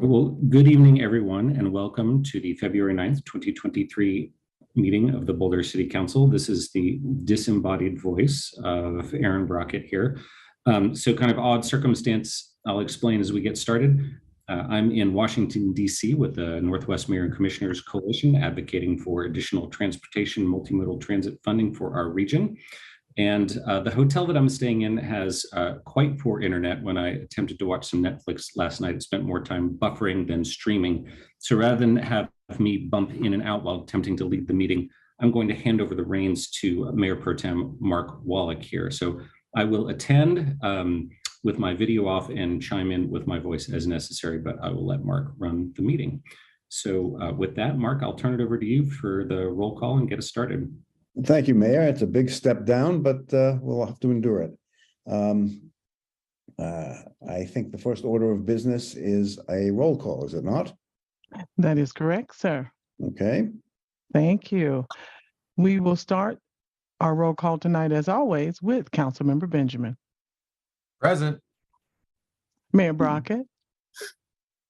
Well, good evening, everyone, and welcome to the February 9th, 2023 meeting of the Boulder City Council. This is the disembodied voice of Aaron Brockett here. So kind of odd circumstance, I'll explain as we get started. I'm in Washington, D.C. with the Northwest Mayor and Commissioners Coalition, advocating for additional transportation multimodal transit funding for our region. And the hotel that I'm staying in has quite poor internet. When I attempted to watch some Netflix last night, it spent more time buffering than streaming. So rather than have me bump in and out while attempting to lead the meeting, I'm going to hand over the reins to Mayor Pro Tem Mark Wallach here. So I will attend with my video off and chime in with my voice as necessary, but I will let Mark run the meeting. So with that, Mark, I'll turn it over to you for the roll call and get us started. Thank you, Mayor. It's a big step down, but we'll have to endure it. I think the first order of business is a roll call, is it not? That is correct, sir. Okay. Thank you. We will start our roll call tonight, as always, with Councilmember Benjamin. Present. Mayor Brockett.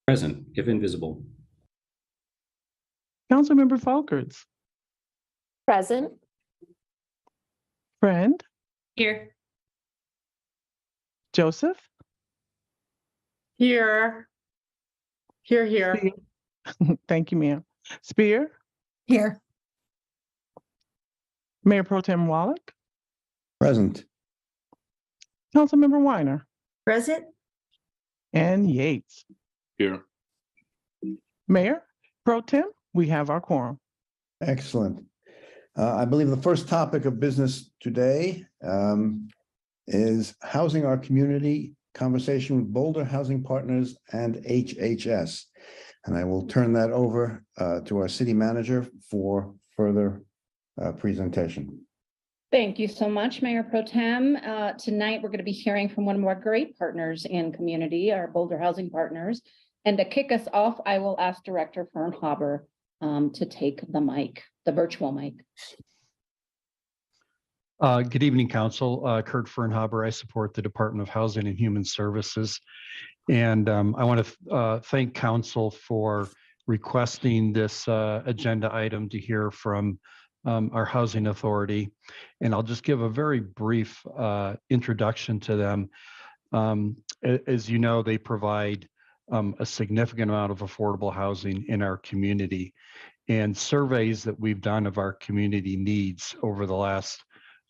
Present, if invisible. Councilmember Folkerts. Present. Friend. Here. Joseph. Here. Here. Thank you, ma'am. Spear. Here. Mayor Pro Tem Wallach. Present. Councilmember Weiner. Present. And Yates. Here. Mayor Pro Tem, we have our quorum. Excellent. I believe the first topic of business today is housing our community, conversation with Boulder Housing Partners and HHS. And I will turn that over to our city manager for further presentation. Thank you so much, Mayor Pro Tem. Tonight, we're going to be hearing from one of our great partners in community, our Boulder Housing Partners. And to kick us off, I will ask Director Fernhaber to take the mic, the virtual mic. Good evening, Council. Kurt Fernhaber. I support the Department of Housing and Human Services. And I want to thank Council for requesting this agenda item to hear from our Housing Authority. And I'll just give a very brief introduction to them. As you know, they provide a significant amount of affordable housing in our community. And surveys that we've done of our community needs over the last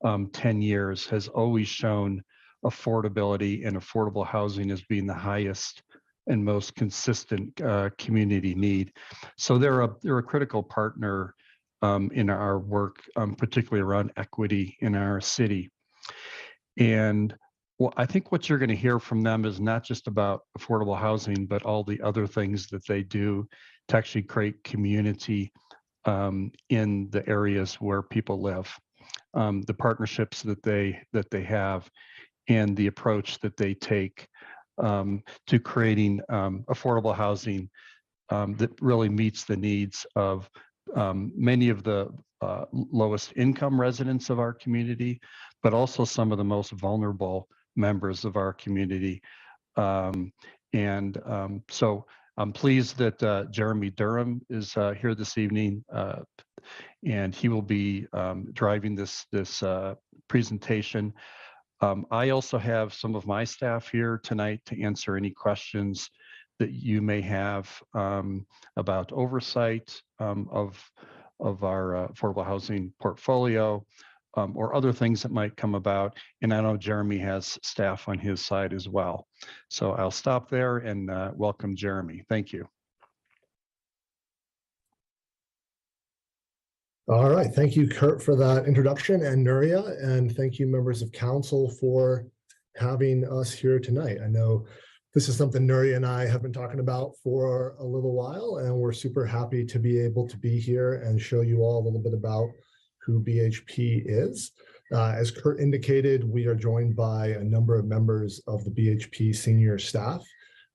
10 years has always shown affordability and affordable housing as being the highest and most consistent community need. So they're a critical partner in our work, particularly around equity in our city. And well, I think what you're going to hear from them is not just about affordable housing, but all the other things that they do to actually create community in the areas where people live, the partnerships that they have, and the approach that they take to creating affordable housing that really meets the needs of many of the lowest income residents of our community, but also some of the most vulnerable members of our community. So I'm pleased that Jeremy Durham is here this evening, and he will be driving this presentation. I also have some of my staff here tonight to answer any questions that you may have about oversight of our affordable housing portfolio, or other things that might come about. And I know Jeremy has staff on his side as well. So I'll stop there and welcome Jeremy. Thank you. All right, thank you, Kurt, for that introduction, and Nuria, and thank you, members of council, for having us here tonight. I know this is something Nuria and I have been talking about for a little while, and we're super happy to be able to be here and show you all a little bit about who BHP is. As Kurt indicated, we are joined by a number of members of the BHP senior staff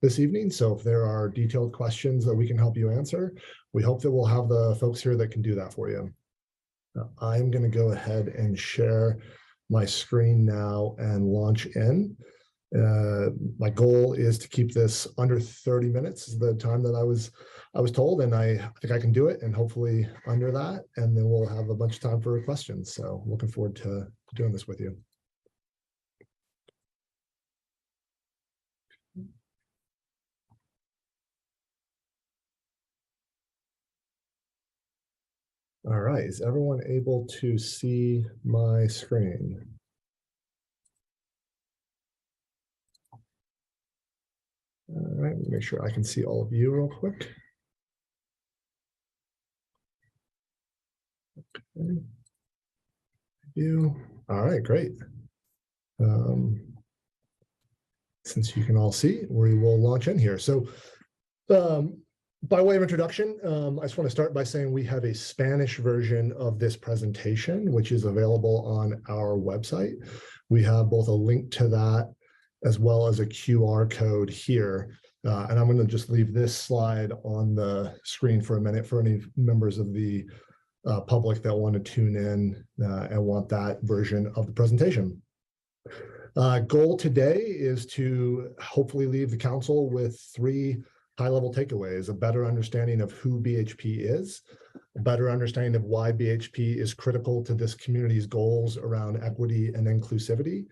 this evening. So if there are detailed questions that we can help you answer, we hope that we'll have the folks here that can do that for you. I'm going to go ahead and share my screen now and launch in. My goal is to keep this under 30 minutes, is the time that I was told, and I think I can do it, and hopefully under that, and then we'll have a bunch of time for questions. So looking forward to doing this with you. All right, is everyone able to see my screen? All right, make sure I can see all of you real quick. Okay. You. All right, great. Since you can all see, we will launch in here. So by way of introduction, I just want to start by saying we have a Spanish version of this presentation, which is available on our website. We have both a link to that as well as a QR code here. And I'm going to just leave this slide on the screen for a minute for any members of the public that want to tune in and want that version of the presentation. Goal today is to hopefully leave the council with 3 high-level takeaways: a better understanding of who BHP is, a better understanding of why BHP is critical to this community's goals around equity and inclusivity,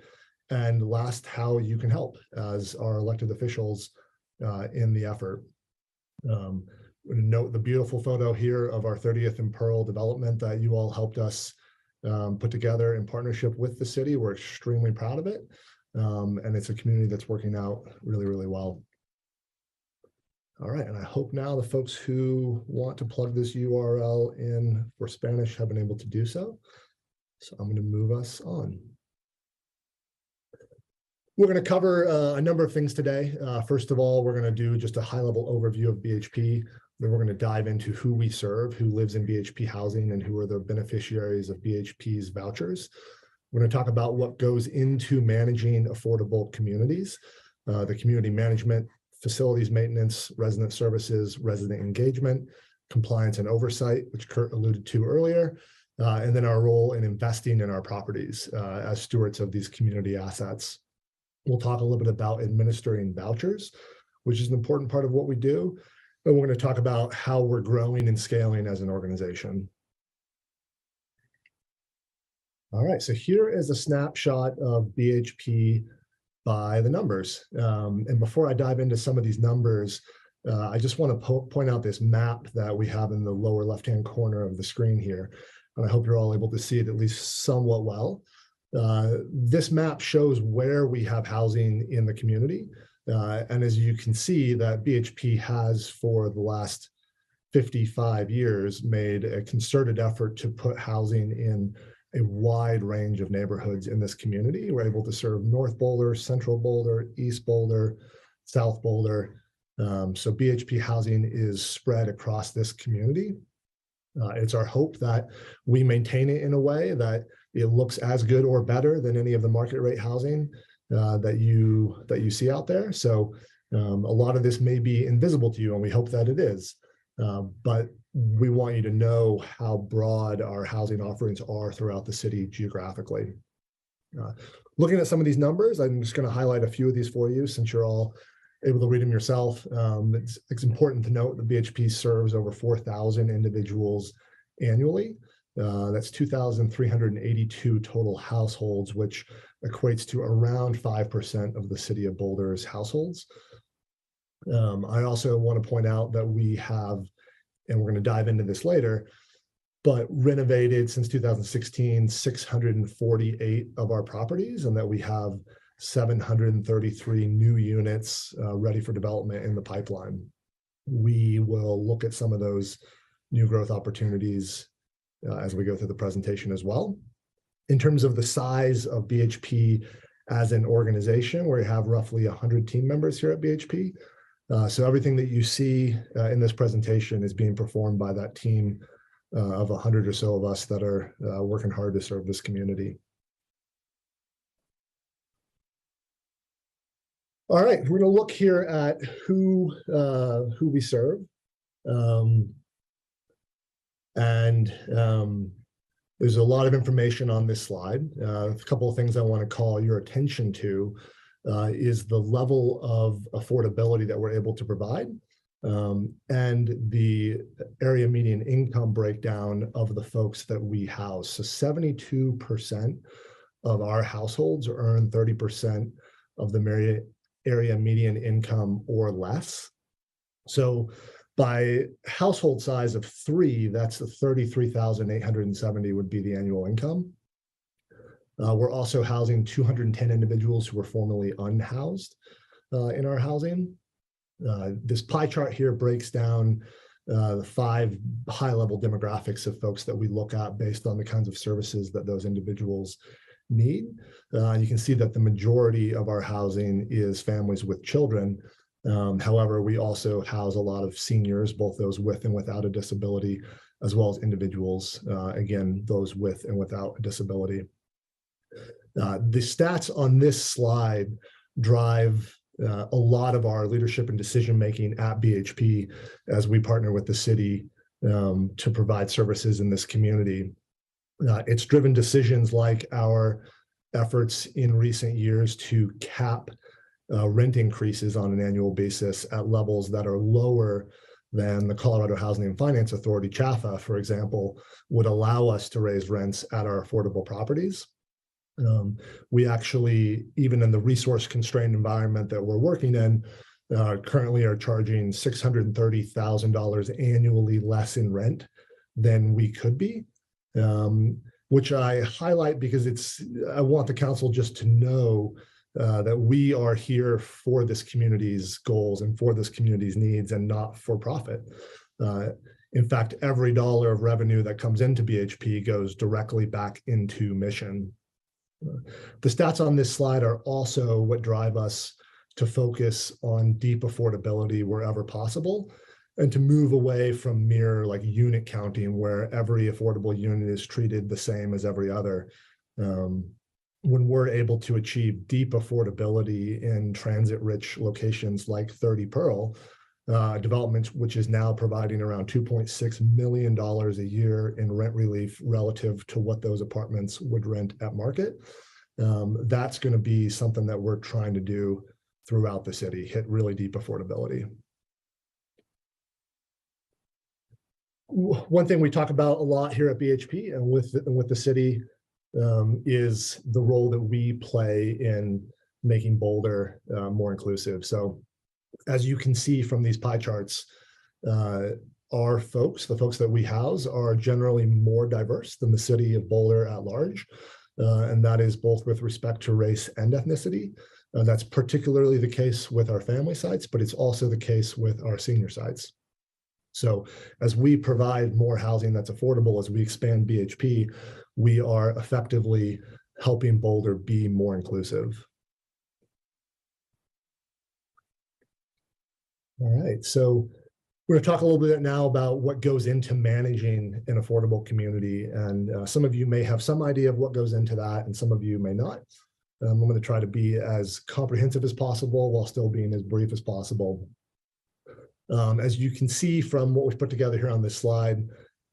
and last, how you can help as our elected officials in the effort. Note the beautiful photo here of our 30th and Pearl development that you all helped us put together in partnership with the city. We're extremely proud of it. And it's a community that's working out really, really well. All right, and I hope now the folks who want to plug this URL in for Spanish have been able to do so. So I'm going to move us on. We're going to cover a number of things today. First of all, we're going to do just a high-level overview of BHP. Then we're going to dive into who we serve, who lives in BHP housing, and who are the beneficiaries of BHP's vouchers. We're going to talk about what goes into managing affordable communities, the community management, facilities maintenance, resident services, resident engagement, compliance and oversight, which Kurt alluded to earlier, and then our role in investing in our properties as stewards of these community assets. We'll talk a little bit about administering vouchers, which is an important part of what we do. And we're going to talk about how we're growing and scaling as an organization. All right, so here is a snapshot of BHP by the numbers. And before I dive into some of these numbers, I just want to point out this map that we have in the lower left-hand corner of the screen here. And I hope you're all able to see it at least somewhat well. This map shows where we have housing in the community. And as you can see, that BHP has for the last 55 years made a concerted effort to put housing in a wide range of neighborhoods in this community. We're able to serve North Boulder, Central Boulder, East Boulder, South Boulder. So BHP housing is spread across this community. It's our hope that we maintain it in a way that it looks as good or better than any of the market rate housing that you see out there. So a lot of this may be invisible to you, and we hope that it is. But we want you to know how broad our housing offerings are throughout the city geographically. Looking at some of these numbers, I'm just going to highlight a few of these for you since you're all able to read them yourself. It's important to note that BHP serves over 4,000 individuals annually. That's 2,382 total households, which equates to around 5% of the city of Boulder's households. I also want to point out that we have, and we're going to dive into this later, but renovated since 2016, 648 of our properties, and that we have 733 new units ready for development in the pipeline. We will look at some of those new growth opportunities as we go through the presentation as well. In terms of the size of BHP as an organization, we have roughly 100 team members here at BHP. So everything that you see in this presentation is being performed by that team of 100 or so of us that are working hard to serve this community. All right, we're going to look here at who we serve. There's a lot of information on this slide. A couple of things I want to call your attention to. is the level of affordability that we're able to provide, and the area median income breakdown of the folks that we house. So 72% of our households earn 30% of the area median income or less. So by household size of 3, that's the 33,870 would be the annual income. We're also housing 210 individuals who were formerly unhoused in our housing. This pie chart here breaks down the 5 high-level demographics of folks that we look at based on the kinds of services that those individuals need. You can see that the majority of our housing is families with children. However, we also house a lot of seniors, both those with and without a disability, as well as individuals, again, those with and without a disability. The stats on this slide drive a lot of our leadership and decision-making at BHP as we partner with the city to provide services in this community. It's driven decisions like our efforts in recent years to cap rent increases on an annual basis at levels that are lower than the Colorado Housing and Finance Authority, CHAFA, for example, would allow us to raise rents at our affordable properties. We actually, even in the resource-constrained environment that we're working in, currently are charging $630,000 annually less in rent than we could be, which I highlight because I want the council just to know that we are here for this community's goals and for this community's needs and not for profit. In fact, every dollar of revenue that comes into BHP goes directly back into mission. The stats on this slide are also what drive us to focus on deep affordability wherever possible and to move away from mere unit counting where every affordable unit is treated the same as every other. When we're able to achieve deep affordability in transit-rich locations like 30 Pearl, development which is now providing around $2.6 million a year in rent relief relative to what those apartments would rent at market. That's going to be something that we're trying to do throughout the city, hit really deep affordability. One thing we talk about a lot here at BHP and with the city is the role that we play in making Boulder more inclusive. So as you can see from these pie charts, our folks, the folks that we house, are generally more diverse than the city of Boulder at large. And that is both with respect to race and ethnicity. That's particularly the case with our family sites, but it's also the case with our senior sites. So as we provide more housing that's affordable, as we expand BHP, we are effectively helping Boulder be more inclusive. All right, so we're going to talk a little bit now about what goes into managing an affordable community. And some of you may have some idea of what goes into that, and some of you may not. I'm going to try to be as comprehensive as possible while still being as brief as possible. As you can see from what we've put together here on this slide,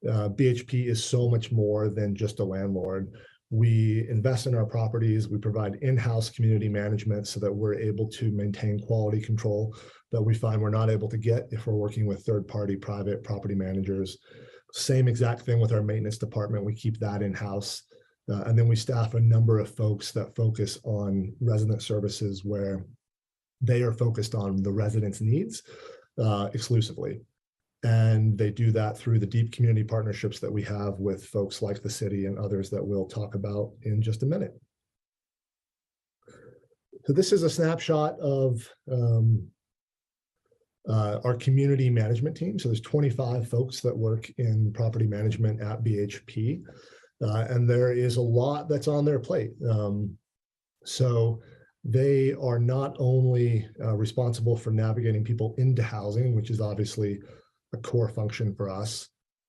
BHP is so much more than just a landlord. We invest in our properties, we provide in-house community management so that we're able to maintain quality control that we find we're not able to get if we're working with third-party private property managers. Same exact thing with our maintenance department, we keep that in-house. And then we staff a number of folks that focus on resident services where they are focused on the residents' needs exclusively. And they do that through the deep community partnerships that we have with folks like the city and others that we'll talk about in just a minute. So this is a snapshot of our community management team. So there's 25 folks that work in property management at BHP. And there is a lot that's on their plate. So they are not only responsible for navigating people into housing, which is obviously a core function for us,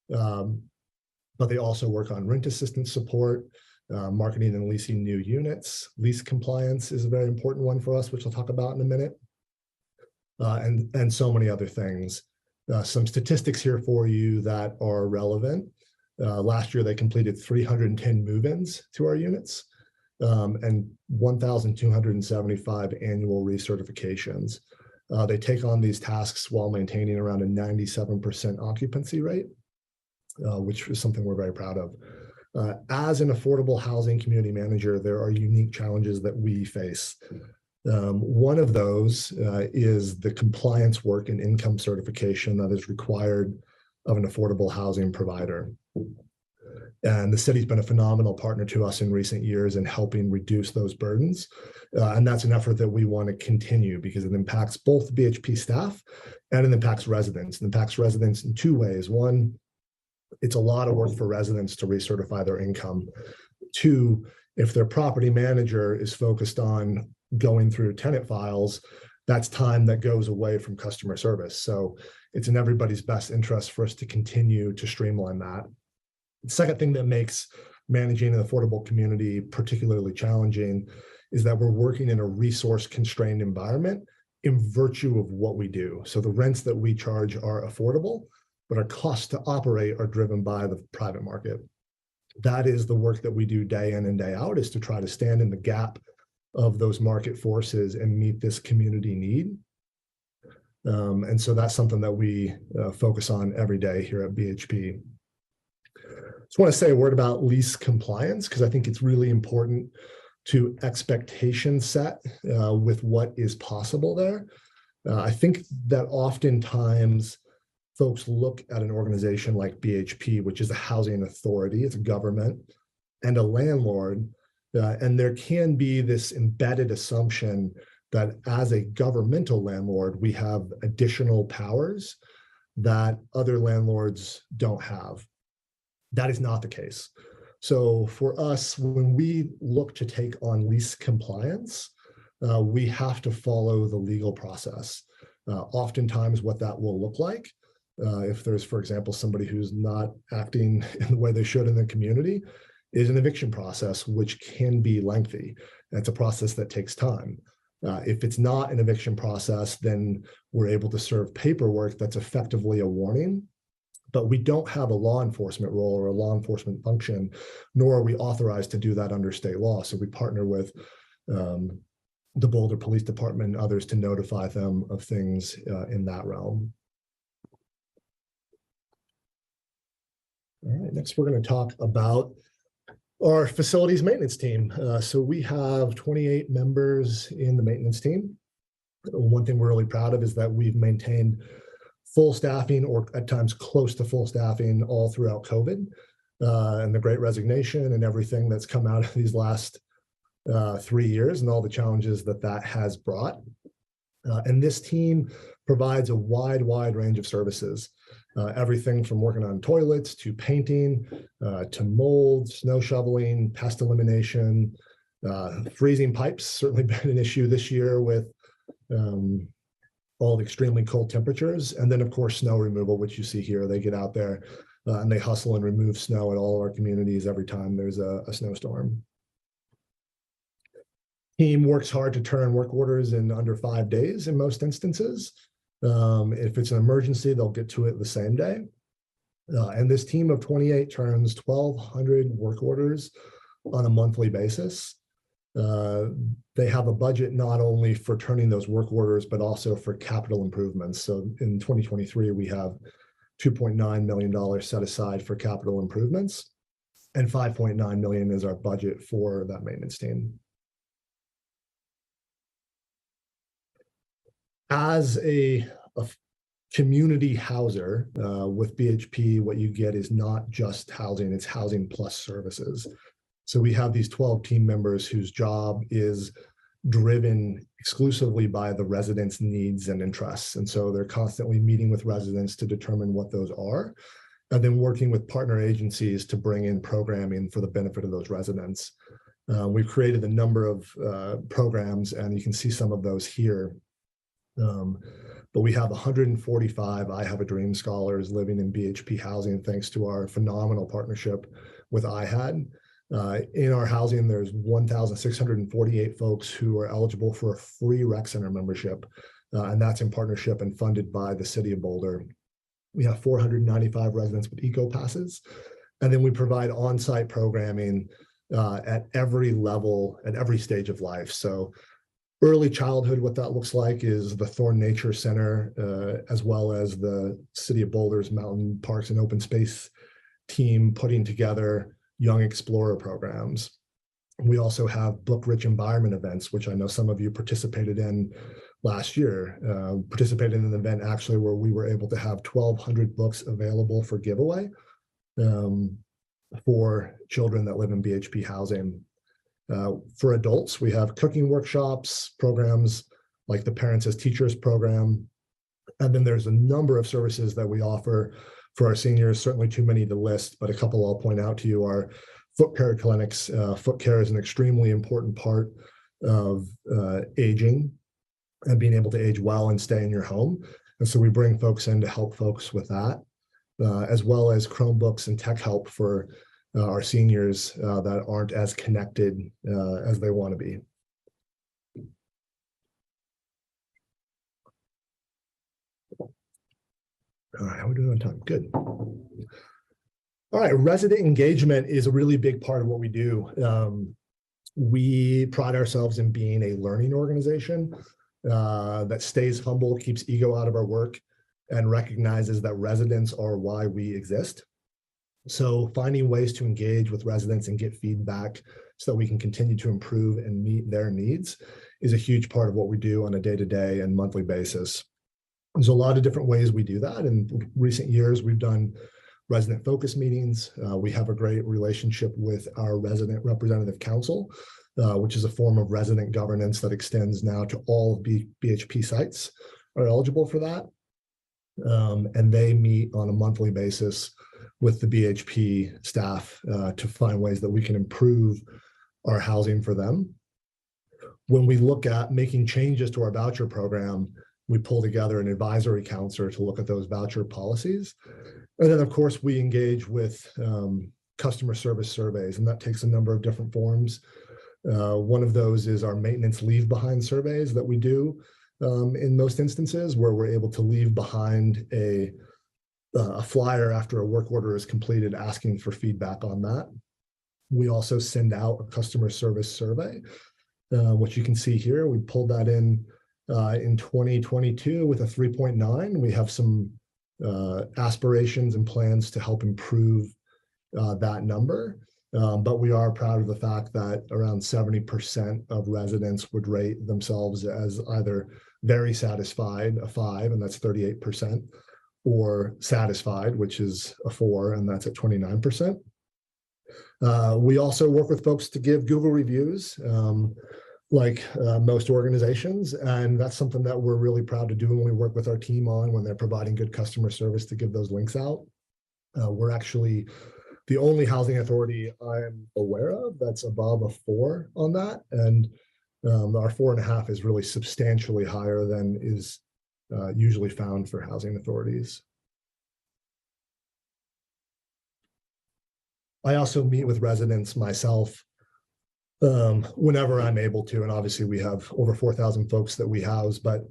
but they also work on rent assistance support, marketing and leasing new units. Lease compliance is a very important one for us, which I'll talk about in a minute, and so many other things. Some statistics here for you that are relevant. Last year, they completed 310 move-ins to our units. and 1,275 annual recertifications. They take on these tasks while maintaining around a 97% occupancy rate, which is something we're very proud of. As an affordable housing community manager, there are unique challenges that we face. One of those is the compliance work and income certification that is required of an affordable housing provider. And the city's been a phenomenal partner to us in recent years in helping reduce those burdens. And that's an effort that we want to continue because it impacts both BHP staff and it impacts residents. It impacts residents in two ways. One, it's a lot of work for residents to recertify their income. Two, if their property manager is focused on going through tenant files, that's time that goes away from customer service. So it's in everybody's best interest for us to continue to streamline that. The second thing that makes managing an affordable community particularly challenging is that we're working in a resource-constrained environment in virtue of what we do. So the rents that we charge are affordable, but our costs to operate are driven by the private market. That is the work that we do day in and day out, is to try to stand in the gap of those market forces and meet this community need. And so that's something that we focus on every day here at BHP. Just want to say a word about lease compliance, because I think it's really important to expectation set with what is possible there. I think that oftentimes folks look at an organization like BHP, which is a housing authority, it's a government, and a landlord, and there can be this embedded assumption that as a governmental landlord, we have additional powers that other landlords don't have. That is not the case. So for us, when we look to take on lease compliance, we have to follow the legal process. Oftentimes what that will look like, if there's, for example, somebody who's not acting in the way they should in the community, is an eviction process, which can be lengthy. It's a process that takes time. If it's not an eviction process, then we're able to serve paperwork that's effectively a warning, but we don't have a law enforcement role or a law enforcement function, nor are we authorized to do that under state law. So we partner with the Boulder Police Department and others to notify them of things in that realm. All right, next we're going to talk about our facilities maintenance team. So we have 28 members in the maintenance team. One thing we're really proud of is that we've maintained full staffing, or at times close to full staffing, all throughout COVID and the Great Resignation and everything that's come out of these last 3 years and all the challenges that that has brought. And this team provides a wide range of services. Everything from working on toilets to painting, to mold, snow shoveling, pest elimination, freezing pipes, certainly been an issue this year with all the extremely cold temperatures. And then of course, snow removal, which you see here. They get out there and they hustle and remove snow at all of our communities every time there's a snowstorm. Team works hard to turn work orders in under 5 days in most instances. If it's an emergency, they'll get to it the same day. And this team of 28 turns 1,200 work orders on a monthly basis. They have a budget not only for turning those work orders, but also for capital improvements. So in 2023, we have $2.9 million set aside for capital improvements, and $5.9 million is our budget for that maintenance team. As a community houser with BHP, what you get is not just housing, it's housing plus services. So we have these 12 team members whose job is driven exclusively by the residents' needs and interests. And so they're constantly meeting with residents to determine what those are, and then working with partner agencies to bring in programming for the benefit of those residents. We've created a number of programs, and you can see some of those here. But we have 145 I Have a Dream scholars living in BHP housing, thanks to our phenomenal partnership with IHAD. In our housing, there's 1,648 folks who are eligible for a free rec center membership, and that's in partnership and funded by the city of Boulder. We have 495 residents with eco passes, and then we provide on-site programming at every level, at every stage of life. So early childhood, what that looks like is the Thorn Nature Center, as well as the City of Boulder's Mountain Parks and Open Space team putting together young explorer programs. We also have book-rich environment events, which I know some of you participated in last year. Participated in an event actually where we were able to have 1,200 books available for giveaway for children that live in BHP housing. For adults, we have cooking workshops, programs like the Parents as Teachers program. And then there's a number of services that we offer for our seniors, certainly too many to list, but a couple I'll point out to you are foot care clinics. Foot care is an extremely important part of aging and being able to age well and stay in your home. And so we bring folks in to help folks with that, as well as Chromebooks and tech help for our seniors that aren't as connected as they want to be. All right, how are we doing on time? Good. All right, resident engagement is a really big part of what we do. We pride ourselves in being a learning organization that stays humble, keeps ego out of our work, and recognizes that residents are why we exist. So finding ways to engage with residents and get feedback so that we can continue to improve and meet their needs is a huge part of what we do on a day-to-day and monthly basis. There's a lot of different ways we do that. In recent years, we've done resident focus meetings. We have a great relationship with our resident representative council, which is a form of resident governance that extends now to all BHP sites are eligible for that. And they meet on a monthly basis with the BHP staff to find ways that we can improve our housing for them. When we look at making changes to our voucher program, we pull together an advisory council to look at those voucher policies. And then, of course, we engage with customer service surveys, and that takes a number of different forms. One of those is our maintenance leave behind surveys that we do in most instances, where we're able to leave behind a flyer after a work order is completed asking for feedback on that. We also send out a customer service survey, which you can see here. We pulled that in 2022 with a 3.9. We have some aspirations and plans to help improve that number. But we are proud of the fact that around 70% of residents would rate themselves as either very satisfied, a 5, and that's 38%, or satisfied, which is a 4, and that's at 29%. We also work with folks to give Google reviews, like most organizations, and that's something that we're really proud to do when we work with our team on when they're providing good customer service to give those links out. We're actually the only housing authority I'm aware of that's above a 4 on that, and our 4.5 is really substantially higher than is usually found for housing authorities. I also meet with residents myself whenever I'm able to, and obviously we have over 4,000 folks that we house, but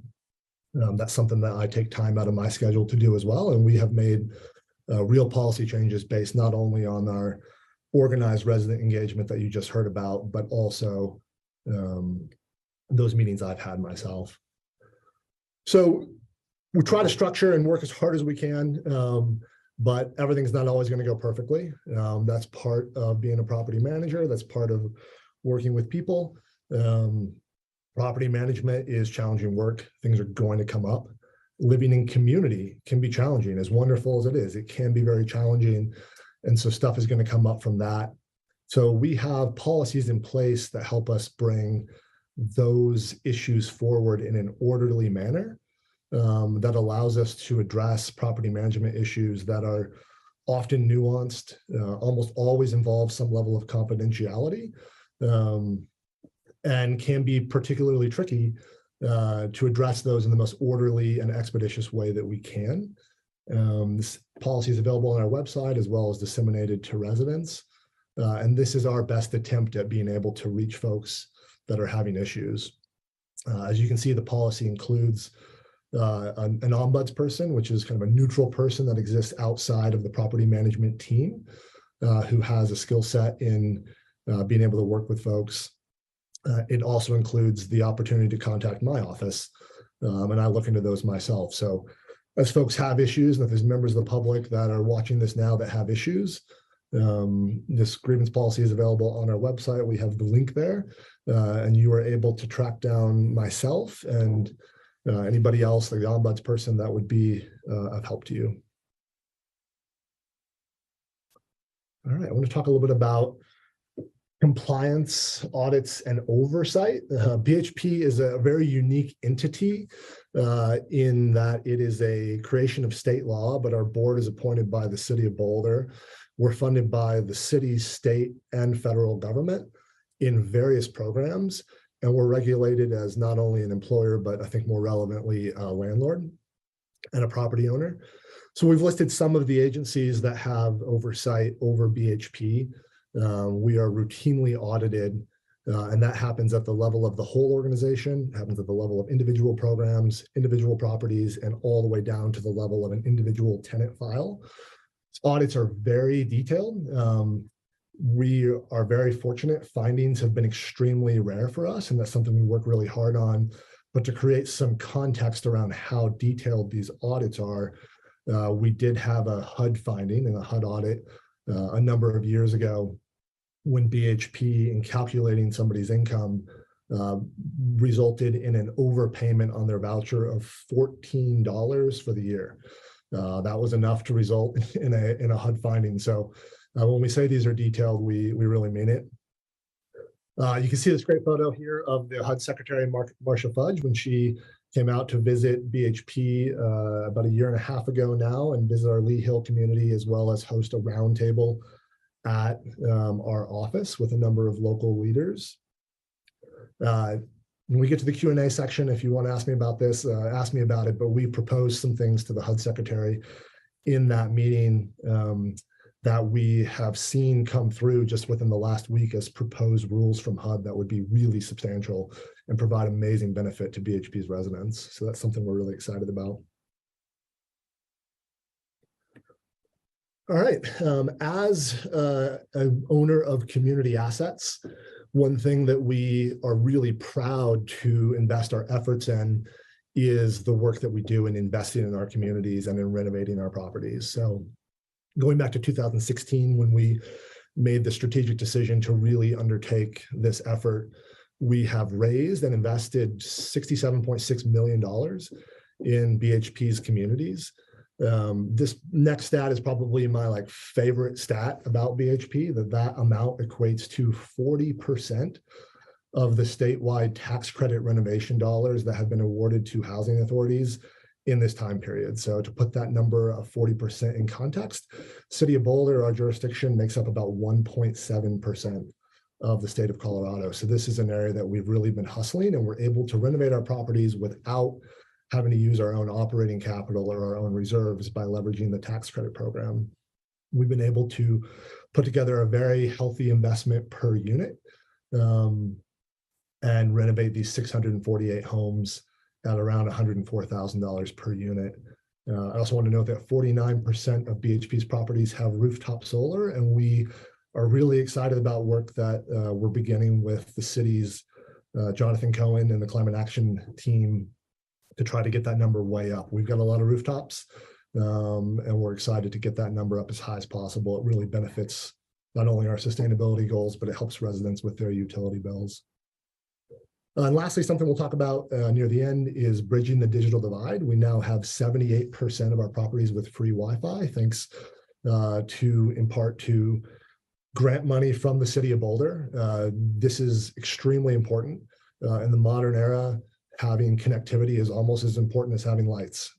that's something that I take time out of my schedule to do as well. And we have made real policy changes based not only on our organized resident engagement that you just heard about, but also those meetings I've had myself. So we try to structure and work as hard as we can, but everything's not always going to go perfectly. That's part of being a property manager. That's part of working with people. Property management is challenging work. Things are going to come up. Living in community can be challenging. As wonderful as it is, it can be very challenging. And so stuff is going to come up from that. So we have policies in place that help us bring those issues forward in an orderly manner that allows us to address property management issues that are often nuanced, almost always involve some level of confidentiality, and can be particularly tricky to address those in the most orderly and expeditious way that we can. This policy is available on our website as well as disseminated to residents. And this is our best attempt at being able to reach folks that are having issues. As you can see, the policy includes an ombuds person, which is kind of a neutral person that exists outside of the property management team, who has a skill set in being able to work with folks. It also includes the opportunity to contact my office, and I look into those myself. So as folks have issues, and if there's members of the public that are watching this now that have issues, this grievance policy is available on our website. We have the link there, and you are able to track down myself and anybody else, like the ombuds person, that would be of help to you. All right, I want to talk a little bit about compliance, audits, and oversight. BHP is a very unique entity in that it is a creation of state law, but our board is appointed by the city of Boulder. We're funded by the city, state, and federal government in various programs, and we're regulated as not only an employer, but I think more relevantly, a landlord and a property owner. So we've listed some of the agencies that have oversight over BHP. We are routinely audited, and that happens at the level of the whole organization, happens at the level of individual programs, individual properties, and all the way down to the level of an individual tenant file. Audits are very detailed. We are very fortunate. Findings have been extremely rare for us, and that's something we work really hard on. But to create some context around how detailed these audits are, we did have a HUD finding and a HUD audit a number of years ago when BHP, in calculating somebody's income, resulted in an overpayment on their voucher of $14 for the year. That was enough to result in a HUD finding. So when we say these are detailed, we really mean it. You can see this great photo here of the HUD Secretary, Marcia Fudge, when she came out to visit BHP about a year and a half ago now and visit our Lee Hill community, as well as host a roundtable at our office with a number of local leaders. When we get to the Q&A section, if you want to ask me about this, ask me about it, but we proposed some things to the HUD Secretary in that meeting that we have seen come through just within the last week as proposed rules from HUD that would be really substantial and provide amazing benefit to BHP's residents. So that's something we're really excited about. All right, as an owner of community assets, one thing that we are really proud to invest our efforts in is the work that we do in investing in our communities and in renovating our properties. So going back to 2016, when we made the strategic decision to really undertake this effort, we have raised and invested $67.6 million in BHP's communities. This next stat is probably my favorite stat about BHP, that amount equates to 40% of the statewide tax credit renovation dollars that have been awarded to housing authorities in this time period. So to put that number of 40% in context, City of Boulder, our jurisdiction, makes up about 1.7% of the state of Colorado. So this is an area that we've really been hustling, and we're able to renovate our properties without having to use our own operating capital or our own reserves by leveraging the tax credit program. We've been able to put together a very healthy investment per unit and renovate these 648 homes at around $104,000 per unit. I also want to note that 49% of BHP's properties have rooftop solar, and we are really excited about work that we're beginning with the city's Jonathan Cohen and the climate action team to try to get that number way up. We've got a lot of rooftops, and we're excited to get that number up as high as possible. It really benefits not only our sustainability goals, but it helps residents with their utility bills. And lastly, something we'll talk about near the end is bridging the digital divide. We now have 78% of our properties with free Wi-Fi, thanks in part to grant money from the City of Boulder. This is extremely important in the modern era. Having connectivity is almost as important as having lights.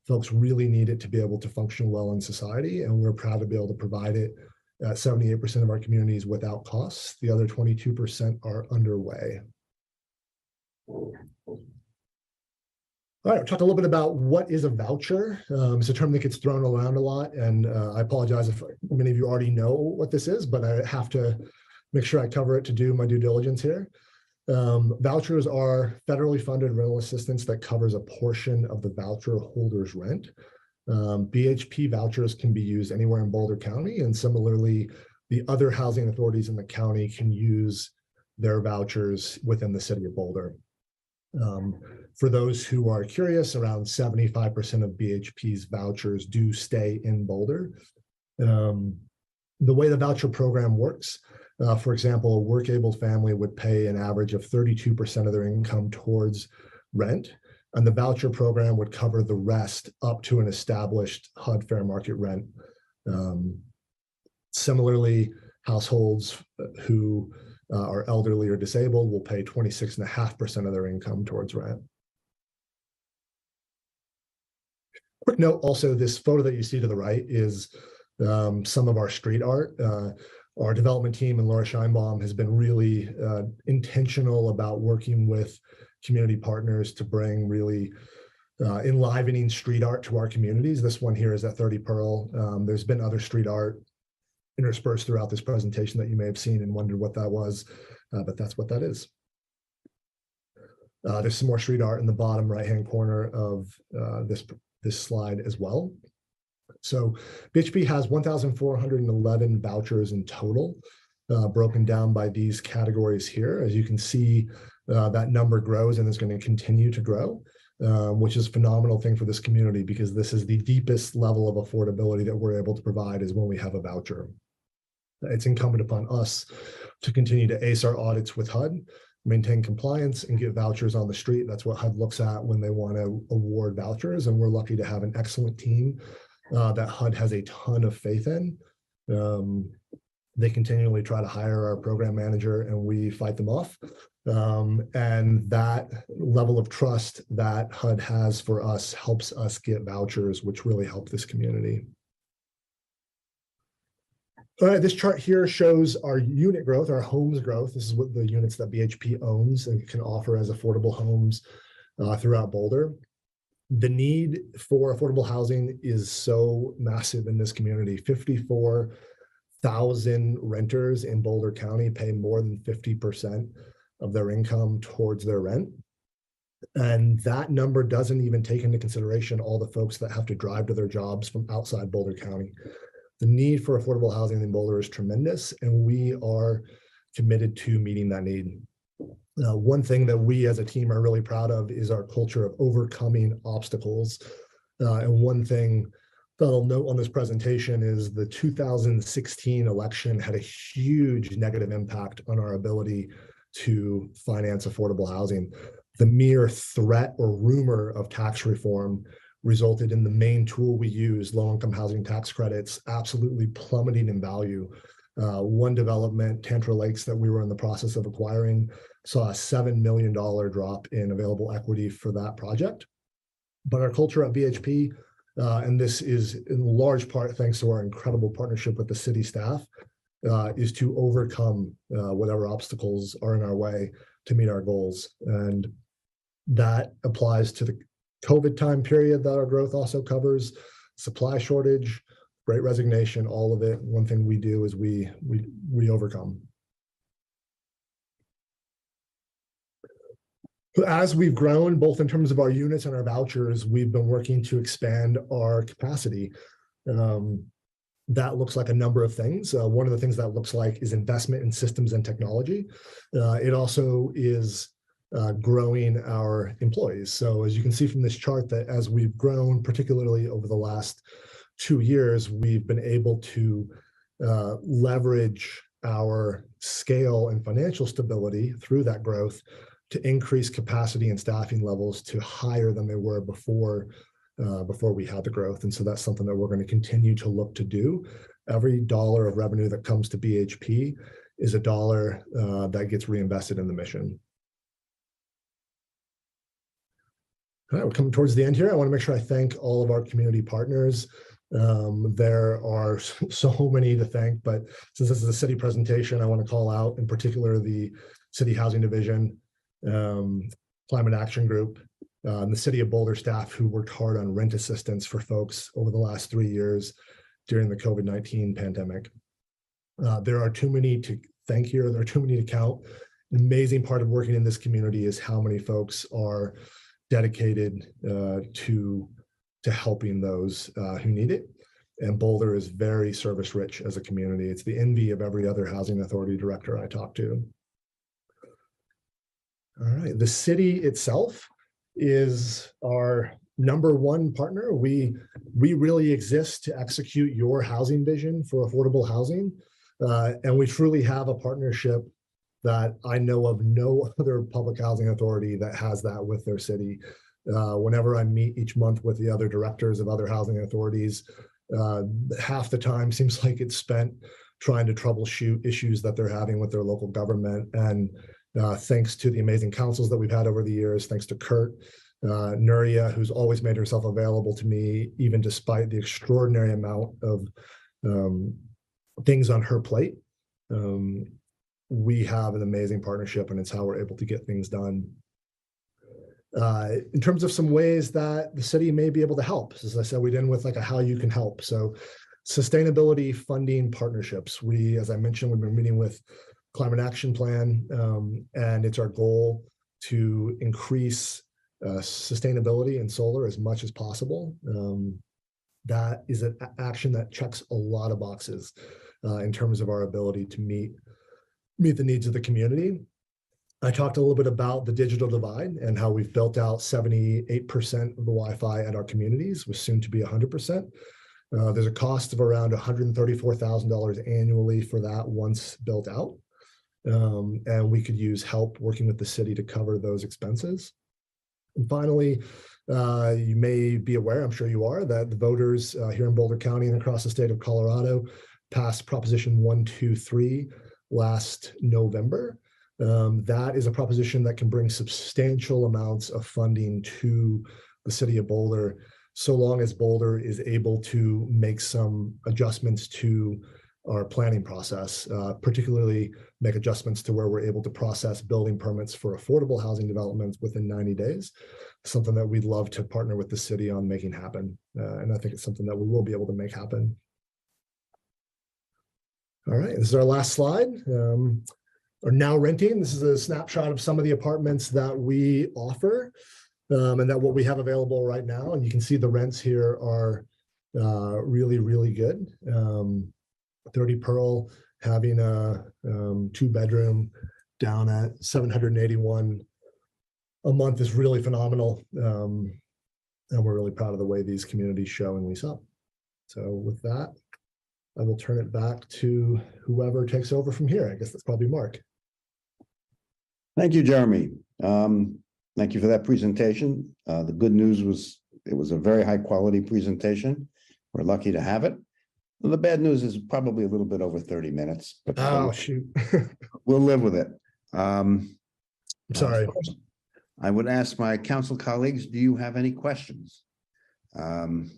Folks really need it to be able to function well in society, and we're proud to be able to provide it at 78% of our communities without costs. The other 22% are underway. All right, we'll talk a little bit about what is a voucher. It's a term that gets thrown around a lot, and I apologize if many of you already know what this is, but I have to make sure I cover it to do my due diligence here. Vouchers are federally funded rental assistance that covers a portion of the voucher holder's rent. BHP vouchers can be used anywhere in Boulder County, and similarly, the other housing authorities in the county can use their vouchers within the city of Boulder. For those who are curious, around 75% of BHP's vouchers do stay in Boulder. The way the voucher program works, for example, a work-able family would pay an average of 32% of their income towards rent, and the voucher program would cover the rest up to an established HUD fair market rent. Similarly, households who are elderly or disabled will pay 26.5% of their income towards rent. Quick note also, this photo that you see to the right is some of our street art. Our development team and Laura Scheinbaum has been really intentional about working with community partners to bring really enlivening street art to our communities. This one here is at 30 Pearl. There's been other street art interspersed throughout this presentation that you may have seen and wondered what that was, but that's what that is. There's some more street art in the bottom right-hand corner of this slide as well. So BHP has 1,411 vouchers in total, broken down by these categories here. As you can see, that number grows and is going to continue to grow, which is a phenomenal thing for this community, because this is the deepest level of affordability that we're able to provide is when we have a voucher. It's incumbent upon us to continue to ace our audits with HUD, maintain compliance, and get vouchers on the street. That's what HUD looks at when they want to award vouchers, and we're lucky to have an excellent team that HUD has a ton of faith in. They continually try to hire our program manager, and we fight them off. And that level of trust that HUD has for us helps us get vouchers, which really help this community. All right, this chart here shows our unit growth, our homes growth. This is what the units that BHP owns and can offer as affordable homes throughout Boulder. The need for affordable housing is so massive in this community. 54,000 renters in Boulder County pay more than 50% of their income towards their rent. And that number doesn't even take into consideration all the folks that have to drive to their jobs from outside Boulder County. The need for affordable housing in Boulder is tremendous, and we are committed to meeting that need. One thing that we as a team are really proud of is our culture of overcoming obstacles. And one thing that I'll note on this presentation is the 2016 election had a huge negative impact on our ability to finance affordable housing. The mere threat or rumor of tax reform resulted in the main tool we use, low-income housing tax credits, absolutely plummeting in value. One development, Tantra Lakes, that we were in the process of acquiring, saw a $7 million drop in available equity for that project. But our culture at BHP, and this is in large part thanks to our incredible partnership with the city staff, is to overcome whatever obstacles are in our way to meet our goals. And that applies to the COVID time period that our growth also covers, supply shortage, Great Resignation, all of it. One thing we do is we overcome. As we've grown, both in terms of our units and our vouchers, we've been working to expand our capacity. That looks like a number of things. One of the things that looks like is investment in systems and technology. It also is growing our employees. So as you can see from this chart, that as we've grown, particularly over the last 2 years, we've been able to leverage our scale and financial stability through that growth to increase capacity and staffing levels to higher than they were before we had the growth. And so that's something that we're going to continue to look to do. Every dollar of revenue that comes to BHP is a dollar that gets reinvested in the mission. All right, we're coming towards the end here. I want to make sure I thank all of our community partners. There are so many to thank, but since this is a city presentation, I want to call out in particular the City Housing Division, Climate Action Group, and the City of Boulder staff who worked hard on rent assistance for folks over the last 3 years during the COVID-19 pandemic. There are too many to thank here. There are too many to count. An amazing part of working in this community is how many folks are dedicated to helping those who need it. And Boulder is very service rich as a community. It's the envy of every other housing authority director I talk to. All right, the city itself is our #1 partner. We really exist to execute your housing vision for affordable housing. And we truly have a partnership that I know of no other public housing authority that has that with their city. Whenever I meet each month with the other directors of other housing authorities, half the time seems like it's spent trying to troubleshoot issues that they're having with their local government. And thanks to the amazing councils that we've had over the years, thanks to Kurt, Nuria, who's always made herself available to me, even despite the extraordinary amount of things on her plate. We have an amazing partnership, and it's how we're able to get things done. In terms of some ways that the city may be able to help, as I said, we'd end with like a how you can help. So sustainability funding partnerships. As I mentioned, we've been meeting with Climate Action Plan, and it's our goal to increase sustainability in solar as much as possible. That is an action that checks a lot of boxes in terms of our ability to meet the needs of the community. I talked a little bit about the digital divide and how we've built out 78% of the Wi-Fi at our communities, with soon to be 100%. There's a cost of around $134,000 annually for that once built out. And we could use help working with the city to cover those expenses. And finally, you may be aware, I'm sure you are, that the voters here in Boulder County and across the state of Colorado passed Proposition 123 last November. That is a proposition that can bring substantial amounts of funding to the city of Boulder, so long as Boulder is able to make some adjustments to our planning process, particularly make adjustments to where we're able to process building permits for affordable housing developments within 90 days, something that we'd love to partner with the city on making happen. And I think it's something that we will be able to make happen. All right, this is our last slide. Are now renting. This is a snapshot of some of the apartments that we offer and that what we have available right now. And you can see the rents here are really, really good. 30 Pearl having a 2-bedroom down at $781 a month is really phenomenal. And we're really proud of the way these communities show and lease up. So with that, I will turn it back to whoever takes over from here. I guess that's probably Mark. Thank you, Jeremy. Thank you for that presentation. The good news was it was a very high quality presentation. We're lucky to have it. Well, the bad news is probably a little bit over 30 minutes, but Shoot. we'll live with it. I'm sorry. First, I would ask my council colleagues, do you have any questions? And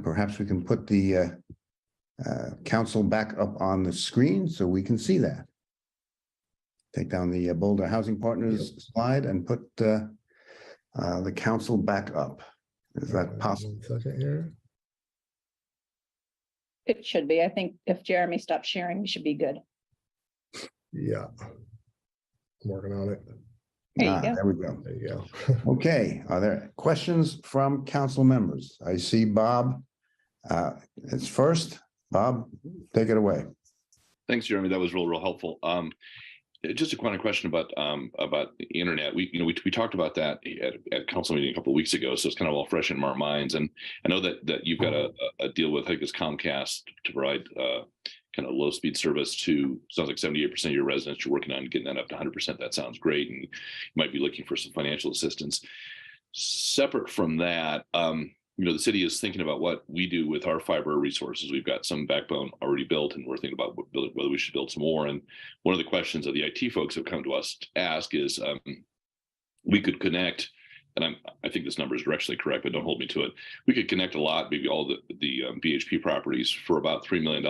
perhaps we can put the council back up on the screen so we can see that. Take down the Boulder Housing Partners slide and put the council back up. Is that possible? 1 second here. It should be. I think if Jeremy stops sharing, we should be good. Yeah, I'm working on it. There you go. There we go. There you go. Okay, are there questions from council members? I see Bob. It's first. Bob, take it away. Thanks, Jeremy. That was real helpful. Just a quick question about the internet. We talked about that at council meeting a couple of weeks ago, so it's kind of all fresh in our minds. And I know that you've got a deal with, I think it's Comcast, to provide kind of low speed service to, sounds like 78% of your residents. You're working on getting that up to 100%. That sounds great, and you might be looking for some financial assistance. Separate from that, the city is thinking about what we do with our fiber resources. We've got some backbone already built, and we're thinking about whether we should build some more. And one of the questions that the IT folks have come to us to ask is, we could connect, and I think this number is directionally correct, but don't hold me to it. We could connect a lot, maybe all the BHP properties for about $3 million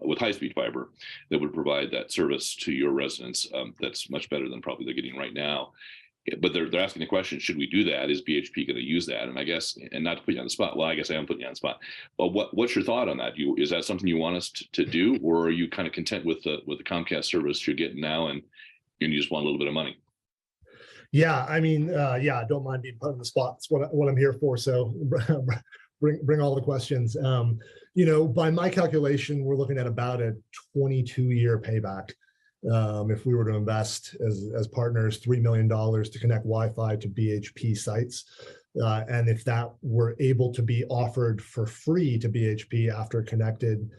with high-speed fiber that would provide that service to your residents. That's much better than probably they're getting right now. But they're asking the question, should we do that? Is BHP going to use that? And I guess, and not to put you on the spot, well, I guess I am putting you on the spot, but what's your thought on that? Is that something you want us to do, or are you kind of content with the Comcast service you're getting now, and you just want a little bit of money? Yeah, I mean, I don't mind being put on the spot. It's what I'm here for. So bring all the questions. By my calculation, we're looking at about a 22-year payback. If we were to invest as partners $3 million to connect Wi-Fi to BHP sites. And if that were able to be offered for free to BHP after connected,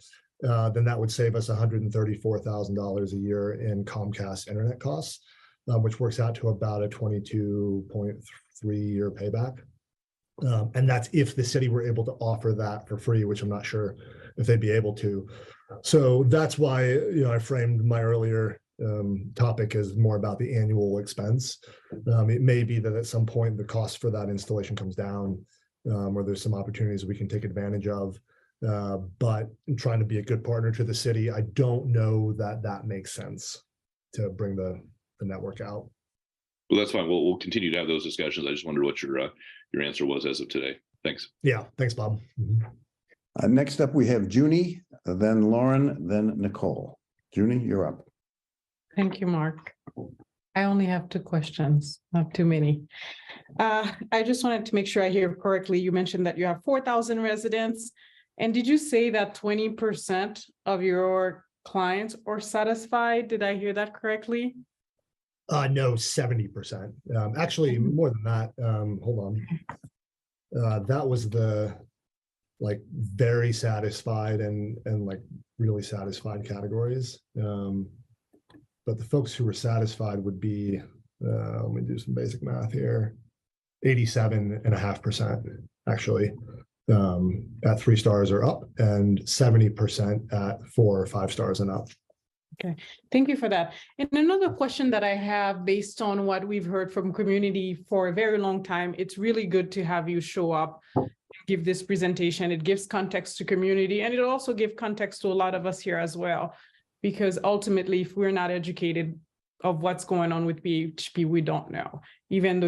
then that would save us $134,000 a year in Comcast internet costs, which works out to about a 22.3-year payback. And that's if the city were able to offer that for free, which I'm not sure if they'd be able to. So that's why I framed my earlier topic as more about the annual expense. It may be that at some point the cost for that installation comes down, or there's some opportunities we can take advantage of. But in trying to be a good partner to the city, I don't know that makes sense to bring the network out. Well, that's fine. We'll continue to have those discussions. I just wonder what your answer was as of today. Thanks. Yeah, thanks, Bob. Next up, we have Junie, then Lauren, then Nicole. Junie, you're up. Thank you, Mark. I only have 2 questions, not too many. I just wanted to make sure I hear correctly. You mentioned that you have 4,000 residents. And did you say that 20% of your clients are satisfied? Did I hear that correctly? No, 70%. Actually, more than that. Hold on. That was the very satisfied and really satisfied categories. But the folks who were satisfied would be, let me do some basic math here, 87.5% actually at 3 stars or up, and 70% at 4 or 5 stars and up. Okay, thank you for that. And another question that I have, based on what we've heard from community for a very long time, it's really good to have you show up, give this presentation. It gives context to community, and it'll also give context to a lot of us here as well, because ultimately, if we're not educated of what's going on with BHP, we don't know, even though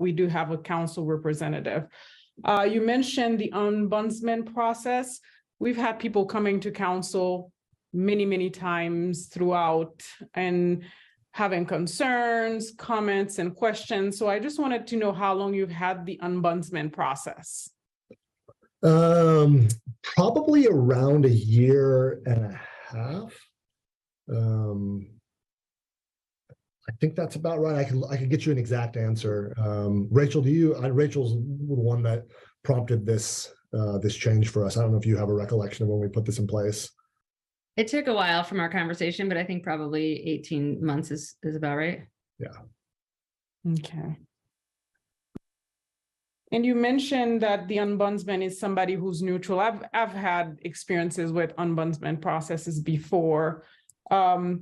we do have a council representative. You mentioned the ombudsman process. We've had people coming to council many times throughout and having concerns, comments, and questions. So I just wanted to know how long you've had the ombudsman process. Probably around 1.5 years. I think that's about right. I can get you an exact answer. Rachel, Rachel's the one that prompted this change for us. I don't know if you have a recollection of when we put this in place. It took a while from our conversation, but I think probably 18 months is about right. Yeah. Okay. And you mentioned that the ombudsman is somebody who's neutral. I've had experiences with ombudsman processes before. Well,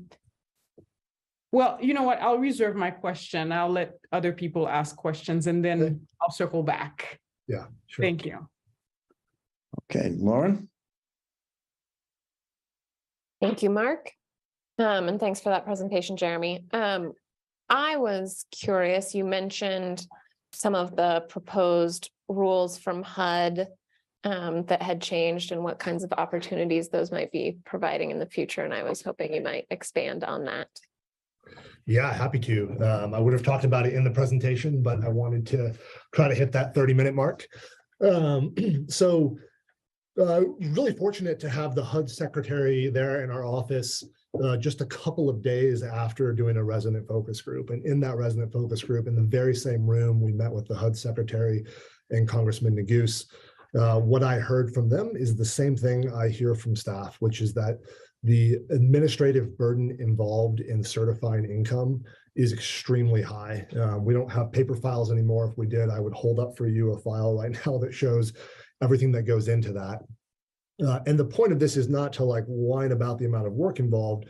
you know what? I'll reserve my question. I'll let other people ask questions, and then I'll circle back. Yeah, sure. Thank you. Okay, Lauren. Thank you, Mark. And thanks for that presentation, Jeremy. I was curious, you mentioned some of the proposed rules from HUD that had changed and what kinds of opportunities those might be providing in the future. And I was hoping you might expand on that. Yeah, happy to. I would have talked about it in the presentation, but I wanted to try to hit that 30-minute mark. Really fortunate to have the HUD secretary there in our office just a couple of days after doing a resident focus group. And in that resident focus group, in the very same room, we met with the HUD secretary and Congressman Neguse. What I heard from them is the same thing I hear from staff, which is that the administrative burden involved in certifying income is extremely high. We don't have paper files anymore. If we did, I would hold up for you a file right now that shows everything that goes into that. And the point of this is not to whine about the amount of work involved,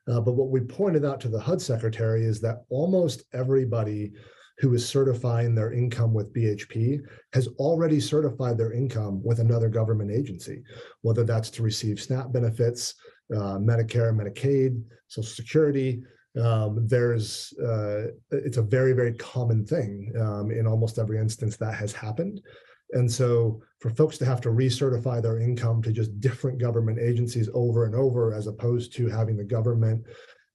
but what we pointed out to the HUD secretary is that almost everybody who is certifying their income with BHP has already certified their income with another government agency, whether that's to receive SNAP benefits, Medicare, Medicaid, Social Security. It's a very, very common thing. In almost every instance that has happened. And so for folks to have to recertify their income to just different government agencies over and over, as opposed to having the government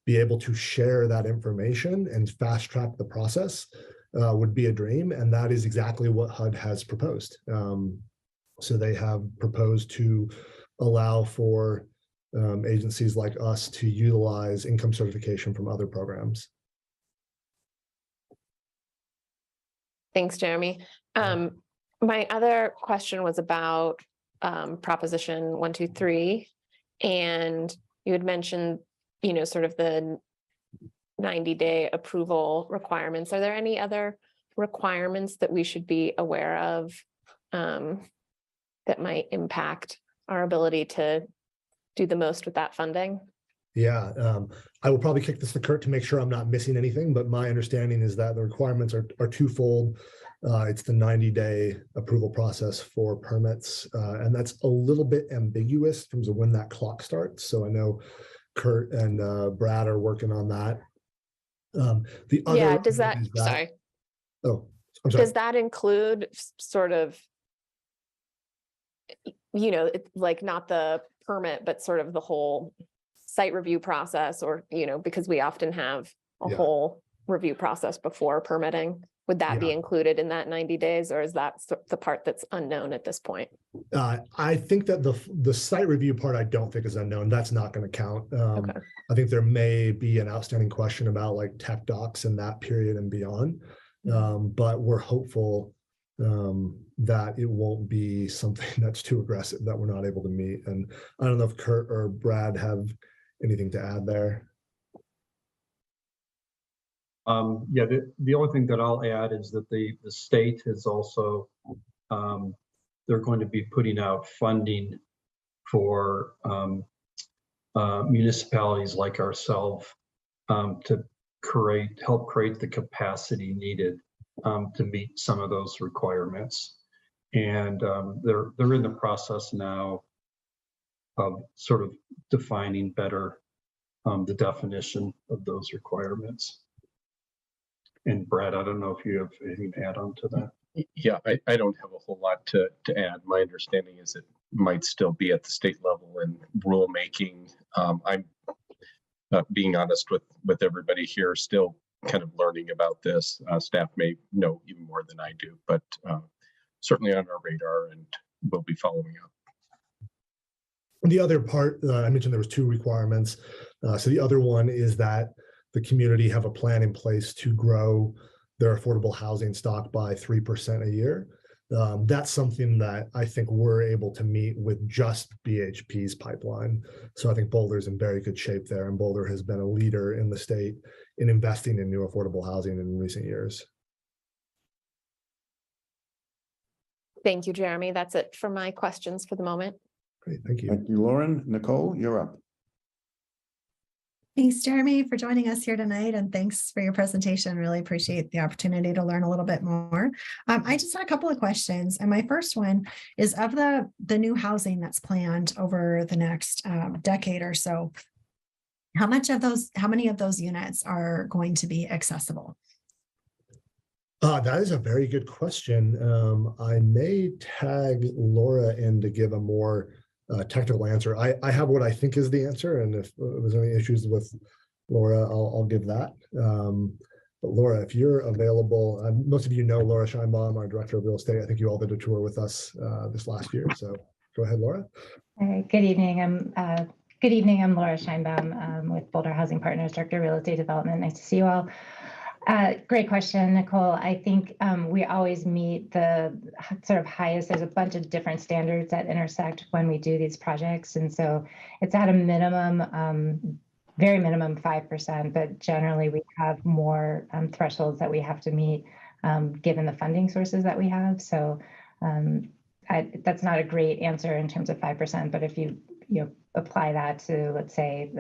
be able to share that information and fast track the process would be a dream. And that is exactly what HUD has proposed. So they have proposed to allow for agencies like us to utilize income certification from other programs. Thanks, Jeremy. My other question was about Proposition 123, and you had mentioned, sort of the 90-day approval requirements. Are there any other requirements that we should be aware of that might impact our ability to do the most with that funding? Yeah, I will probably kick this to Kurt to make sure I'm not missing anything, but my understanding is that the requirements are twofold. It's the 90-day approval process for permits, and that's a little bit ambiguous in terms of when that clock starts. So I know Kurt and Brad are working on that. The other, yeah, does that, sorry. Oh, I'm sorry. Does that include sort of, like not the permit, but sort of the whole site review process, or, because we often have a whole review process before permitting? Would that be included in that 90 days, or is that the part that's unknown at this point? I think that the site review part, I don't think is unknown. That's not going to count. Okay. I think there may be an outstanding question about like tech docs in that period and beyond. But we're hopeful that it won't be something that's too aggressive that we're not able to meet. And I don't know if Kurt or Brad have anything to add there. Yeah, the only thing that I'll add is that the state is also, they're going to be putting out funding for municipalities like ourselves to help create the capacity needed to meet some of those requirements. And they're in the process now of sort of defining better the definition of those requirements. And Brad, I don't know if you have anything to add on to that. Yeah, I don't have a whole lot to add. My understanding is it might still be at the state level in rulemaking. I'm being honest with everybody here, still kind of learning about this. Staff may know even more than I do, but certainly on our radar, and we'll be following up. The other part, I mentioned there was two requirements. So the other one is that the community have a plan in place to grow their affordable housing stock by 3% a year. That's something that I think we're able to meet with just BHP's pipeline. So I think Boulder's in very good shape there, and Boulder has been a leader in the state in investing in new affordable housing in recent years. Thank you, Jeremy. That's it for my questions for the moment. Great, thank you. Thank you, Lauren. Nicole, you're up. Thanks, Jeremy, for joining us here tonight, and thanks for your presentation. Really appreciate the opportunity to learn a little bit more. I just had a couple of questions, and my first one is of the new housing that's planned over the next decade or so. How many of those units are going to be accessible? That is a very good question. I may tag Laura in to give a more technical answer. I have what I think is the answer, and if there's any issues with Laura, I'll give that. But Laura, if you're available, most of you know Laura Scheinbaum, our Director of Real Estate. I think you all did a tour with us this last year. So go ahead, Laura. Good evening. I'm Laura Scheinbaum with Boulder Housing Partners, Director of Real Estate Development. Nice to see you all. Great question, Nicole. I think we always meet the sort of highest. There's a bunch of different standards that intersect when we do these projects. And so it's at a minimum, very minimum 5%, but generally we have more thresholds that we have to meet given the funding sources that we have. So that's not a great answer in terms of 5%, but if you apply that to, let's say,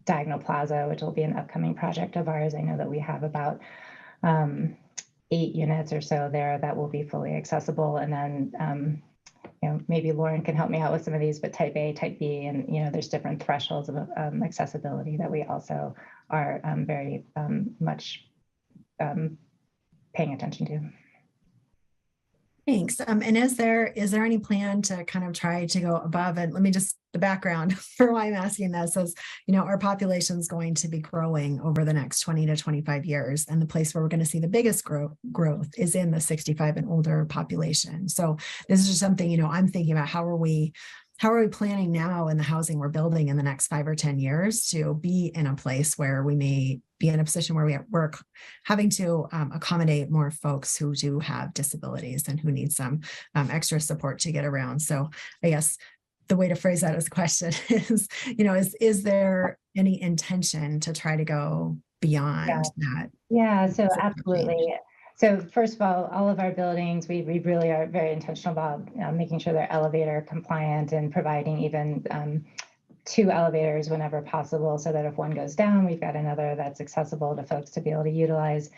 Diagonal Plaza, which will be an upcoming project of ours. I know that we have about 8 units or so there that will be fully accessible. And then, maybe Lauren can help me out with some of these, but type A, type B, and, there's different thresholds of accessibility that we also are very much paying attention to. Thanks. And is there any plan to kind of try to go above? And let me just, the background for why I'm asking this is, our population is going to be growing over the next 20 to 25 years. And the place where we're going to see the biggest growth is in the 65 and older population. So this is just something, I'm thinking about how are we planning now in the housing we're building in the next 5 or 10 years to be in a place where we may be in a position where we're having to accommodate more folks who do have disabilities and who need some extra support to get around. So I guess the way to phrase that as a question is, is there any intention to try to go beyond that? Yeah, so absolutely. So first of all of our buildings, we really are very intentional about making sure they're elevator compliant and providing even 2 elevators whenever possible, so that if one goes down, we've got another that's accessible to folks to be able to utilize.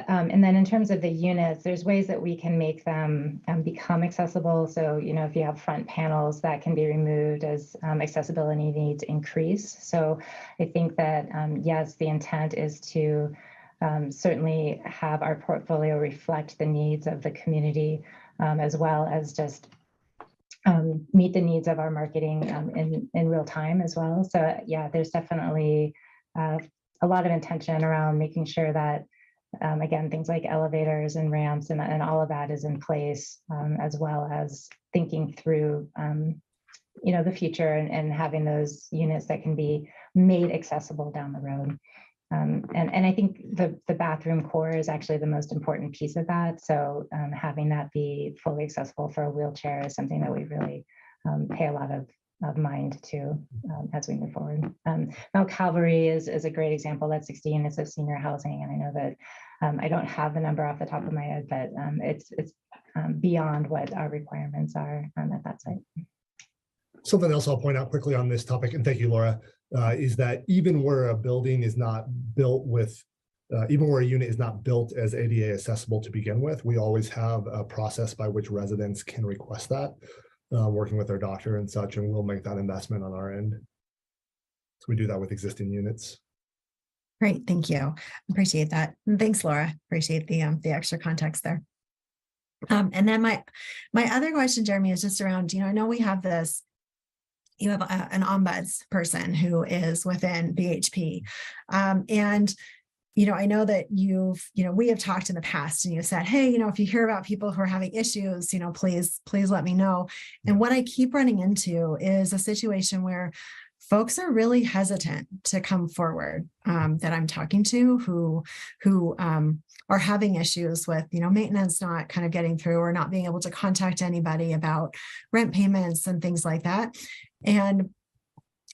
And then in terms of the units, there's ways that we can make them become accessible. So, if you have front panels, that can be removed as accessibility needs increase. So I think that, yes, the intent is to certainly have our portfolio reflect the needs of the community, as well as just meet the needs of our marketing in real time as well. So yeah, there's definitely a lot of intention around making sure that, again, things like elevators and ramps and all of that is in place, as well as thinking through, the future and having those units that can be made accessible down the road. And I think the bathroom core is actually the most important piece of that. So having that be fully accessible for a wheelchair is something that we really pay a lot of mind to as we move forward. Mount Calvary is a great example. That's 60 units of senior housing. And I know that I don't have the number off the top of my head, but it's beyond what our requirements are at that site. Something else I'll point out quickly on this topic, and thank you, Laura, is that even where a building is not built with, even where a unit is not built as ADA accessible to begin with, we always have a process by which residents can request that, working with their doctor and such, and we'll make that investment on our end. So we do that with existing units. Great, thank you. Appreciate that. And thanks, Laura. Appreciate the extra context there. And then my other question, Jeremy, is just around, I know we have this. You have an ombuds person who is within VHP. And, I know that we have talked in the past and you said, hey, if you hear about people who are having issues, please let me know. And what I keep running into is a situation where folks are really hesitant to come forward that I'm talking to who are having issues with, maintenance not kind of getting through or not being able to contact anybody about rent payments and things like that. And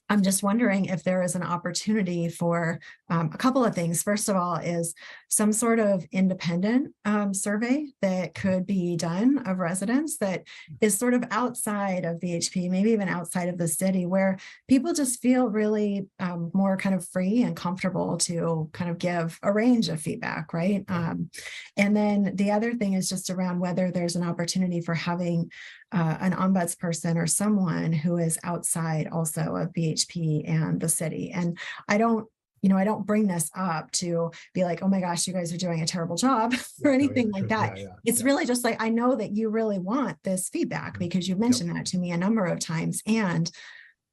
I'm just wondering if there is an opportunity for a couple of things. First of all, is some sort of independent survey that could be done of residents that is sort of outside of VHP, maybe even outside of the city, where people just feel really more kind of free and comfortable to kind of give a range of feedback, right? And then the other thing is just around whether there's an opportunity for having an ombuds person or someone who is outside also of VHP and the city. And I don't bring this up to be like, oh my gosh, you guys are doing a terrible job or anything like that. It's really just like, I know that you really want this feedback because you've mentioned that to me a number of times. And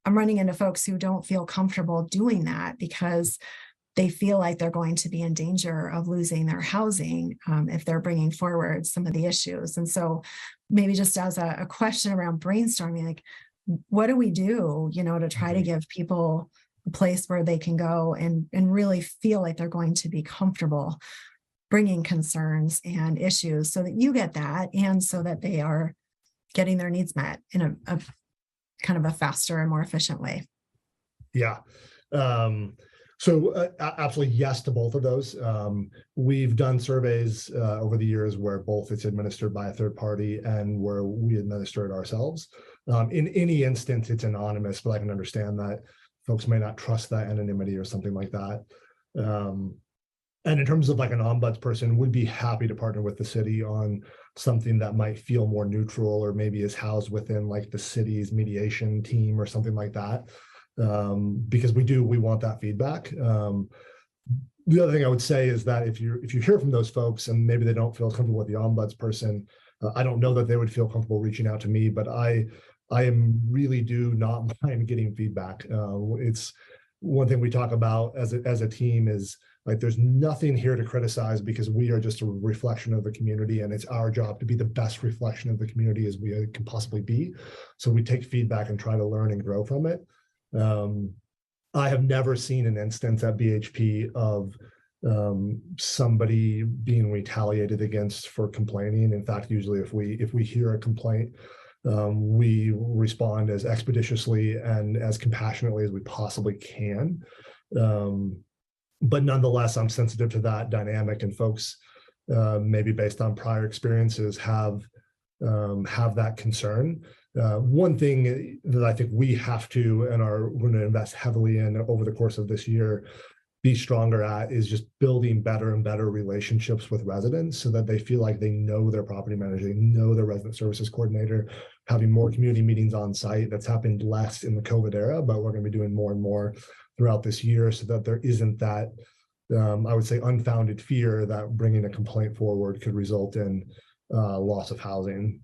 I'm running into folks who don't feel comfortable doing that because they feel like they're going to be in danger of losing their housing if they're bringing forward some of the issues. And so maybe just as a question around brainstorming, like, what do we do, to try to give people a place where they can go and really feel like they're going to be comfortable bringing concerns and issues so that you get that and so that they are getting their needs met in a kind of a faster and more efficient way. Yeah. So absolutely yes to both of those. We've done surveys over the years where both it's administered by a third party and where we administer it ourselves. In any instance, it's anonymous, but I can understand that folks may not trust that anonymity or something like that. And in terms of like an ombuds person, we'd be happy to partner with the city on something that might feel more neutral or maybe is housed within like the city's mediation team or something like that. Because we want that feedback. The other thing I would say is that if you hear from those folks and maybe they don't feel comfortable with the ombuds person, I don't know that they would feel comfortable reaching out to me, but I really do not mind getting feedback. It's one thing we talk about as a team is like, there's nothing here to criticize because we are just a reflection of the community, and it's our job to be the best reflection of the community as we can possibly be. So we take feedback and try to learn and grow from it. I have never seen an instance at BHP of somebody being retaliated against for complaining. In fact, usually if we hear a complaint, we respond as expeditiously and as compassionately as we possibly can. But nonetheless, I'm sensitive to that dynamic, and folks, maybe based on prior experiences, have that concern. One thing that I think we have to and we're going to invest heavily in over the course of this year, be stronger at, is just building better and better relationships with residents so that they feel like they know their property manager, they know their resident services coordinator, having more community meetings on site. That's happened less in the COVID era, but we're going to be doing more and more throughout this year so that there isn't that, I would say, unfounded fear that bringing a complaint forward could result in loss of housing.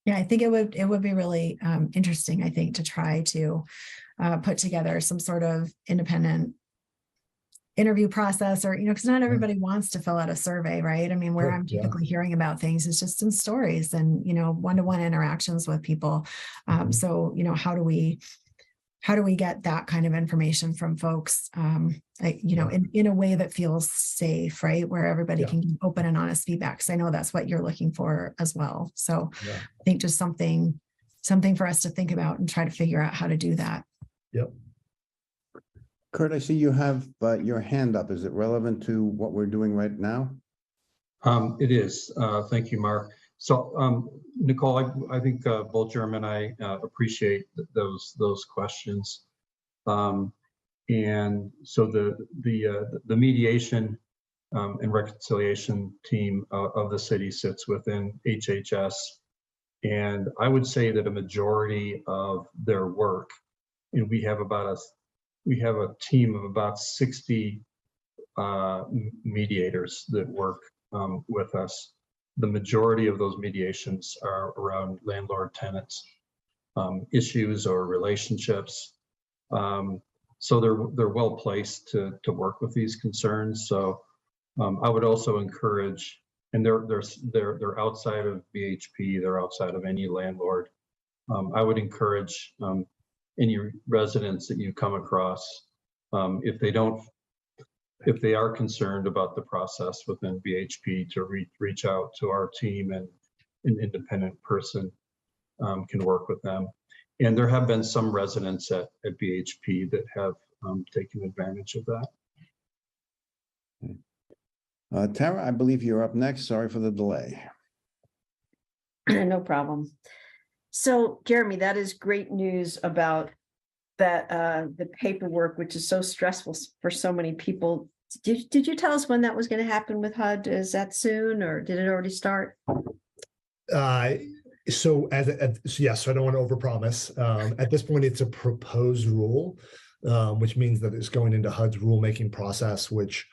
Yeah, I think it would be really interesting, I think, to try to put together some sort of independent interview process, or, because not everybody wants to fill out a survey, right? I mean, where I'm typically hearing about things is just in stories and, one-to-one interactions with people. So, how do we get that kind of information from folks, in a way that feels safe, right? Where everybody can give open and honest feedback. Because I know that's what you're looking for as well. So I think just something for us to think about and try to figure out how to do that. Yep. Kurt, I see you have your hand up. Is it relevant to what we're doing right now? It is. Thank you, Mark. So, Nicole, I think both Jeremy and I appreciate those questions. And so the mediation and reconciliation team of the city sits within HHS, and I would say that a majority of their work, and we have a team of about 60 mediators that work with us. The majority of those mediations are around landlord-tenants issues or relationships. So they're well placed to work with these concerns. So I would also encourage, and they're outside of BHP, they're outside of any landlord. I would encourage any residents that you come across, if they are concerned about the process within BHP, to reach out to our team, and an independent person can work with them. And there have been some residents at BHP that have taken advantage of that. Tara, I believe you're up next. Sorry for the delay. No problem. So, Jeremy, that is great news about that the paperwork, which is so stressful for so many people. Did you tell us when that was going to happen with HUD? Is that soon, or did it already start? So yes, so I don't want to overpromise. At this point, it's a proposed rule, which means that it's going into HUD's rulemaking process, which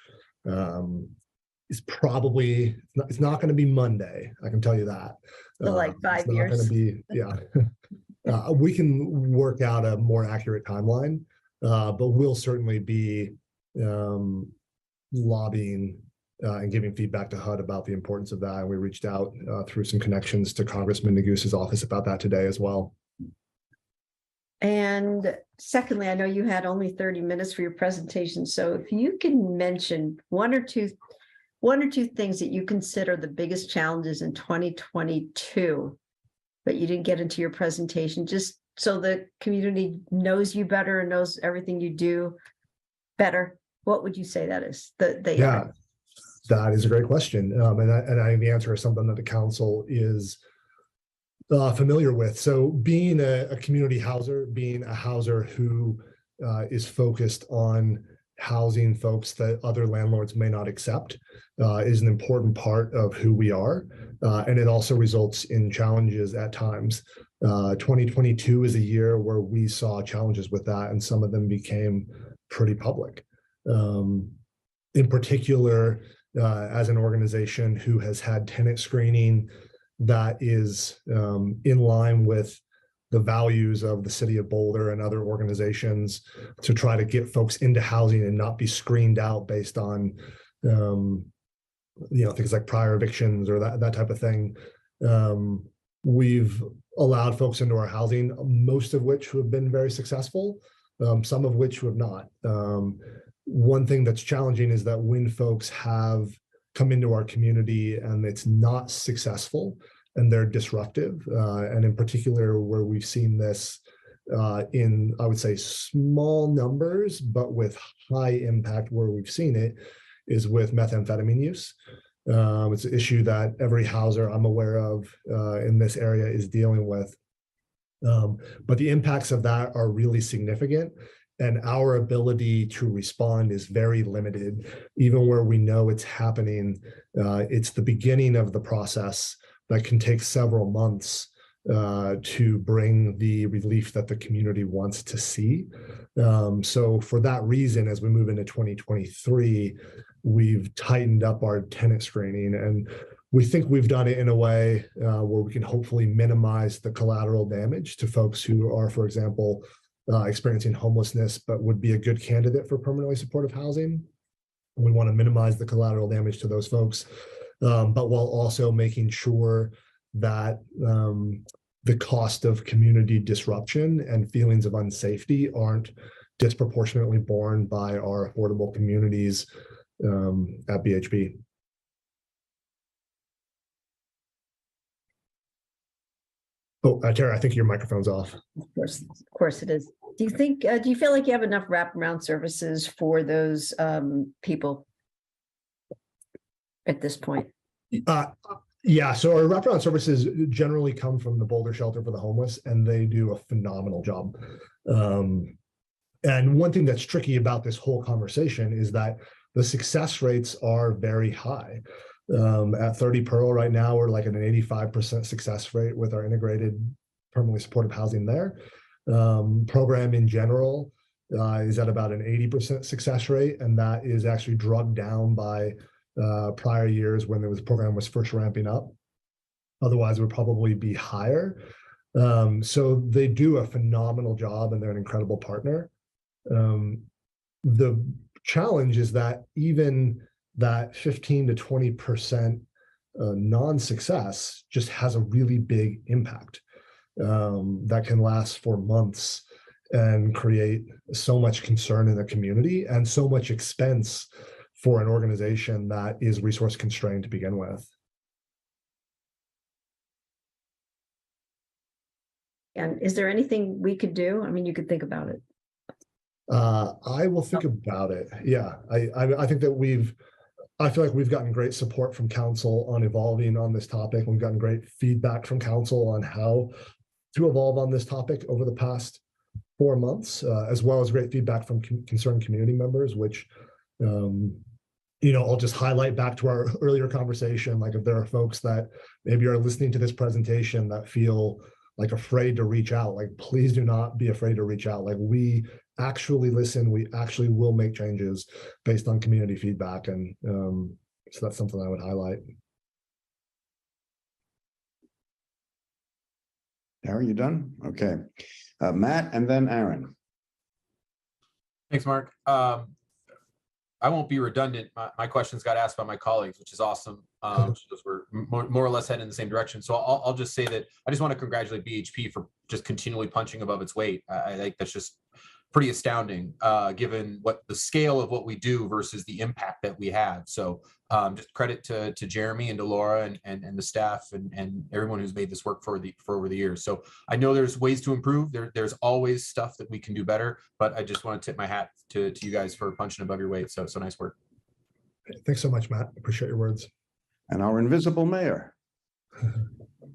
is probably, it's not going to be Monday. I can tell you that. So like 5 years. It's not going to be, we can work out a more accurate timeline, but we'll certainly be lobbying and giving feedback to HUD about the importance of that. And we reached out through some connections to Congressman Negus's office about that today as well. And secondly, I know you had only 30 minutes for your presentation. So if you can mention one or two things that you consider the biggest challenges in 2022, but you didn't get into your presentation, just so the community knows you better and knows everything you do better, what would you say that is? That is a great question. And I think the answer is something that the council is familiar with. So being a community houser, being a houser who is focused on housing folks that other landlords may not accept is an important part of who we are. And it also results in challenges at times. 2022 is a year where we saw challenges with that, and some of them became pretty public. In particular, as an organization who has had tenant screening that is in line with the values of the city of Boulder and other organizations to try to get folks into housing and not be screened out based on things like prior evictions or that type of thing. We've allowed folks into our housing, most of which have been very successful, some of which have not. One thing that's challenging is that when folks have come into our community and it's not successful and they're disruptive, and in particular where we've seen this in, I would say, small numbers, but with high impact where we've seen it, is with methamphetamine use. It's an issue that every houser I'm aware of in this area is dealing with. But the impacts of that are really significant, and our ability to respond is very limited. Even where we know it's happening, it's the beginning of the process that can take several months to bring the relief that the community wants to see. So for that reason, as we move into 2023, we've tightened up our tenant screening, and we think we've done it in a way where we can hopefully minimize the collateral damage to folks who are, for example, experiencing homelessness, but would be a good candidate for permanently supportive housing. We want to minimize the collateral damage to those folks, but while also making sure that the cost of community disruption and feelings of unsafety aren't disproportionately borne by our affordable communities at BHP. Oh, Tara, I think your microphone's off. Of course it is. Do you think, do you feel like you have enough wraparound services for those people at this point? Yeah, so our wraparound services generally come from the Boulder Shelter for the Homeless, and they do a phenomenal job. And one thing that's tricky about this whole conversation is that the success rates are very high. At 30 Pearl right now, we're like at an 85% success rate with our integrated permanently supportive housing there. Program in general is at about an 80% success rate, and that is actually drugged down by prior years when the program was first ramping up. Otherwise, it would probably be higher. So they do a phenomenal job, and they're an incredible partner. The challenge is that even that 15 to 20% non-success just has a really big impact that can last for months and create so much concern in the community and so much expense for an organization that is resource constrained to begin with. And is there anything we could do? I mean, you could think about it. I will think about it. Yeah, I think that I feel like we've gotten great support from council on evolving on this topic. We've gotten great feedback from council on how to evolve on this topic over the past 4 months, as well as great feedback from concerned community members, which, I'll just highlight back to our earlier conversation. Like if there are folks that maybe are listening to this presentation that feel like afraid to reach out, like please do not be afraid to reach out. Like we actually listen, we actually will make changes based on community feedback. And so that's something I would highlight. Are you done? Okay. Matt and then Aaron. Thanks, Mark. I won't be redundant. My questions got asked by my colleagues, which is awesome. Because we're more or less heading in the same direction. So I'll just say that I just want to congratulate BHP for just continually punching above its weight. I think that's just pretty astounding, given what the scale of what we do versus the impact that we had. So just credit to Jeremy and to Laura and the staff and everyone who's made this work for over the years. So I know there's ways to improve. There's always stuff that we can do better, but I just want to tip my hat to you guys for punching above your weight. So nice work. Thanks so much, Matt. Appreciate your words. And our invisible mayor.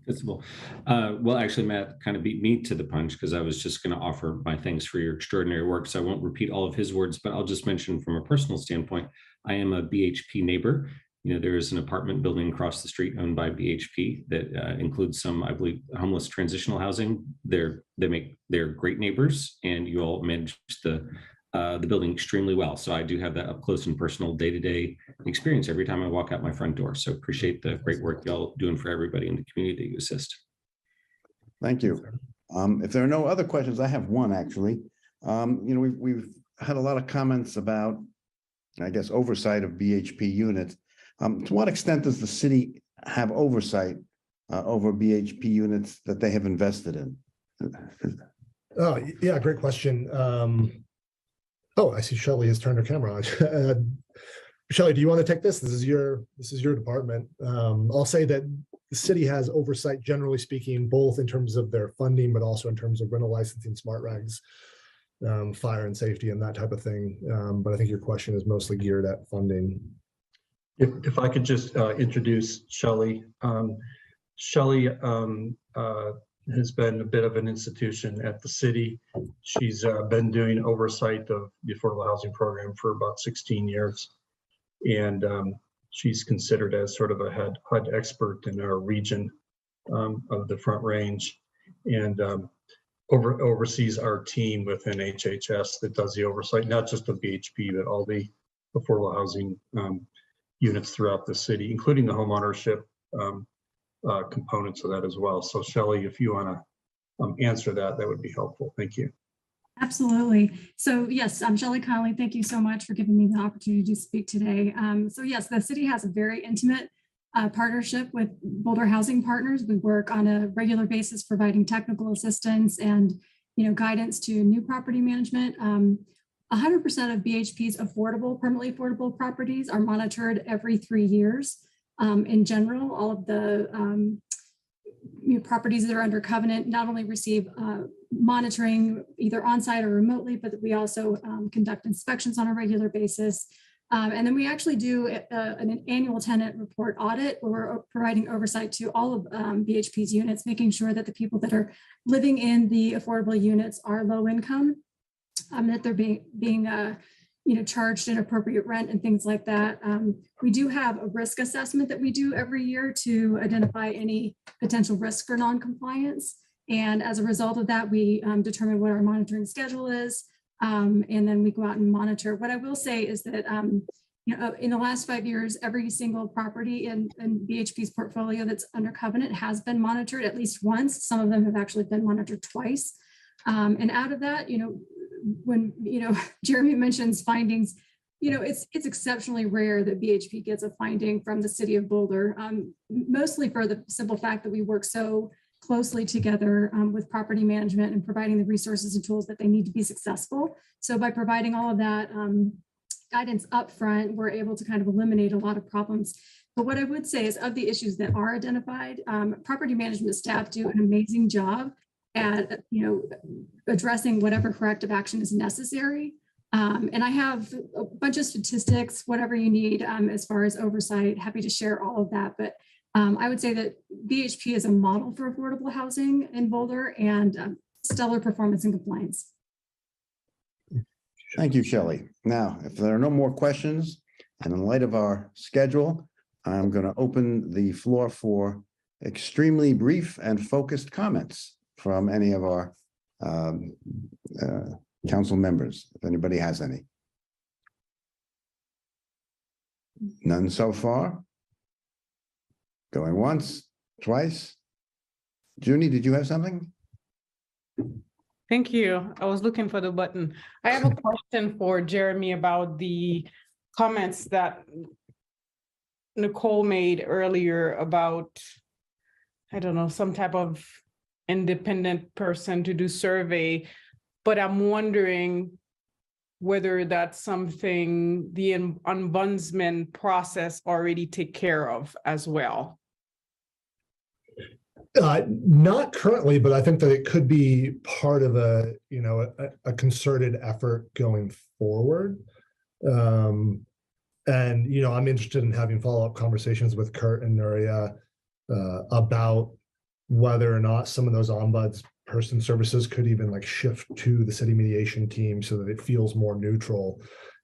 Visible. Well, actually, Matt kind of beat me to the punch because I was just going to offer my thanks for your extraordinary work. So I won't repeat all of his words, but I'll just mention from a personal standpoint, I am a BHP neighbor. There is an apartment building across the street owned by BHP that includes some, I believe, homeless transitional housing. They're great neighbors, and you all manage the the building extremely well. So I do have that up close and personal day-to-day experience every time I walk out my front door. So appreciate the great work y'all doing for everybody in the community that you assist. Thank you. If there are no other questions, I have one actually. We've had a lot of comments about, I guess, oversight of BHP units. To what extent does the city have oversight over BHP units that they have invested in? Oh, yeah, great question. I see Shelley has turned her camera on. Shelley, do you want to take this? This is your department. I'll say that the city has oversight, generally speaking, both in terms of their funding, but also in terms of rental licensing, smart regs, fire and safety, and that type of thing. But I think your question is mostly geared at funding. If I could just introduce Shelley. Shelley has been a bit of an institution at the city. She's been doing oversight of the affordable housing program for about 16 years. And she's considered as sort of a HUD expert in our region of the Front Range, and oversees our team within HHS that does the oversight, not just of BHP, but all the affordable housing units throughout the city, including the home ownership components of that as well. So Shelley, if you want to answer that, that would be helpful. Thank you. Absolutely. So yes, I'm Shelley Conley. Thank you so much for giving me the opportunity to speak today. So yes, the city has a very intimate partnership with Boulder Housing Partners. We work on a regular basis providing technical assistance and guidance to new property management. 100% of BHP's permanently affordable properties are monitored every 3 years. In general, all of the properties that are under covenant not only receive monitoring either on-site or remotely, but we also conduct inspections on a regular basis. And then we actually do an annual tenant report audit where we're providing oversight to all of BHP's units, making sure that the people that are living in the affordable units are low income, that they're being charged an appropriate rent and things like that. We do have a risk assessment that we do every year to identify any potential risk for non-compliance. And as a result of that, we determine what our monitoring schedule is. And then we go out and monitor. What I will say is that in the last 5 years, every single property in BHP's portfolio that's under covenant has been monitored at least once. Some of them have actually been monitored twice. And out of that, when Jeremy mentions findings, it's exceptionally rare that BHP gets a finding from the city of Boulder, mostly for the simple fact that we work so closely together with property management and providing the resources and tools that they need to be successful. So by providing all of that guidance up front, we're able to kind of eliminate a lot of problems. But what I would say is, of the issues that are identified, property management staff do an amazing job at addressing whatever corrective action is necessary. And I have a bunch of statistics, whatever you need as far as oversight, happy to share all of that. But I would say that BHP is a model for affordable housing in Boulder and stellar performance and compliance. Thank you, Shelley. Now, if there are no more questions, and in light of our schedule, I'm going to open the floor for extremely brief and focused comments from any of our council members, if anybody has any. None so far? Going once, twice? Junie, did you have something? Thank you. I was looking for the button. I have a question for Jeremy about the comments that Nicole made earlier about, I don't know, some type of independent person to do survey, but I'm wondering whether that's something the ombudsman process already take care of as well. Not currently, but I think that it could be part of a concerted effort going forward. And I'm interested in having follow-up conversations with Kurt and Nuria about whether or not some of those ombudsperson services could even shift to the city mediation team so that it feels more neutral,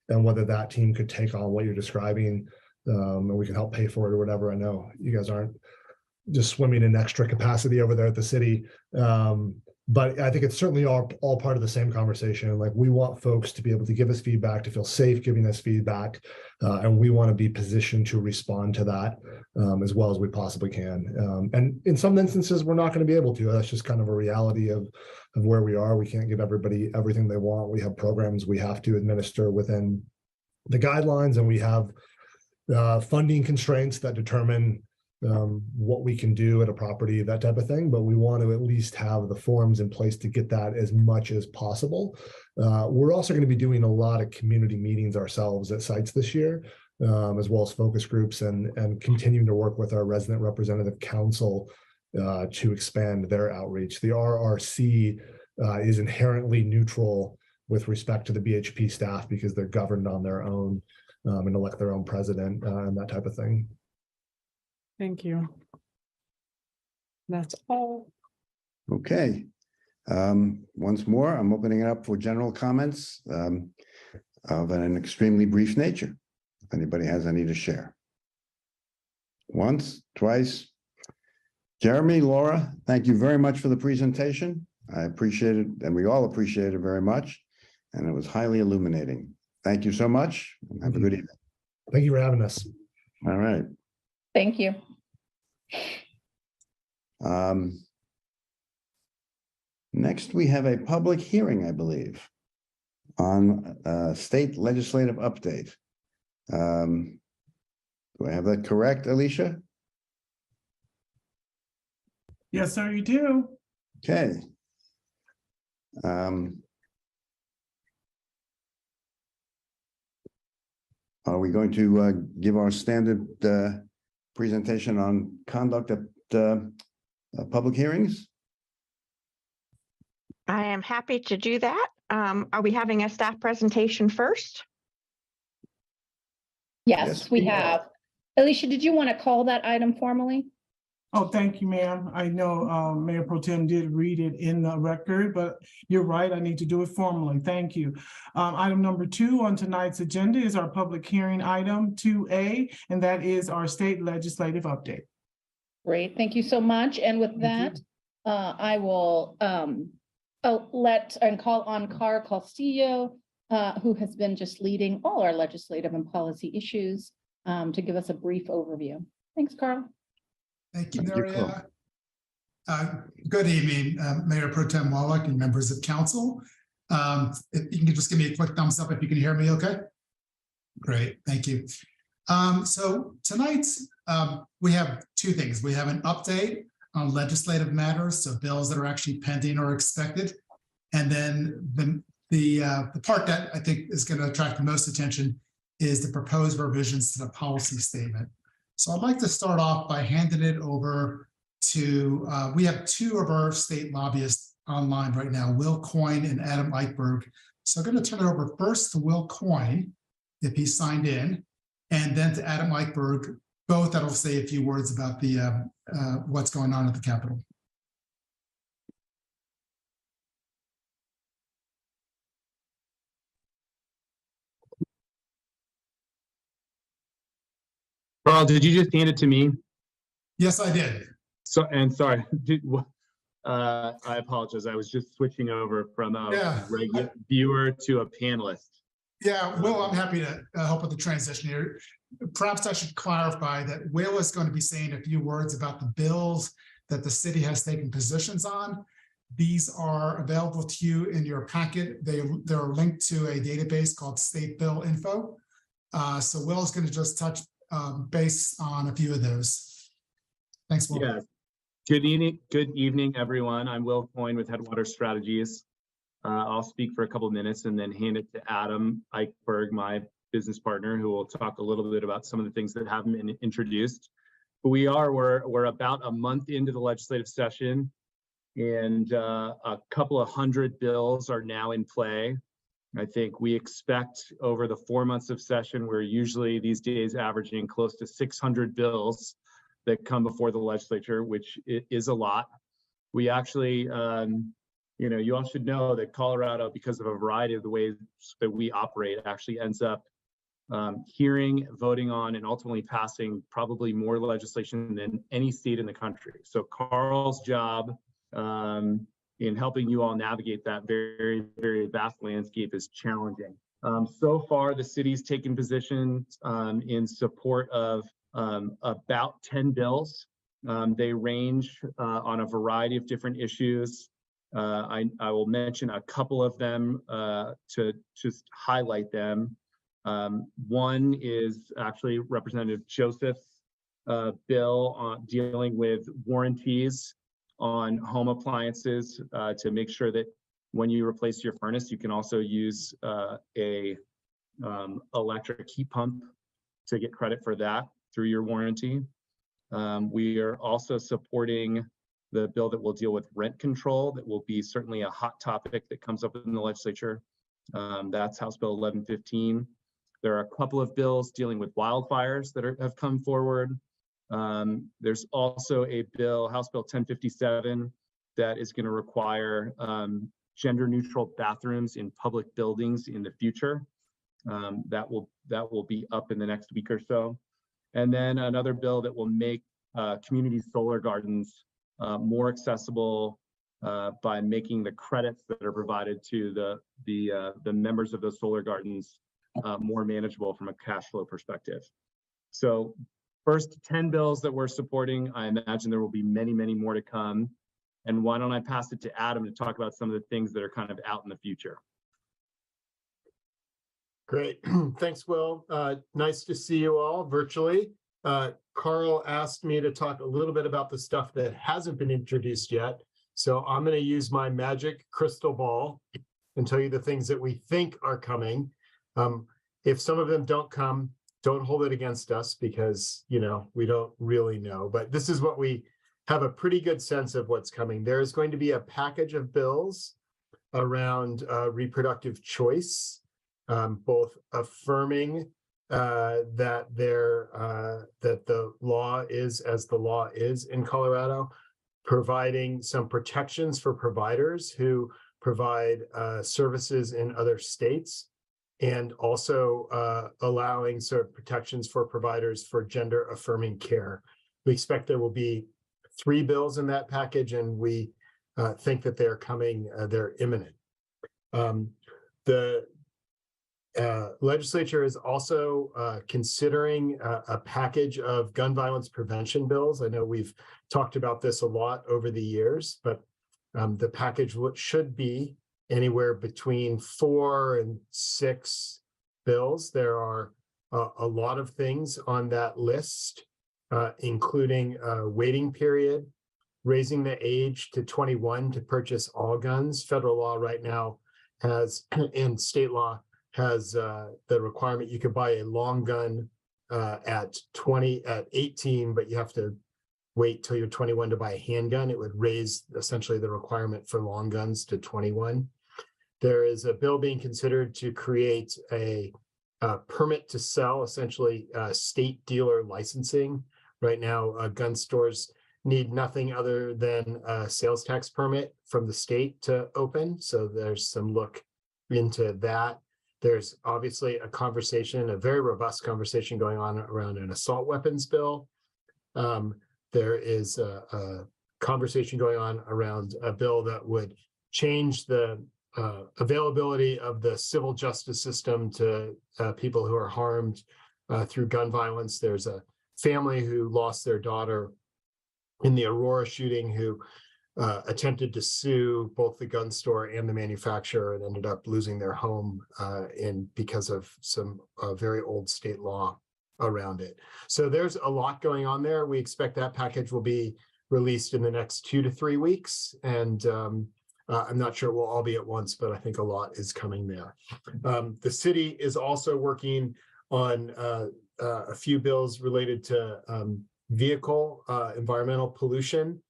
and whether that team could take on what you're describing, and we can help pay for it or whatever. I know you guys aren't just swimming in extra capacity over there at the city. But I think it's certainly all part of the same conversation. Like, we want folks to be able to give us feedback, to feel safe giving us feedback, and we want to be positioned to respond to that as well as we possibly can. And in some instances, we're not going to be able to. That's just kind of a reality of where we are. We can't give everybody everything they want. We have programs we have to administer within the guidelines, and we have funding constraints that determine what we can do at a property, that type of thing. But we want to at least have the forms in place to get that as much as possible. We're also going to be doing a lot of community meetings ourselves at sites this year, as well as focus groups, and continuing to work with our resident representative council to expand their outreach. The RRC is inherently neutral with respect to the BHP staff because they're governed on their own and elect their own president and that type of thing. Thank you. That's all. Okay. Once more, I'm opening it up for general comments of an extremely brief nature. If anybody has any to share. Once, twice. Jeremy, Laura, thank you very much for the presentation. I appreciate it, and we all appreciate it very much. And it was highly illuminating. Thank you so much, and have a good evening. Thank you for having us. All right. Thank you. Next, we have a public hearing, I believe, on state legislative update. Do I have that correct, Alicia? Yes, sir, you do. Okay. Are we going to give our standard presentation on conduct at public hearings? I am happy to do that. Are we having a staff presentation first? Yes, we have. Alicia, did you want to call that item formally? Oh, thank you, ma'am. I know Mayor Pro Tem did read it in the record, but you're right, I need to do it formally. Thank you. Item number 2 on tonight's agenda is our public hearing item 2A, and that is our state legislative update. Great, thank you so much. And with that, I will let and call on Carl Castillo, who has been just leading all our legislative and policy issues, to give us a brief overview. Thanks, Carl. Thank you, Nuria. Good evening, Mayor Pro Tem Wallach and members of council. If you can just give me a quick thumbs up if you can hear me okay. Great, thank you. So tonight we have 2 things. We have an update on legislative matters, so bills that are actually pending or expected. And then the part that I think is going to attract the most attention is the proposed revisions to the policy statement. So I'd like to start off by handing it over to, we have 2 of our state lobbyists online right now, Will Coyne and Adam Eichberg. So I'm going to turn it over first to Will Coyne, if he's signed in, and then to Adam Eichberg, both that'll say a few words about the what's going on at the Capitol. Carl, did you just hand it to me? Yes, I did. So, and sorry, I apologize. I was just switching over from a regular viewer to a panelist. Yeah, Will, I'm happy to help with the transition here. Perhaps I should clarify that Will is going to be saying a few words about the bills that the city has taken positions on. These are available to you in your packet. They're linked to a database called State Bill Info. So Will is going to just touch base on a few of those. Thanks, Will. Yeah. Good evening, everyone. I'm Will Coyne with Headwater Strategies. I'll speak for a couple of minutes and then hand it to Adam Eichberg, my business partner, who will talk a little bit about some of the things that haven't been introduced. But we're about a month into the legislative session, and a couple of hundred bills are now in play. I think we expect over the 4 months of session, we're usually these days averaging close to 600 bills that come before the legislature, which is a lot. We actually, you all should know that Colorado, because of a variety of the ways that we operate, actually ends up hearing, voting on, and ultimately passing probably more legislation than any state in the country. So Carl's job in helping you all navigate that very, very vast landscape is challenging. So far, the city's taken positions in support of about 10 bills. They range on a variety of different issues. I will mention a couple of them to just highlight them. One is actually Representative Joseph's bill dealing with warranties on home appliances to make sure that when you replace your furnace, you can also use a electric heat pump to get credit for that through your warranty. We are also supporting the bill that will deal with rent control. That will be certainly a hot topic that comes up in the legislature. That's House Bill 1115. There are a couple of bills dealing with wildfires that have come forward. There's also a bill, House Bill 1057, that is going to require gender neutral bathrooms in public buildings in the future. That will be up in the next week or so. And then another bill that will make community solar gardens more accessible by making the credits that are provided to the members of those solar gardens more manageable from a cash flow perspective. So first 10 bills that we're supporting. I imagine there will be many, many more to come. And why don't I pass it to Adam to talk about some of the things that are kind of out in the future. Great. Thanks, Will. Nice to see you all virtually. Carl asked me to talk a little bit about the stuff that hasn't been introduced yet. So I'm going to use my magic crystal ball and tell you the things that we think are coming. If some of them don't come, don't hold it against us because, you know, we don't really know. But this is what we have a pretty good sense of what's coming. There is going to be a package of bills around reproductive choice, both affirming that the law is as the law is in Colorado, providing some protections for providers who provide services in other states, and also allowing sort of protections for providers for gender affirming care. We expect there will be 3 bills in that package, and we think that they're coming, they're imminent. The legislature is also considering a package of gun violence prevention bills. I know we've talked about this a lot over the years, but the package should be anywhere between 4 and 6 bills. There are a lot of things on that list, including a waiting period, raising the age to 21 to purchase all guns. Federal law right now has, and state law has the requirement you could buy a long gun at 18, but you have to wait till you're 21 to buy a handgun. It would raise essentially the requirement for long guns to 21. There is a bill being considered to create a permit to sell, essentially state dealer licensing. Right now, gun stores need nothing other than a sales tax permit from the state to open. So there's some look into that. There's obviously a conversation, a very robust conversation going on around an assault weapons bill. There is a conversation going on around a bill that would change the availability of the civil justice system to people who are harmed through gun violence. There's a family who lost their daughter in the Aurora shooting who attempted to sue both the gun store and the manufacturer and ended up losing their home because of some very old state law around it. So there's a lot going on there. We expect that package will be released in the next 2 to 3 weeks. And I'm not sure it will all be at once, but I think a lot is coming there. The city is also working on a few bills related to vehicle environmental pollution.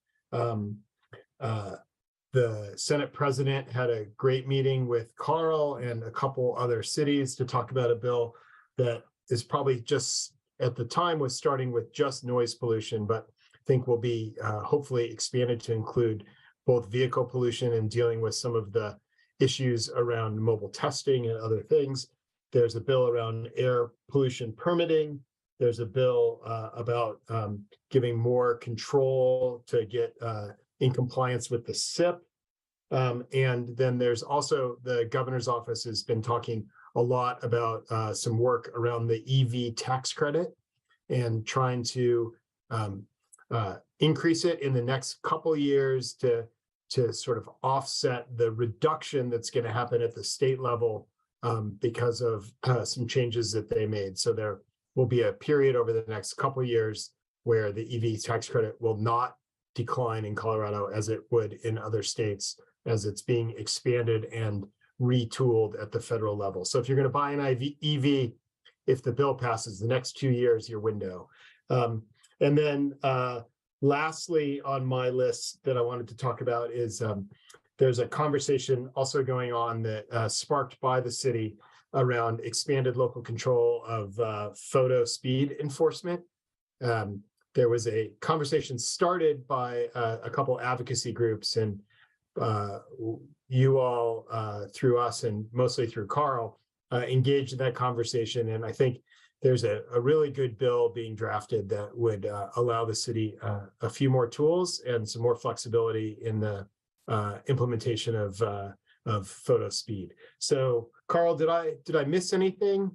The Senate president had a great meeting with Carl and a couple other cities to talk about a bill that is probably just at the time was starting with just noise pollution, but I think will be hopefully expanded to include both vehicle pollution and dealing with some of the issues around mobile testing and other things. There's a bill around air pollution permitting. There's a bill about giving more control to get in compliance with the SIP. And then there's also the governor's office has been talking a lot about some work around the EV tax credit and trying to increase it in the next couple years to sort of offset the reduction that's going to happen at the state level because of some changes that they made. So there will be a period over the next couple years where the EV tax credit will not decline in Colorado as it would in other states, as it's being expanded and retooled at the federal level. So if you're going to buy an EV, if the bill passes, the next 2 years, your window. And then lastly on my list that I wanted to talk about is there's a conversation also going on that sparked by the city around expanded local control of photo speed enforcement. There was a conversation started by a couple advocacy groups, and you all through us and mostly through Carl engaged in that conversation. And I think there's a really good bill being drafted that would allow the city a few more tools and some more flexibility in the implementation of photo speed. So Carl, did I miss anything?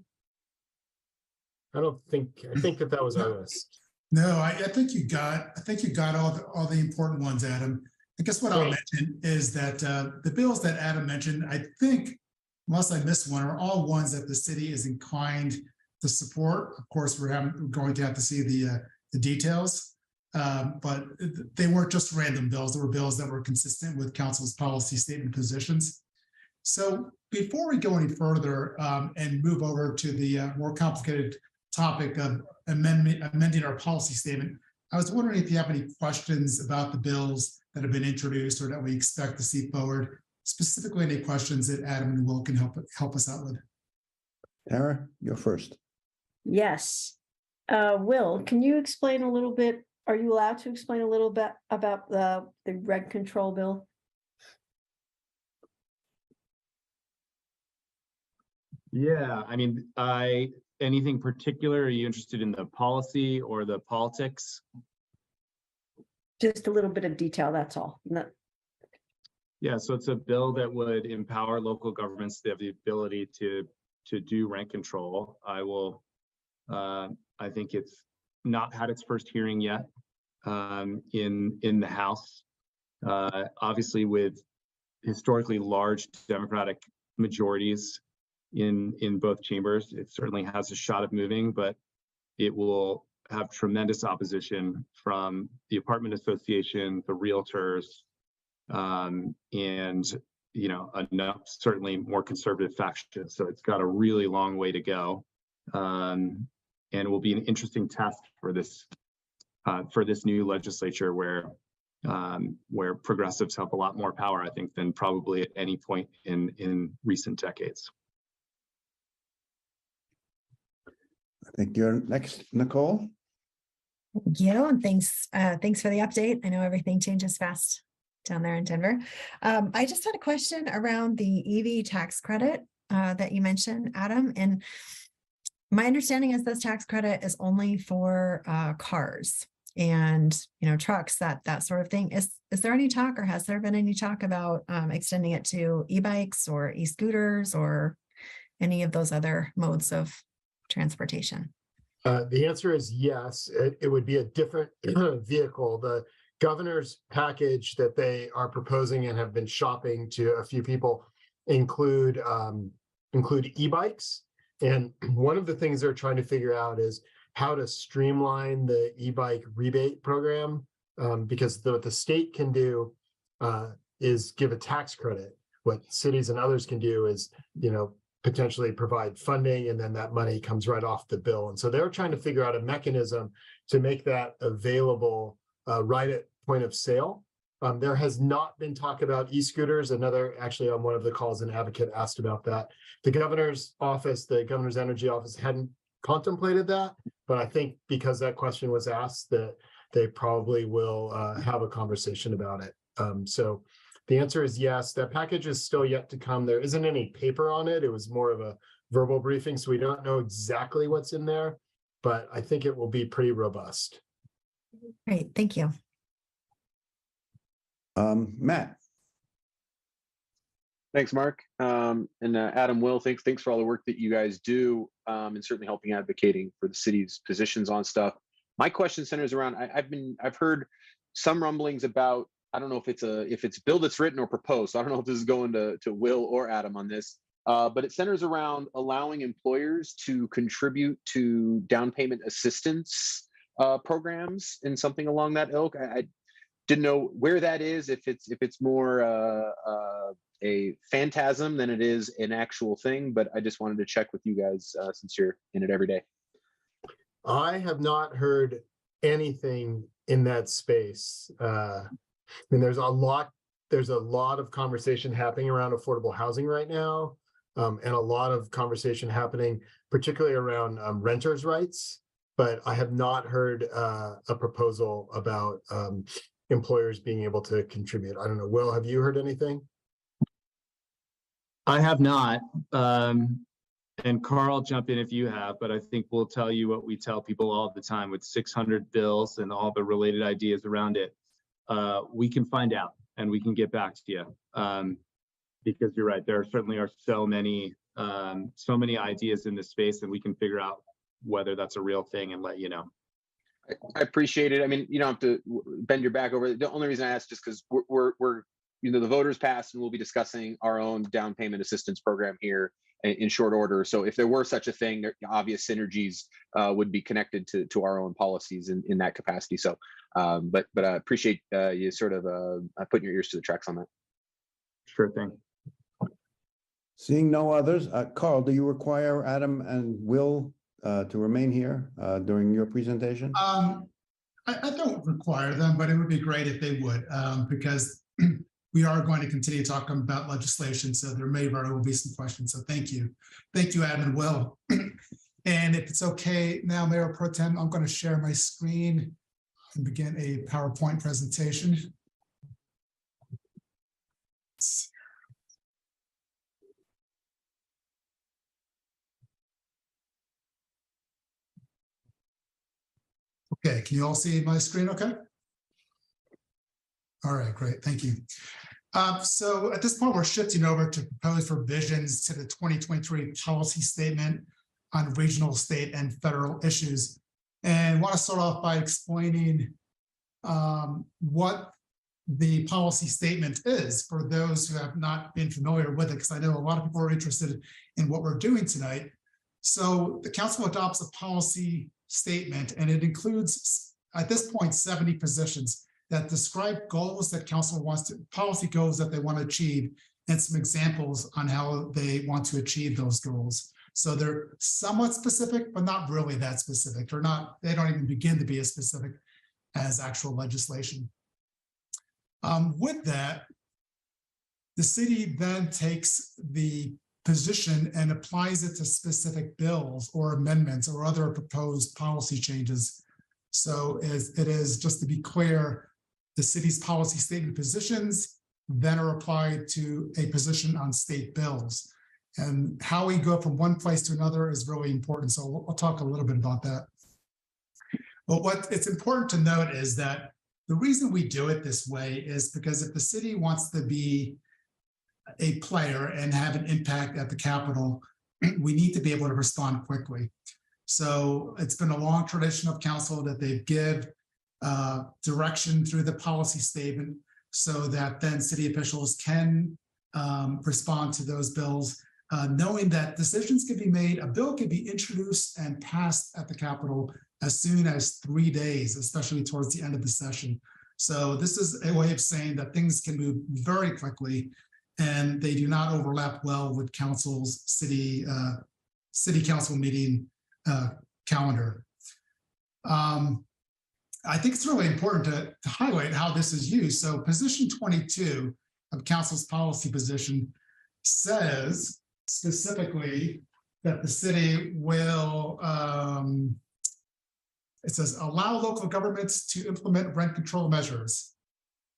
I think that was our list. No, I think you got all the important ones, Adam. I guess what I'll mention is that the bills that Adam mentioned, I think, unless I missed one, are all ones that the city is inclined to support. Of course, we're going to have to see the details, but they weren't just random bills. They were bills that were consistent with council's policy statement positions. So before we go any further and move over to the more complicated topic of amending our policy statement, I was wondering if you have any questions about the bills that have been introduced or that we expect to see forward, specifically any questions that Adam and Will can help us out with. Tara, you're first. Yes. Will, can you explain a little bit? Are you allowed to explain a little bit about the rent control bill? Yeah, I mean, anything particular? Are you interested in the policy or the politics? Just a little bit of detail, that's all. Yeah, so it's a bill that would empower local governments to have the ability to do rent control. I think it's not had its first hearing yet in the House. Obviously, with historically large Democratic majorities in both chambers, it certainly has a shot of moving, but it will have tremendous opposition from the apartment association, the realtors, and enough certainly more conservative factions. So it's got a really long way to go, and it will be an interesting test for this new legislature where progressives have a lot more power, I think, than probably at any point in recent decades. I think you're next, Nicole. Thank you, and thanks for the update. I know everything changes fast down there in Denver. I just had a question around the EV tax credit that you mentioned, Adam. And my understanding is this tax credit is only for cars and trucks, that sort of thing. Is there any talk, or has there been any talk about extending it to e-bikes or e-scooters or any of those other modes of transportation? The answer is yes. It would be a different vehicle. The governor's package that they are proposing and have been shopping to a few people include e-bikes. And one of the things they're trying to figure out is how to streamline the e-bike rebate program, because what the state can do is give a tax credit. What cities and others can do is, potentially provide funding, and then that money comes right off the bill. And so they're trying to figure out a mechanism to make that available right at point of sale. There has not been talk about e-scooters. Actually on one of the calls, an advocate asked about that. The governor's office, the governor's energy office hadn't contemplated that, but I think because that question was asked, that they probably will have a conversation about it. So the answer is yes. That package is still yet to come. There isn't any paper on it. It was more of a verbal briefing, so we don't know exactly what's in there, but I think it will be pretty robust. Great, thank you. Matt. Thanks, Mark. And Adam, Will, thanks for all the work that you guys do, and certainly helping advocating for the city's positions on stuff. My question centers around, I've heard some rumblings about, I don't know if it's a bill that's written or proposed. So I don't know if this is going to Will or Adam on this, but it centers around allowing employers to contribute to down payment assistance programs and something along that ilk. I didn't know where that is, if it's more a phantasm than it is an actual thing, but I just wanted to check with you guys since you're in it every day. I have not heard anything in that space. I mean, there's a lot of conversation happening around affordable housing right now, and a lot of conversation happening, particularly around renters' rights. But I have not heard a proposal about employers being able to contribute. I don't know. Will, have you heard anything? I have not. And Carl, jump in if you have, but I think we'll tell you what we tell people all the time with 600 bills and all the related ideas around it. We can find out and we can get back to you, because you're right. There certainly are so many ideas in this space, and we can figure out whether that's a real thing and let you know. I appreciate it. I mean, you don't have to bend your back over it. The only reason I asked just because we're the voters passed, and we'll be discussing our own down payment assistance program here in short order. So if there were such a thing, there obvious synergies would be connected to our own policies in that capacity. So, but I appreciate you sort of putting your ears to the tracks on that. Sure thing. Seeing no others, Carl, do you require Adam and Will to remain here during your presentation? I don't require them, but it would be great if they would, because we are going to continue talking about legislation, so there may very well be some questions. So thank you, Adam and Will. And if it's okay now, Mayor Pro Tem, I'm going to share my screen and begin a PowerPoint presentation. Okay, can you all see my screen okay? All right, great, thank you. So at this point, we're shifting over to proposed revisions to the 2023 policy statement on regional, state, and federal issues. And I want to start off by explaining what the policy statement is for those who have not been familiar with it, because I know a lot of people are interested in what we're doing tonight. So the council adopts a policy statement, and it includes, at this point, 70 positions that describe goals that council wants to, policy goals that they want to achieve, and some examples on how they want to achieve those goals. So they're somewhat specific, but not really that specific. They don't even begin to be as specific as actual legislation. With that, the city then takes the position and applies it to specific bills or amendments or other proposed policy changes. So it is, just to be clear, the city's policy statement positions then are applied to a position on state bills. And how we go from one place to another is really important. So we'll talk a little bit about that. But what it's important to note is that the reason we do it this way is because if the city wants to be a player and have an impact at the Capitol, we need to be able to respond quickly. So it's been a long tradition of council that they give direction through the policy statement so that then city officials can respond to those bills, knowing that decisions can be made, a bill can be introduced and passed at the Capitol as soon as 3 days, especially towards the end of the session. So this is a way of saying that things can move very quickly and they do not overlap well with council's city council meeting calendar. I think it's really important to highlight how this is used. So position 22 of council's policy position says specifically that the city will, it says, allow local governments to implement rent control measures.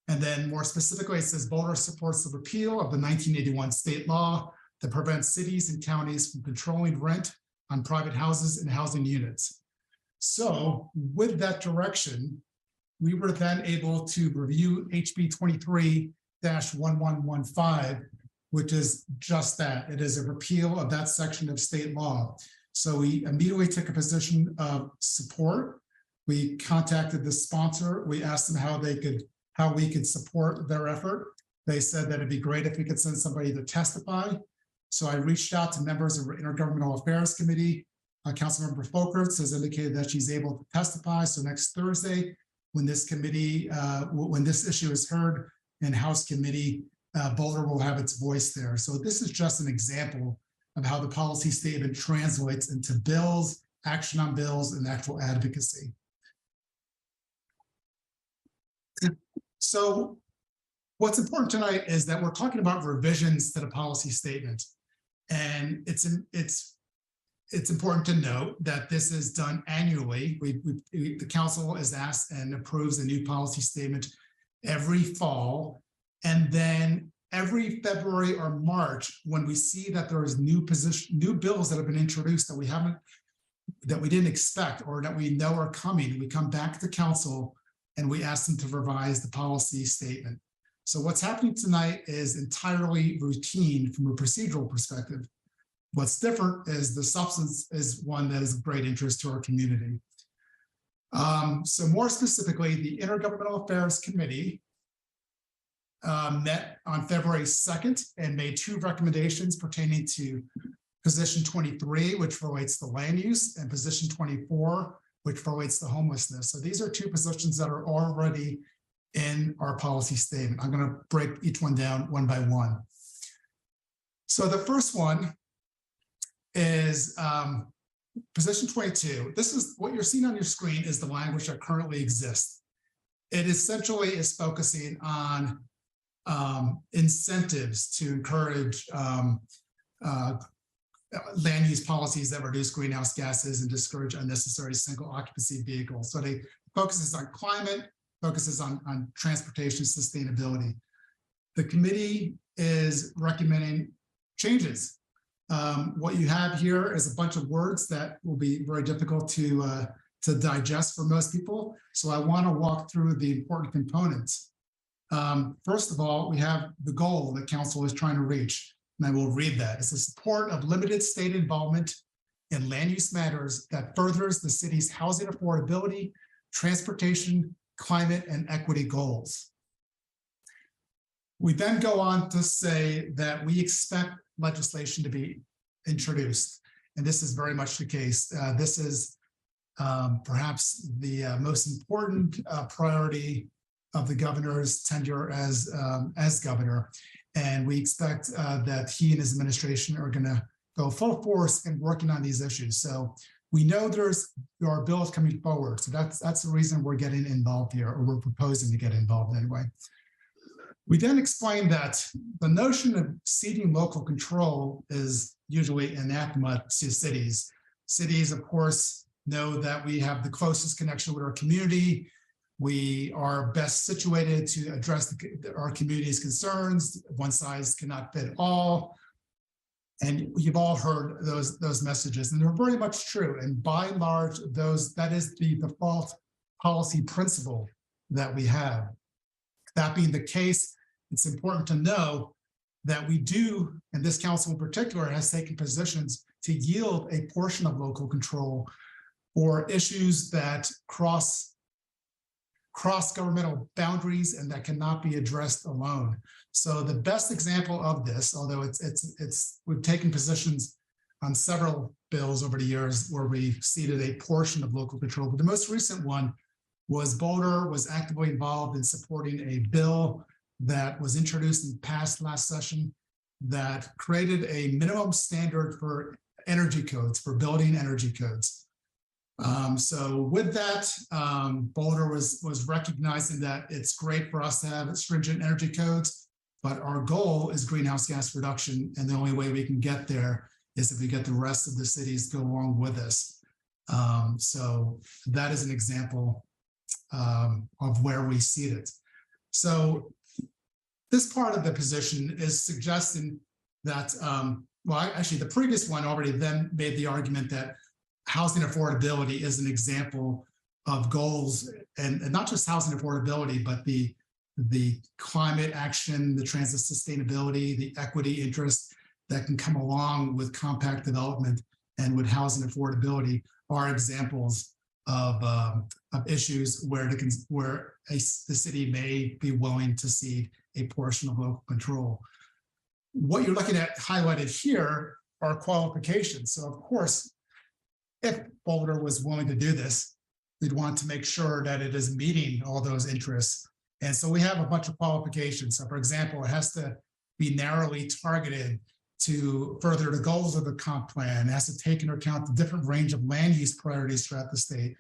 And then more specifically, it says Boulder supports the repeal of the 1981 state law that prevents cities and counties from controlling rent on private houses and housing units. So with that direction, we were then able to review HB 23-1115, which is just that. It is a repeal of that section of state law. So we immediately took a position of support. We contacted the sponsor. We asked them how we could support their effort. They said that it'd be great if we could send somebody to testify. So I reached out to members of the Intergovernmental Affairs Committee. Councilmember Folkerts has indicated that she's able to testify. So next Thursday, when this committee, when this issue is heard in House Committee, Boulder will have its voice there. So this is just an example of how the policy statement translates into bills, action on bills, and actual advocacy. So what's important tonight is that we're talking about revisions to the policy statement. And it's important to note that this is done annually. The council is asked and approves a new policy statement every fall. And then every February or March, when we see that there is new bills that have been introduced that we didn't expect or that we know are coming, we come back to council and we ask them to revise the policy statement. So what's happening tonight is entirely routine from a procedural perspective. What's different is the substance is one that is of great interest to our community. So more specifically, the Intergovernmental Affairs Committee met on February 2nd and made 2 recommendations pertaining to position 23, which relates to land use, and position 24, which relates to homelessness. So these are 2 positions that are already in our policy statement. I'm going to break each one down one by one. So the first one is position 22. This is what you're seeing on your screen is the language that currently exists. It essentially is focusing on incentives to encourage land use policies that reduce greenhouse gases and discourage unnecessary single occupancy vehicles. So they focuses on climate, focuses on transportation sustainability. The committee is recommending changes. What you have here is a bunch of words that will be very difficult to digest for most people. So I want to walk through the important components. First of all, we have the goal that council is trying to reach, and I will read that. It's the support of limited state involvement in land use matters that furthers the city's housing affordability, transportation, climate, and equity goals. We then go on to say that we expect legislation to be introduced, and this is very much the case. This is perhaps the most important priority of the governor's tenure as governor, and we expect that he and his administration are going to go full force in working on these issues. So we know there are bills coming forward, so that's the reason we're getting involved here, or we're proposing to get involved anyway. We then explained that the notion of ceding local control is usually anathema to cities. Cities, of course, know that we have the closest connection with our community. We are best situated to address our community's concerns. One size cannot fit all. And you've all heard those messages, and they're very much true. And by and large, that is the default policy principle that we have. That being the case, it's important to know that we do, and this council in particular has taken positions to yield a portion of local control for issues that cross governmental boundaries and that cannot be addressed alone. So the best example of this, although we've taken positions on several bills over the years where we ceded a portion of local control, but the most recent one was Boulder was actively involved in supporting a bill that was introduced and passed last session that created a minimum standard for energy codes, for building energy codes. So with that, Boulder was recognizing that it's great for us to have stringent energy codes, but our goal is greenhouse gas reduction, and the only way we can get there is if we get the rest of the cities to go along with us. So that is an example of where we see it. So this part of the position is suggesting that, well, actually the previous one already then made the argument that housing affordability is an example of goals, and not just housing affordability, but the the climate action, the transit sustainability, the equity interest that can come along with compact development and with housing affordability are examples of issues where the city may be willing to cede a portion of local control. What you're looking at highlighted here are qualifications. So of course, if Boulder was willing to do this, we'd want to make sure that it is meeting all those interests. And so we have a bunch of qualifications. So for example, it has to be narrowly targeted to further the goals of the comp plan. It has to take into account the different range of land use priorities throughout the state.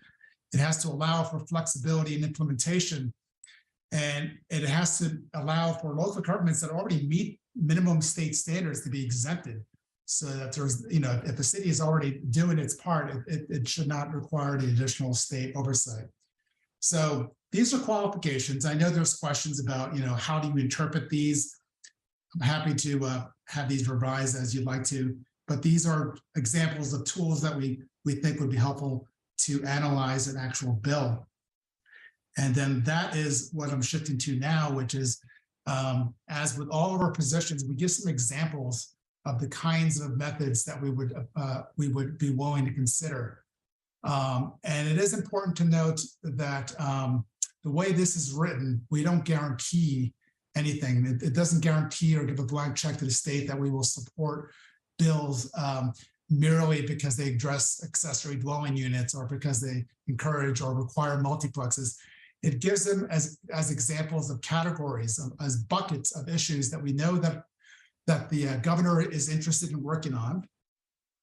It has to allow for flexibility in implementation. And it has to allow for local governments that already meet minimum state standards to be exempted. So that there's, if the city is already doing its part, it should not require the additional state oversight. So these are qualifications. I know there's questions about, how do you interpret these? I'm happy to have these revised as you'd like to, but these are examples of tools that we think would be helpful to analyze an actual bill. And then that is what I'm shifting to now, which is, as with all of our positions, we give some examples of the kinds of methods that we would be willing to consider. And it is important to note that the way this is written, we don't guarantee anything. It doesn't guarantee or give a blank check to the state that we will support bills merely because they address accessory dwelling units or because they encourage or require multiplexes. It gives them as examples of categories, as buckets of issues that we know that the governor is interested in working on.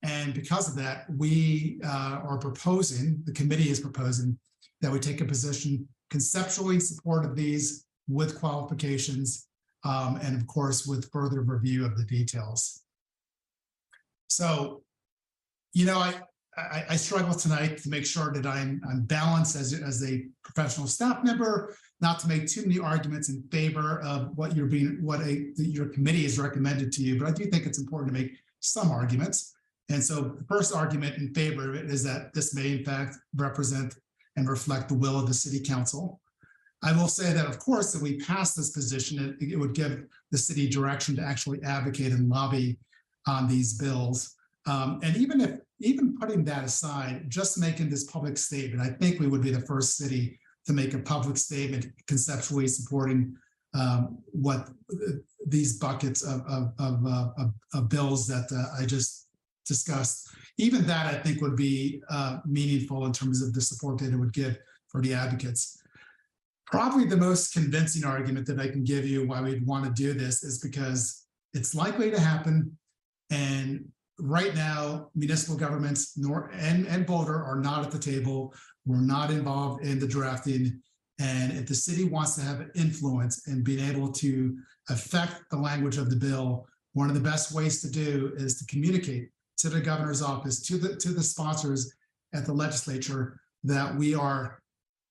And because of that, we are proposing, the committee is proposing, that we take a position conceptually support of these with qualifications, and of course, with further review of the details. So, I struggle tonight to make sure that I'm balanced as a professional staff member, not to make too many arguments in favor of what your committee has recommended to you, but I do think it's important to make some arguments. And so the first argument in favor of it is that this may in fact represent and reflect the will of the city council. I will say that, of course, if we pass this position, it would give the city direction to actually advocate and lobby on these bills. And even putting that aside, just making this public statement, I think we would be the first city to make a public statement conceptually supporting what these buckets of bills that I just discussed. Even that, I think, would be meaningful in terms of the support that it would give for the advocates. Probably the most convincing argument that I can give you why we'd want to do this is because it's likely to happen. And right now, municipal governments and Boulder are not at the table. We're not involved in the drafting. And if the city wants to have influence and being able to affect the language of the bill, one of the best ways to do is to communicate to the governor's office, to the sponsors at the legislature, that we are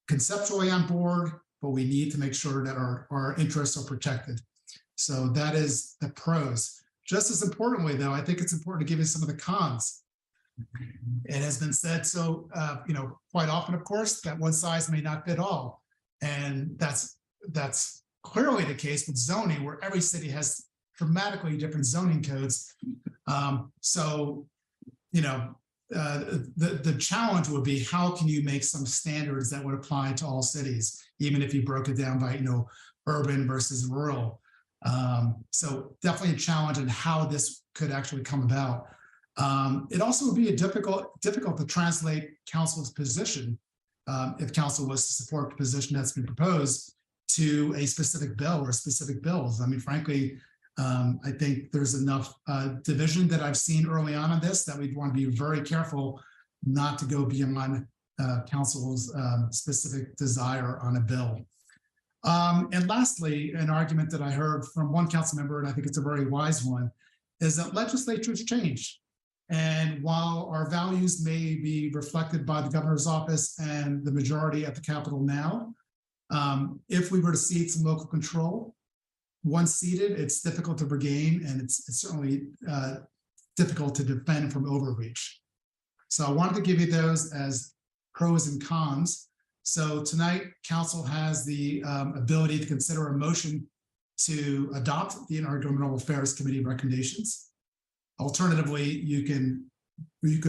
conceptually on board, but we need to make sure that our interests are protected. So that is the pros. Just as importantly, though, I think it's important to give you some of the cons. It has been said so, quite often, of course, that one size may not fit all. And that's clearly the case with zoning, where every city has dramatically different zoning codes. The challenge would be, how can you make some standards that would apply to all cities, even if you broke it down by, urban versus rural. So definitely a challenge in how this could actually come about. It also would be difficult to translate council's position, if council was to support the position that's been proposed, to a specific bill or specific bills. I mean, frankly, I think there's enough division that I've seen early on this that we'd want to be very careful not to go beyond council's specific desire on a bill. And lastly, an argument that I heard from one council member, and I think it's a very wise one, is that legislatures change. And while our values may be reflected by the governor's office and the majority at the Capitol now, if we were to cede some local control, once seated, it's difficult to regain, and it's certainly difficult to defend from overreach. So I wanted to give you those as pros and cons. So tonight, council has the ability to consider a motion to adopt the Intergovernmental Affairs Committee recommendations. Alternatively, you can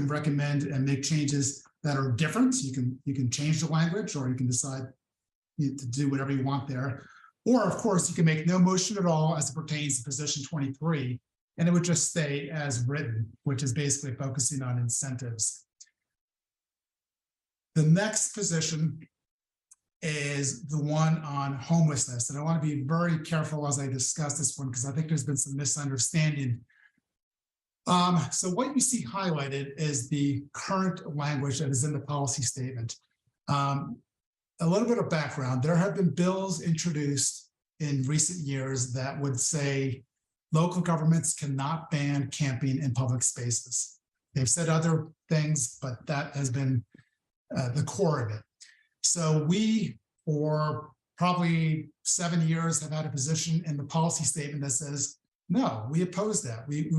recommend and make changes that are different. You can change the language, or you can decide to do whatever you want there. Or of course, you can make no motion at all as it pertains to position 23, and it would just stay as written, which is basically focusing on incentives. The next position is the one on homelessness. And I want to be very careful as I discuss this one, because I think there's been some misunderstanding. So what you see highlighted is the current language that is in the policy statement. A little bit of background. There have been bills introduced in recent years that would say local governments cannot ban camping in public spaces. They've said other things, but that has been the core of it. So we, for probably 7 years, have had a position in the policy statement that says, no, we oppose that. We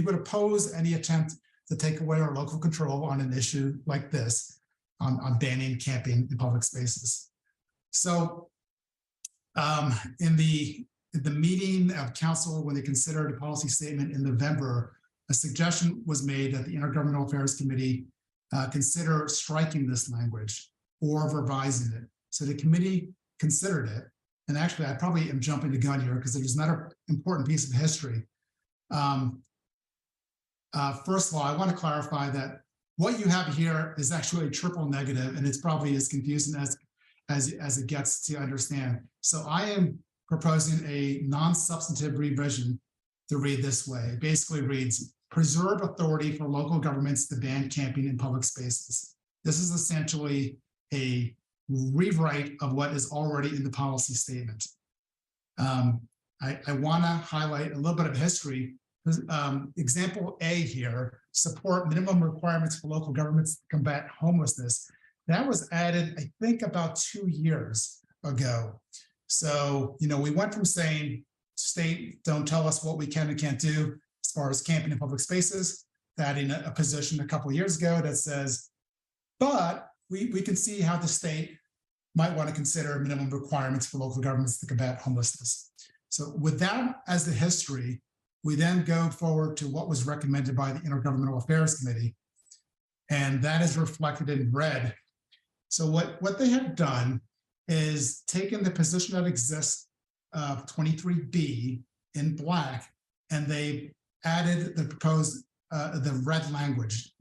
would oppose any attempt to take away our local control on an issue like this, on banning camping in public spaces. So in the meeting of council, when they considered a policy statement in November, a suggestion was made that the Intergovernmental Affairs Committee consider striking this language or revising it. So the committee considered it. And actually, I probably am jumping the gun here because there's another important piece of history. First of all, I want to clarify that what you have here is actually a triple negative, and it's probably as confusing as it gets to understand. So I am proposing a non-substantive revision to read this way. It basically reads, preserve authority for local governments to ban camping in public spaces. This is essentially a rewrite of what is already in the policy statement. I want to highlight a little bit of history. Example A here, support minimum requirements for local governments to combat homelessness. That was added, I think, about 2 years ago. So, we went from saying, state, don't tell us what we can and can't do as far as camping in public spaces, to adding a position a couple of years ago that says, but we can see how the state might want to consider minimum requirements for local governments to combat homelessness. So with that as the history, we then go forward to what was recommended by the Intergovernmental Affairs Committee, and that is reflected in red. So what they have done is taken the position that exists of 23B in black, and they added the proposed, the red language.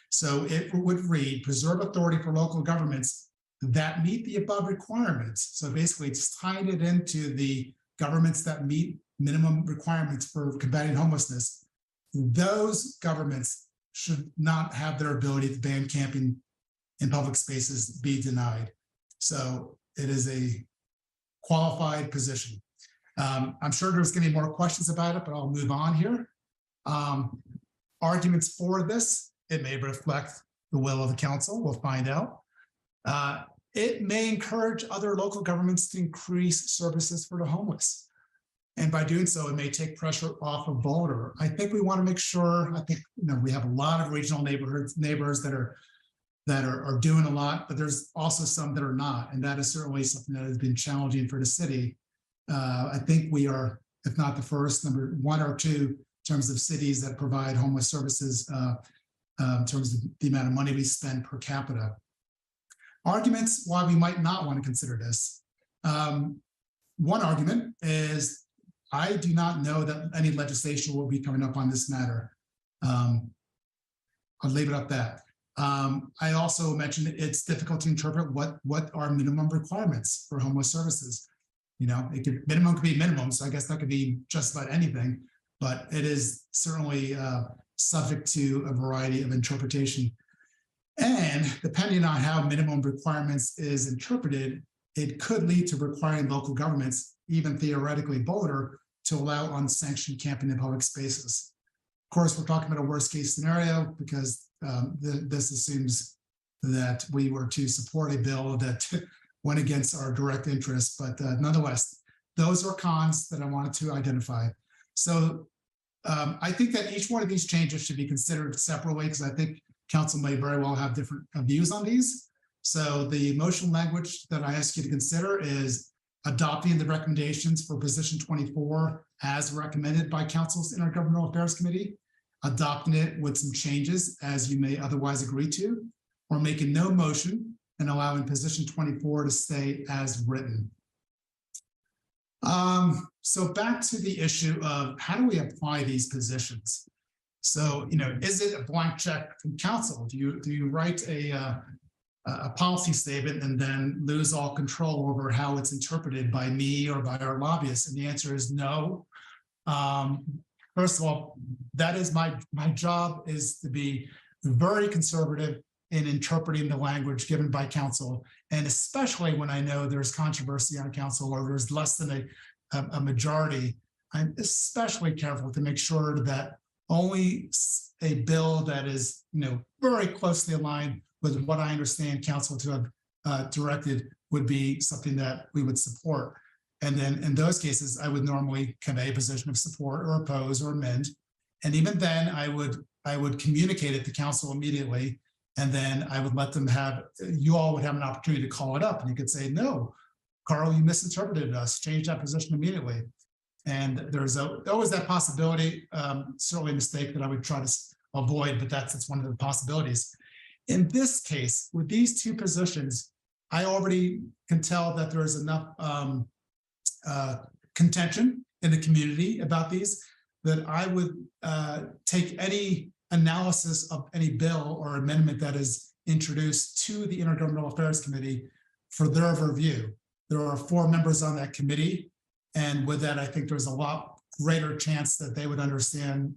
So it would read, preserve authority for local governments that meet the above requirements. So basically it's tying it into the governments that meet minimum requirements for combating homelessness. Those governments should not have their ability to ban camping in public spaces be denied. So it is a qualified position. I'm sure there's going to be more questions about it, but I'll move on here. Arguments for this, it may reflect the will of the council, we'll find out. It may encourage other local governments to increase services for the homeless. And by doing so, it may take pressure off of Boulder. I think we want to make sure, we have a lot of regional neighbors that are doing a lot, but there's also some that are not. And that is certainly something that has been challenging for the city. I think we are, if not the first, number 1 or 2 in terms of cities that provide homeless services in terms of the amount of money we spend per capita. Arguments why we might not want to consider this. One argument is I do not know that any legislation will be coming up on this matter. I'll leave it at that. I also mentioned it's difficult to interpret what are minimum requirements for homeless services. Minimum could be minimum, so I guess that could be just about anything, but it is certainly subject to a variety of interpretation. And depending on how minimum requirements is interpreted, it could lead to requiring local governments, even theoretically Boulder, to allow unsanctioned camping in public spaces. Of course, we're talking about a worst case scenario because this assumes that we were to support a bill that went against our direct interests, but nonetheless, those are cons that I wanted to identify. So I think that each one of these changes should be considered separately because I think council may very well have different views on these. So the motion language that I ask you to consider is adopting the recommendations for position 24 as recommended by Council's Intergovernmental Affairs Committee, adopting it with some changes as you may otherwise agree to, or making no motion and allowing position 24 to stay as written. So back to the issue of how do we apply these positions? So, is it a blank check from council? Do you write a policy statement and then lose all control over how it's interpreted by me or by our lobbyists? And the answer is no. First of all, that is my job is to be very conservative in interpreting the language given by council, and especially when I know there's controversy on council or there's less than a majority, I'm especially careful to make sure that only a bill that is, very closely aligned with what I understand council to have directed would be something that we would support. And then in those cases, I would normally convey a position of support or oppose or amend. And even then I would communicate it to council immediately. And then I would let them you all would have an opportunity to call it up, and you could say, no, Carl, you misinterpreted us, change that position immediately. And there's always that possibility, certainly a mistake that I would try to avoid, but that's one of the possibilities. In this case, with these two positions, I already can tell that there is enough contention in the community about these, that I would take any analysis of any bill or amendment that is introduced to the Intergovernmental Affairs Committee for their review. There are 4 members on that committee, and with that, I think there's a lot greater chance that they would understand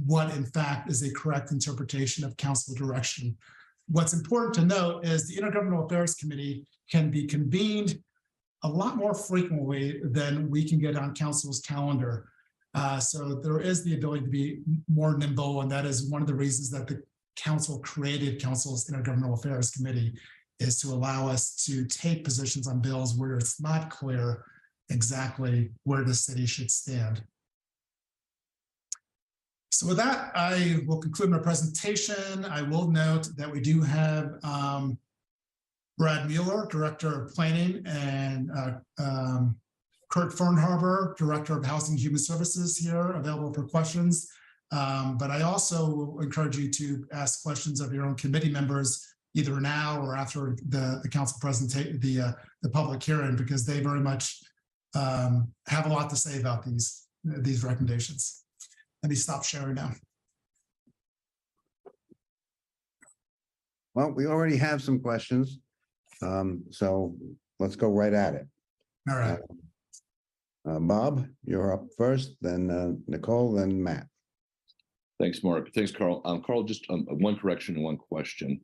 what in fact is a correct interpretation of council direction. What's important to note is the Intergovernmental Affairs Committee can be convened a lot more frequently than we can get on council's calendar. So there is the ability to be more nimble, and that is one of the reasons that the council created council's Intergovernmental Affairs Committee, is to allow us to take positions on bills where it's not clear exactly where the city should stand. So with that, I will conclude my presentation. I will note that we do have Brad Mueller, Director of Planning, and Kurt Fernhaber, Director of Housing and Human Services here, available for questions. But I also encourage you to ask questions of your own committee members, either now or after the council presentation, the public hearing, because they very much have a lot to say about these recommendations. Let me stop sharing now. Well, we already have some questions, so let's go right at it. All right. Bob, you're up first, then Nicole, then Matt. Thanks, Mark. Thanks, Carl. Carl, just one correction and one question.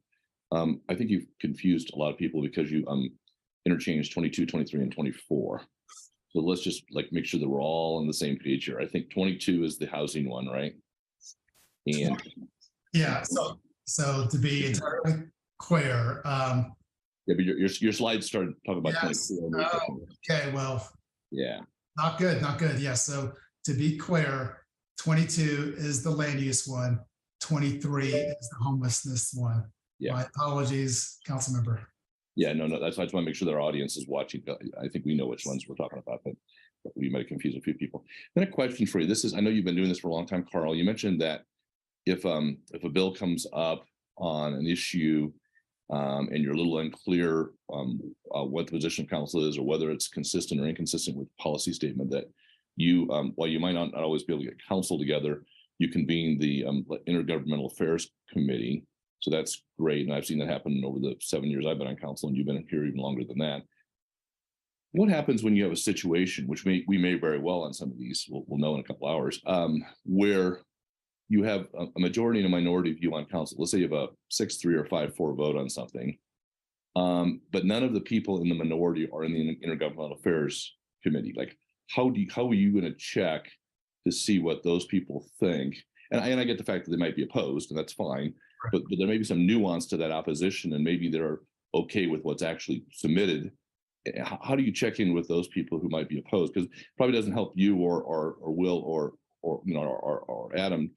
I think you've confused a lot of people because you interchanged 22, 23, and 24. So let's just make sure that we're all on the same page here. I think 22 is the housing one, right? And yeah, so to be entirely clear. Yeah, but your slides started talking about 22. Oh, okay, well. Yeah. Not good, not good. Yeah, so to be clear, 22 is the land use one, 23 is the homelessness one. Yeah. My apologies, council member. Yeah, no, that's why I just want to make sure that our audience is watching. I think we know which ones we're talking about, but we might confuse a few people. Then a question for you. I know you've been doing this for a long time, Carl. You mentioned that if a bill comes up on an issue and you're a little unclear what the position of council is or whether it's consistent or inconsistent with policy statement, that you, while you might not always be able to get council together, you convene the Intergovernmental Affairs Committee. So that's great. And I've seen that happen over the 7 years I've been on council, and you've been here even longer than that. What happens when you have a situation, which we may very well on some of these, we'll know in a couple hours, where you have a majority and a minority view on council? Let's say you have a 6-3 or 5-4 vote on something, but none of the people in the minority are in the Intergovernmental Affairs Committee. How are you going to check to see what those people think? And I get the fact that they might be opposed, and that's fine, but there may be some nuance to that opposition, and maybe they're okay with what's actually submitted. How do you check in with those people who might be opposed? Because it probably doesn't help you or Will or Adam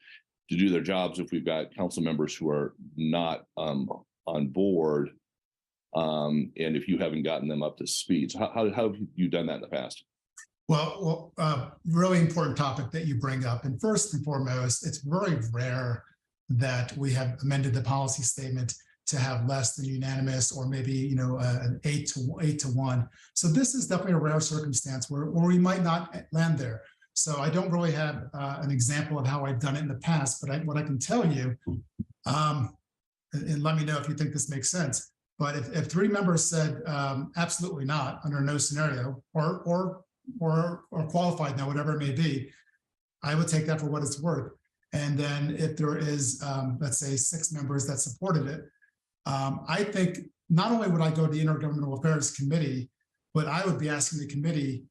to do their jobs if we've got council members who are not on on board, and if you haven't gotten them up to speed. So how have you done that in the past? Well, really important topic that you bring up. And first and foremost, it's very rare that we have amended the policy statement to have less than unanimous, or maybe an 8 to 1. So this is definitely a rare circumstance where we might not land there. So I don't really have an example of how I've done it in the past, but what I can tell you, and let me know if you think this makes sense. But if 3 members said absolutely not under no scenario, or qualified no, whatever it may be, I would take that for what it's worth. And then if there is, let's say, 6 members that supported it, I think not only would I go to the Intergovernmental Affairs Committee, but I would be asking the committee,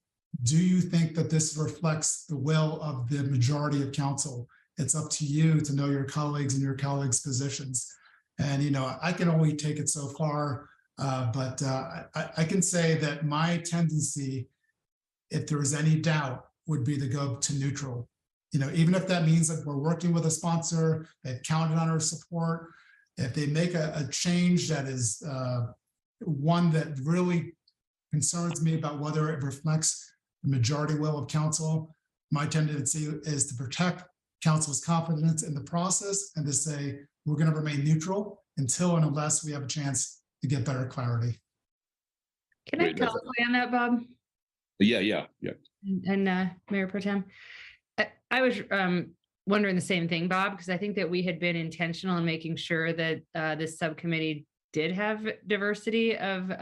do you think that this reflects the will of the majority of council? It's up to you to know your colleagues and your colleagues' positions. And, I can only take it so far, but I can say that my tendency, if there is any doubt, would be to go to neutral. Even if that means that we're working with a sponsor, they've counted on our support. If they make a change that is one that really concerns me about whether it reflects the majority will of council, my tendency is to protect council's confidence in the process and to say we're going to remain neutral until and unless we have a chance to get better clarity. Can I clarify on that, Bob? Yeah. And Mayor Pro Tem, I was wondering the same thing, Bob, because I think that we had been intentional in making sure that this subcommittee did have diversity of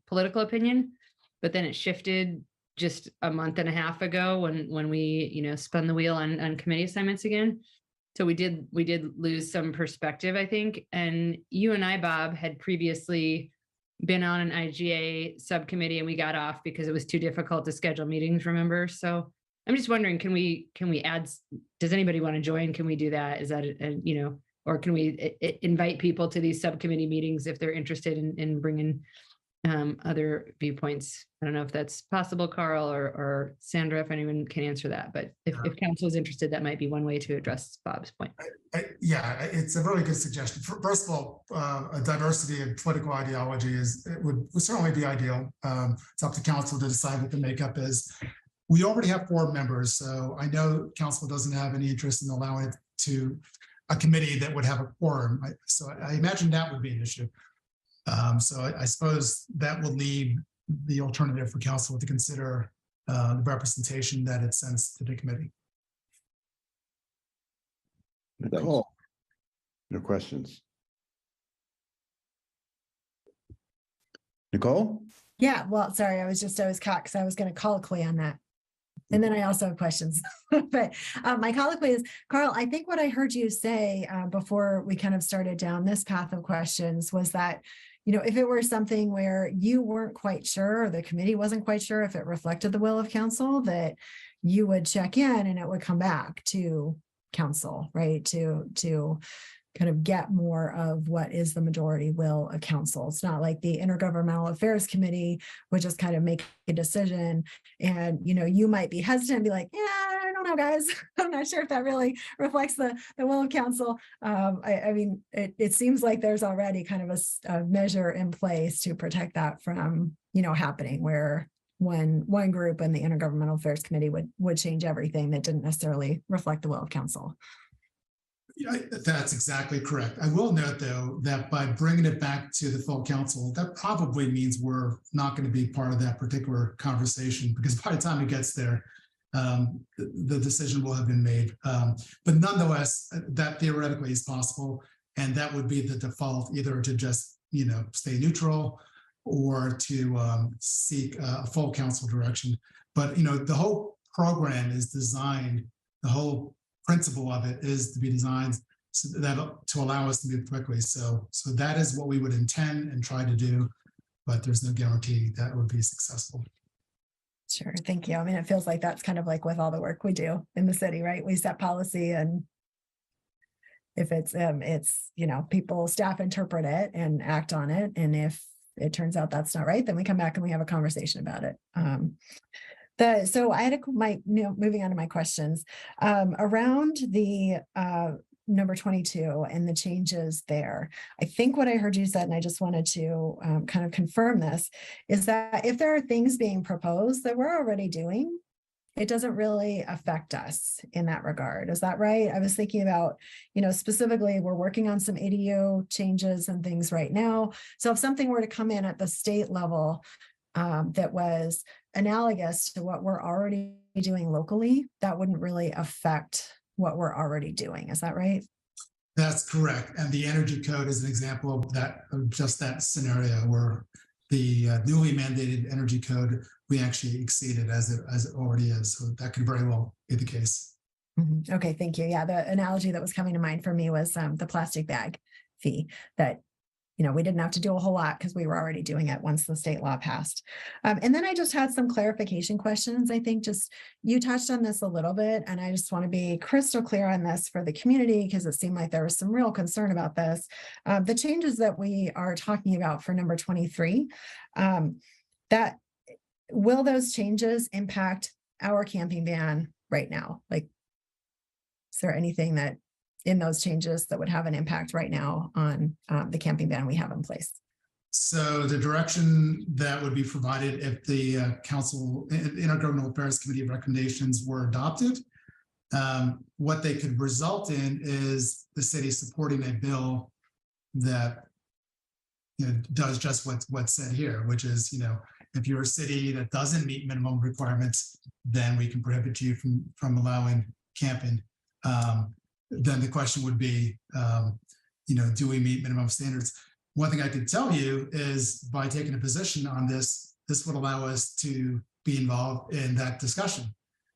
political opinion, but then it shifted just a month and a half ago when we spun the wheel on committee assignments again. So we did lose some perspective, I think. And you and I, Bob, had previously been on an IGA subcommittee and we got off because it was too difficult to schedule meetings, remember? So I'm just wondering, can we add, does anybody want to join? Can we do that? Is that, or can we invite people to these subcommittee meetings if they're interested in bringing other viewpoints? I don't know if that's possible, Carl or Sandra, if anyone can answer that, but if council is interested, that might be one way to address Bob's point. Yeah, it's a really good suggestion. First of all, a diversity of political ideology would certainly be ideal. It's up to council to decide what the makeup is. We already have 4 members, so I know council doesn't have any interest in allowing it to a committee that would have a quorum. So I imagine that would be an issue. So I suppose that will leave the alternative for council to consider the representation that it sends to the committee. Nicole, your questions. Nicole? Yeah, well, sorry, I was caught because I was going to colloquy on that. And then I also have questions, but my colloquy is, Carl, I think what I heard you say before we kind of started down this path of questions was that, if it were something where you weren't quite sure, or the committee wasn't quite sure if it reflected the will of council, that you would check in and it would come back to council, right? To kind of get more of what is the majority will of council. It's not like the Intergovernmental Affairs Committee would just kind of make a decision and, you might be hesitant and be like, yeah, I don't know, guys. I'm not sure if that really reflects the will of council. I mean, it seems like there's already kind of a measure in place to protect that from, happening where one group in the Intergovernmental Affairs Committee would change everything that didn't necessarily reflect the will of council. Yeah, that's exactly correct. I will note, though, that by bringing it back to the full council, that probably means we're not going to be part of that particular conversation, because by the time it gets there, the decision will have been made. But nonetheless, that theoretically is possible, and that would be the default, either to just stay neutral or to seek a full council direction. But the whole program is designed, the whole principle of it is to be designed so that to allow us to move quickly. So that is what we would intend and try to do, but there's no guarantee that would be successful. Sure, thank you. I mean, it feels like that's kind of like with all the work we do in the city, right? We set policy, and if it's people, staff interpret it and act on it, and if it turns out that's not right, then we come back and we have a conversation about it. So I had moving on to my questions around the number 22 and the changes there. I think what I heard you said, and I just wanted to kind of confirm this, is that if there are things being proposed that we're already doing, it doesn't really affect us in that regard. Is that right? I was thinking about, specifically, we're working on some ADU changes and things right now. So if something were to come in at the state level that was analogous to what we're already doing locally, that wouldn't really affect what we're already doing. Is that right? That's correct. And the energy code is an example of that, of just that scenario where the newly mandated energy code, we actually exceeded as it already is. So that could very well be the case. Okay, thank you. Yeah, the analogy that was coming to mind for me was the plastic bag fee that, we didn't have to do a whole lot because we were already doing it once the state law passed. And then I just had some clarification questions. I think just you touched on this a little bit, and I just want to be crystal clear on this for the community because it seemed like there was some real concern about this. The changes that we are talking about for number 23, that will those changes impact our camping ban right now? Like, is there anything that in those changes that would have an impact right now on the camping ban we have in place? So the direction that would be provided if the Council Intergovernmental Affairs Committee recommendations were adopted, what they could result in is the city supporting a bill that does just what's said here, which is, if you're a city that doesn't meet minimum requirements, then we can prohibit you from allowing camping. Then the question would be, do we meet minimum standards? One thing I could tell you is by taking a position on this, this would allow us to be involved in that discussion.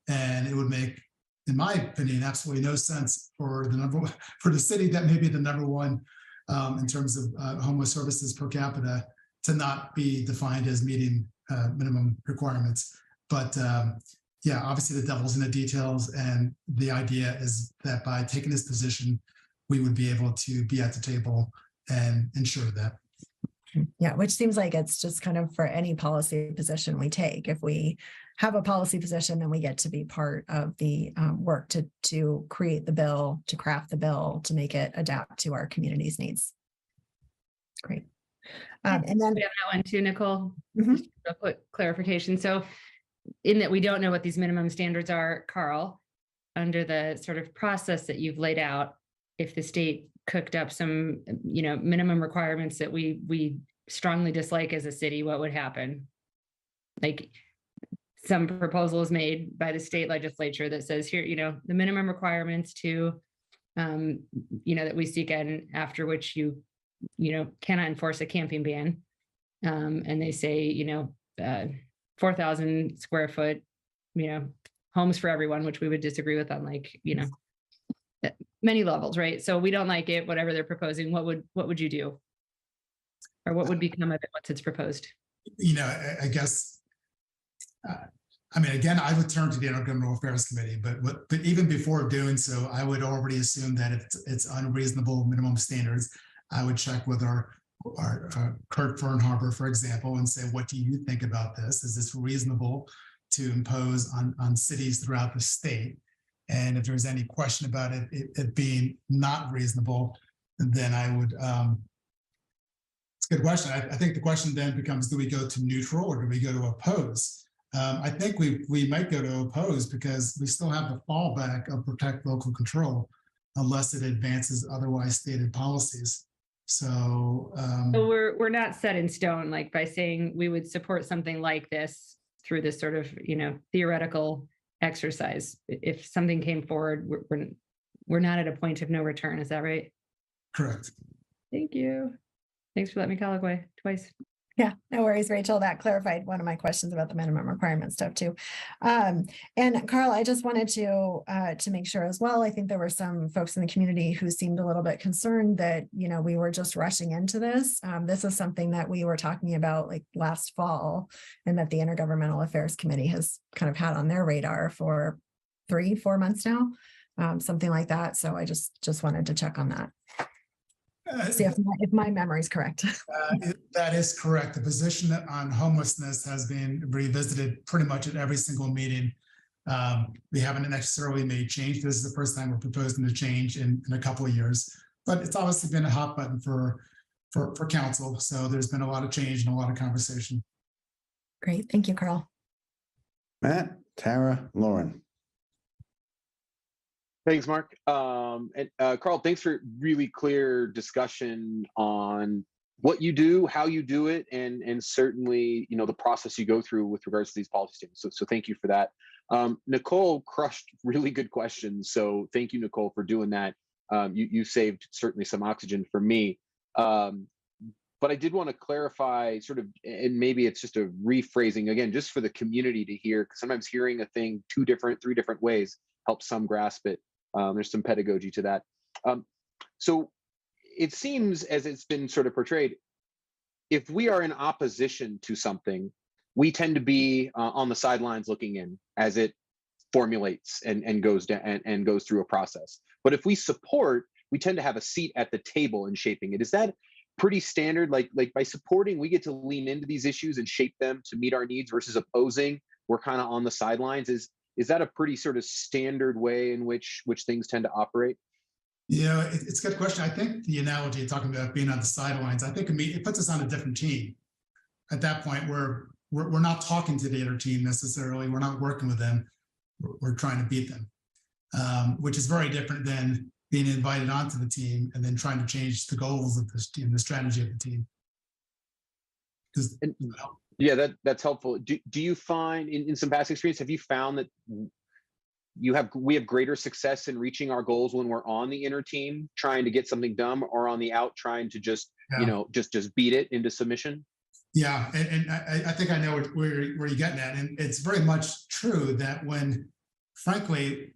And it would make, in my opinion, absolutely no sense for the city that may be the number one in terms of homeless services per capita to not be defined as meeting minimum requirements. But yeah, obviously the devil's in the details, and the idea is that by taking this position, we would be able to be at the table and ensure that. Yeah, which seems like it's just kind of for any policy position we take. If we have a policy position, then we get to be part of the work to create the bill, to craft the bill, to make it adapt to our community's needs. Great. And then we have that one too, Nicole. Just a quick clarification. So in that we don't know what these minimum standards are, Carl, under the sort of process that you've laid out, if the state cooked up some, minimum requirements that we strongly dislike as a city, what would happen? Like some proposal is made by the state legislature that says here, the minimum requirements to, that we seek in, after which you cannot enforce a camping ban. And they say, 4,000 square foot, homes for everyone, which we would disagree with on many levels, right? So we don't like it, whatever they're proposing. What would you do? Or what would become of it once it's proposed? I guess, again, I would turn to the Intergovernmental Affairs Committee, but even before doing so, I would already assume that if it's unreasonable minimum standards, I would check with our Kurt Fernhaber, for example, and say, what do you think about this? Is this reasonable to impose on cities throughout the state? And if there's any question about it being not reasonable, then I would, it's a good question. I think the question then becomes, do we go to neutral or do we go to oppose? I think we might go to oppose because we still have the fallback of protect local control unless it advances otherwise stated policies. So we're not set in stone, like by saying we would support something like this through this sort of, theoretical exercise. If something came forward, we're not at a point of no return. Is that right? Correct. Thank you. Thanks for letting me colloquy twice. Yeah, no worries, Rachel. That clarified one of my questions about the minimum requirement stuff too. And Carl, I just wanted to make sure as well. I think there were some folks in the community who seemed a little bit concerned that we were just rushing into this. This is something that we were talking about like last fall, and that the Intergovernmental Affairs Committee has kind of had on their radar for 3-4 months now, something like that. So I just wanted to check on that. See if my memory is correct. That is correct. The position on homelessness has been revisited pretty much at every single meeting We haven't necessarily made change. This is the first time we're proposing a change in a couple of years, but it's obviously been a hot button for council. So there's been a lot of change and a lot of conversation. Great. Thank you, Carl. Matt, Tara, Lauren. Thanks, Mark. And Carl, thanks for really clear discussion on what you do, how you do it, and certainly, you know, the process you go through with regards to these policy statements. So thank you for that. Nicole crushed really good questions. So thank you, Nicole, for doing that. You saved certainly some oxygen for me. But I did want to clarify sort of, and maybe it's just a rephrasing again, just for the community to hear, because sometimes hearing a thing 3 different ways helps some grasp it. There's some pedagogy to that. So it seems, as it's been sort of portrayed, if we are in opposition to something, we tend to be on the sidelines looking in as it formulates and goes down and goes through a process. But if we support, we tend to have a seat at the table in shaping it. Is that pretty standard? Like by supporting, we get to lean into these issues and shape them to meet our needs, versus opposing, we're kind of on the sidelines. Is that a pretty sort of standard way in which things tend to operate? Yeah, it's a good question. I think the analogy of talking about being on the sidelines, I think it puts us on a different team. At that point, we're not talking to the other team necessarily. We're not working with them. We're trying to beat them, which is very different than being invited onto the team and then trying to change the goals of this team, the strategy of the team. Yeah, that's helpful. Do you find in some past experience, have you found that we have greater success in reaching our goals when we're on the inner team trying to get something done, or on the out trying to just just beat it into submission? Yeah, and I think I know where you're getting at, and it's very much true that frankly,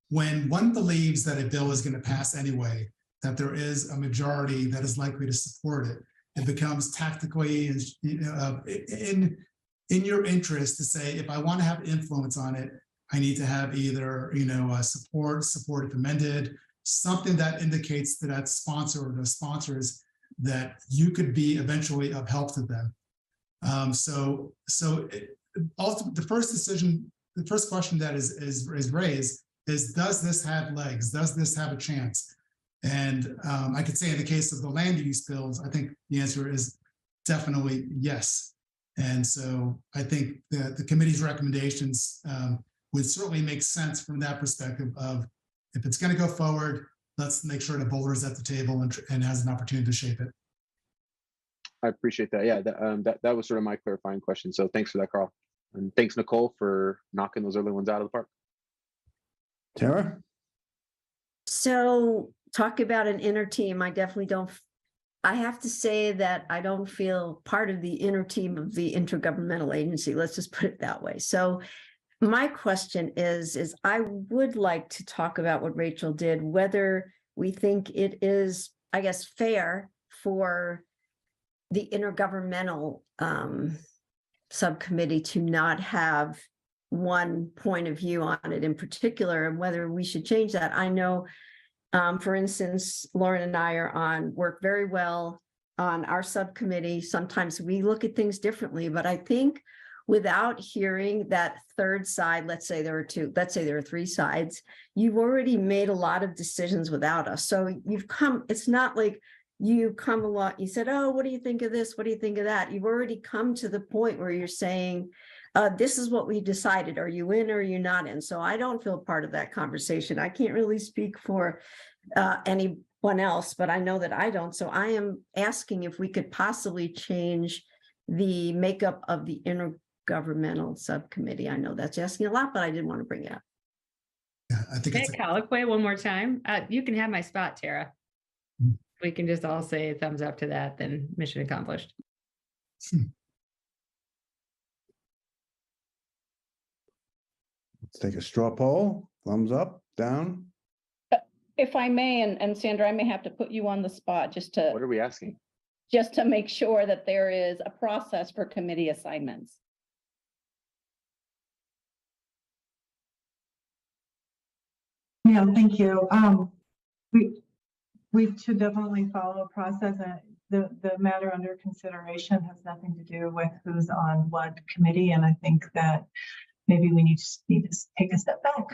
when one believes that a bill is going to pass anyway, that there is a majority that is likely to support it, it becomes tactically in your interest to say, if I want to have influence on it, I need to have either support if amended, something that indicates to that sponsor or the sponsors that you could be eventually of help to them. Also, the first question that is raised is, does this have legs? Does this have a chance? And I could say in the case of the land use bills, I think the answer is definitely yes. And so I think that the committee's recommendations would certainly make sense from that perspective of, if it's going to go forward, let's make sure that Boulder is at the table and has an opportunity to shape it. I appreciate that. Yeah, that was sort of my clarifying question. So thanks for that, Carl. And thanks, Nicole, for knocking those early ones out of the park. Tara? So talk about an inner team. I definitely don't. I have to say that I don't feel part of the inner team of the intergovernmental agency. Let's just put it that way. So my question is I would like to talk about what Rachel did, whether we think it is, I guess, fair for the intergovernmental subcommittee to not have one point of view on it in particular, and whether we should change that. I know, for instance, Lauren and I work very well on our subcommittee. Sometimes we look at things differently, but I think without hearing that third side, let's say there are 3 sides, you've already made a lot of decisions without us. So it's not like you come along, you said, oh, what do you think of this? What do you think of that? You've already come to the point where you're saying, this is what we decided. Are you in or are you not in? So I don't feel part of that conversation. I can't really speak for anyone else, but I know that I don't. So I am asking if we could possibly change the makeup of the intergovernmental subcommittee. I know that's asking a lot, but I didn't want to bring it up. Yeah, I think it's colloquy one more time. You can have my spot, Tara. We can just all say thumbs up to that, then mission accomplished. Let's take a straw poll. Thumbs up, down. If I may, and Sandra, I may have to put you on the spot just to. What are we asking? Just to make sure that there is a process for committee assignments. Yeah, thank you. We should definitely follow a process. The matter under consideration has nothing to do with who's on what committee. And I think that maybe we need to take a step back.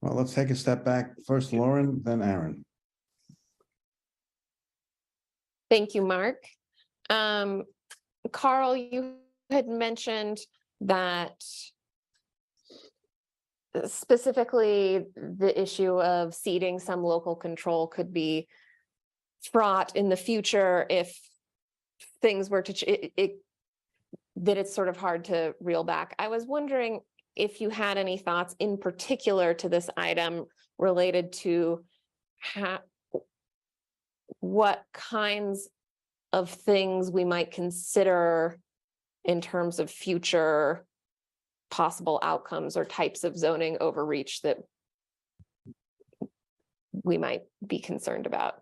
Well, let's take a step back. First Lauren, then Aaron. Thank you, Mark. Carl, you had mentioned that specifically the issue of ceding some local control could be fraught in the future if things were to that it's sort of hard to reel back. I was wondering if you had any thoughts in particular to this item related to what kinds of things we might consider in terms of future possible outcomes or types of zoning overreach that we might be concerned about.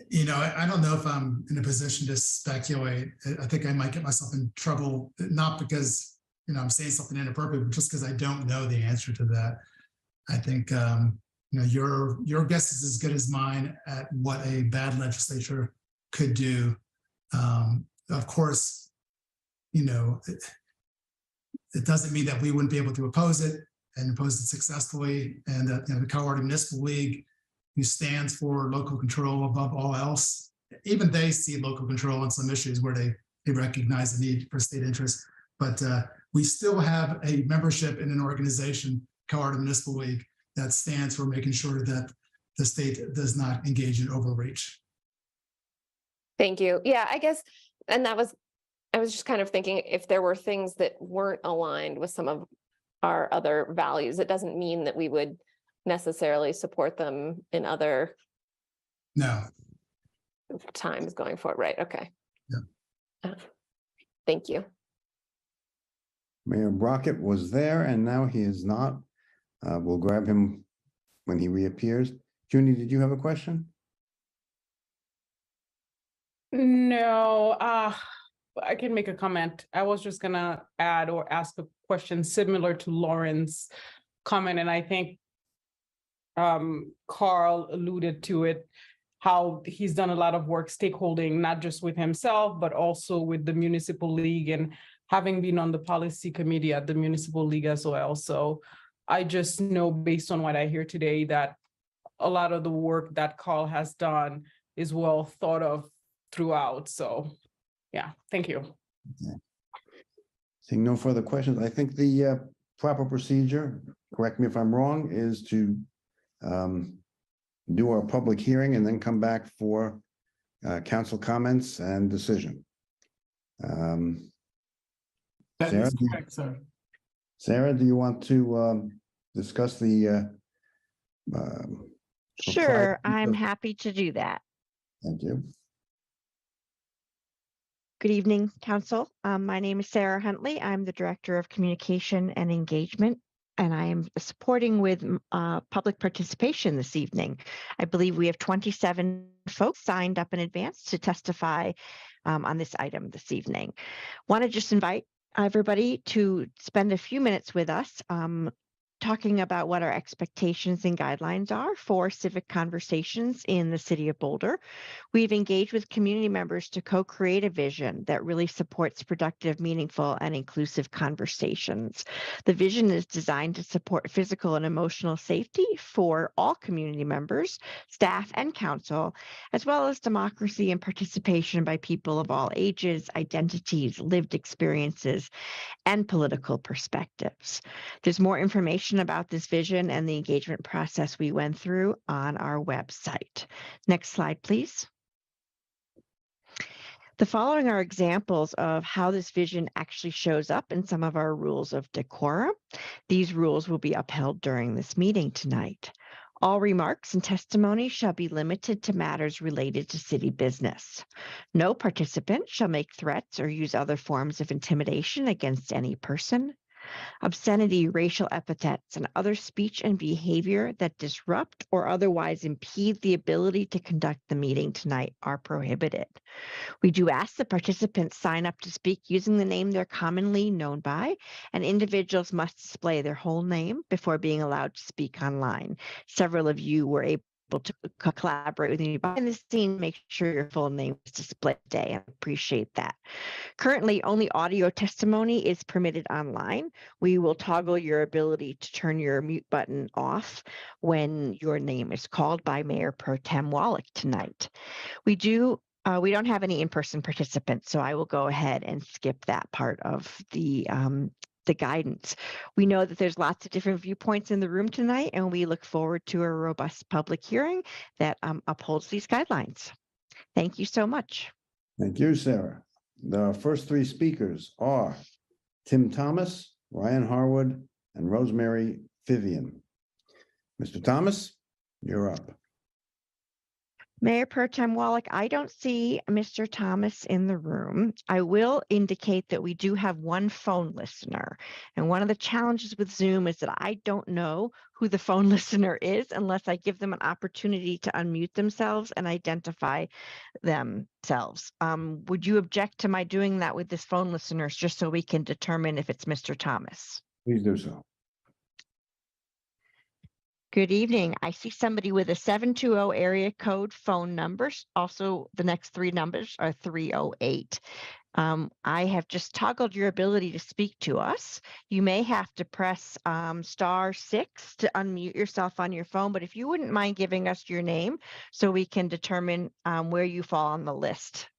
You know, I don't know if I'm in a position to speculate. I think I might get myself in trouble, not because, you know, I'm saying something inappropriate, but just because I don't know the answer to that. I think, you know, your guess is as good as mine at what a bad legislature could do. Of course, you know, it doesn't mean that we wouldn't be able to oppose it and oppose it successfully. And that, you know, the Colorado Municipal League, who stands for local control above all else, even they see local control on some issues where they recognize the need for state interest. But we still have a membership in an organization, Colorado Municipal League, that stands for making sure that the state does not engage in overreach. Thank you. Yeah, I guess, and I was just kind of thinking if there were things that weren't aligned with some of our other values, it doesn't mean that we would necessarily support them in other times going forward. Right. Okay. Yeah. Thank you. Mayor Brockett was there and now he is not. We'll grab him when he reappears. Junie, did you have a question? No, I can make a comment. I was just gonna add or ask a question similar to Lauren's comment, and I think Carl alluded to it, how he's done a lot of work stakeholding, not just with himself, but also with the municipal league and having been on the policy committee at the municipal league as well. So I just know based on what I hear today that a lot of the work that Carl has done is well thought of throughout. So yeah, thank you. Okay. Seeing no further questions, I think the proper procedure, correct me if I'm wrong, is to do our public hearing and then come back for council comments and decision. That is correct, sir. Sarah, do you want to discuss the Sure, I'm happy to do that. Thank you. Good evening, Council. My name is Sarah Huntley. I'm the Director of Communication and Engagement, and I am supporting with public participation this evening. I believe we have 27 folks signed up in advance to testify on this item this evening. Want to just invite everybody to spend a few minutes with us talking about what our expectations and guidelines are for civic conversations in the city of Boulder. We've engaged with community members to co-create a vision that really supports productive, meaningful, and inclusive conversations. The vision is designed to support physical and emotional safety for all community members, staff, and council, as well as democracy and participation by people of all ages, identities, lived experiences, and political perspectives. There's more information about this vision and the engagement process we went through on our website. Next slide, please. The following are examples of how this vision actually shows up in some of our rules of decorum. These rules will be upheld during this meeting tonight. All remarks and testimony shall be limited to matters related to city business. No participant shall make threats or use other forms of intimidation against any person. Obscenity, racial epithets, and other speech and behavior that disrupt or otherwise impede the ability to conduct the meeting tonight are prohibited. We do ask that participants sign up to speak using the name they're commonly known by, and individuals must display their whole name before being allowed to speak online. Several of you were able able to collaborate with you behind the scene, make sure your full name is displayed today. I appreciate that. Currently, only audio testimony is permitted online. We will toggle your ability to turn your mute button off when your name is called by Mayor Pro Tem Wallach tonight. We don't have any in-person participants, so I will go ahead and skip that part of the guidance. We know that there's lots of different viewpoints in the room tonight, and we look forward to a robust public hearing that upholds these guidelines. Thank you so much. Thank you, Sarah. The first three speakers are Tim Thomas, Ryan Harwood, and Rosemary Vivian. Mr. Thomas, you're up. Mayor Pro Tem Wallach, I don't see Mr. Thomas in the room. I will indicate that we do have one phone listener. And one of the challenges with Zoom is that I don't know who the phone listener is unless I give them an opportunity to unmute themselves and identify themselves. Would you object to my doing that with this phone listener just so we can determine if it's Mr. Thomas? Please do so. Good evening. I see somebody with a 720 area code phone number. Also, the next three numbers are 308. I have just toggled your ability to speak to us. You may have to press *6 to unmute yourself on your phone, but if you wouldn't mind giving us your name so we can determine where you fall on the list.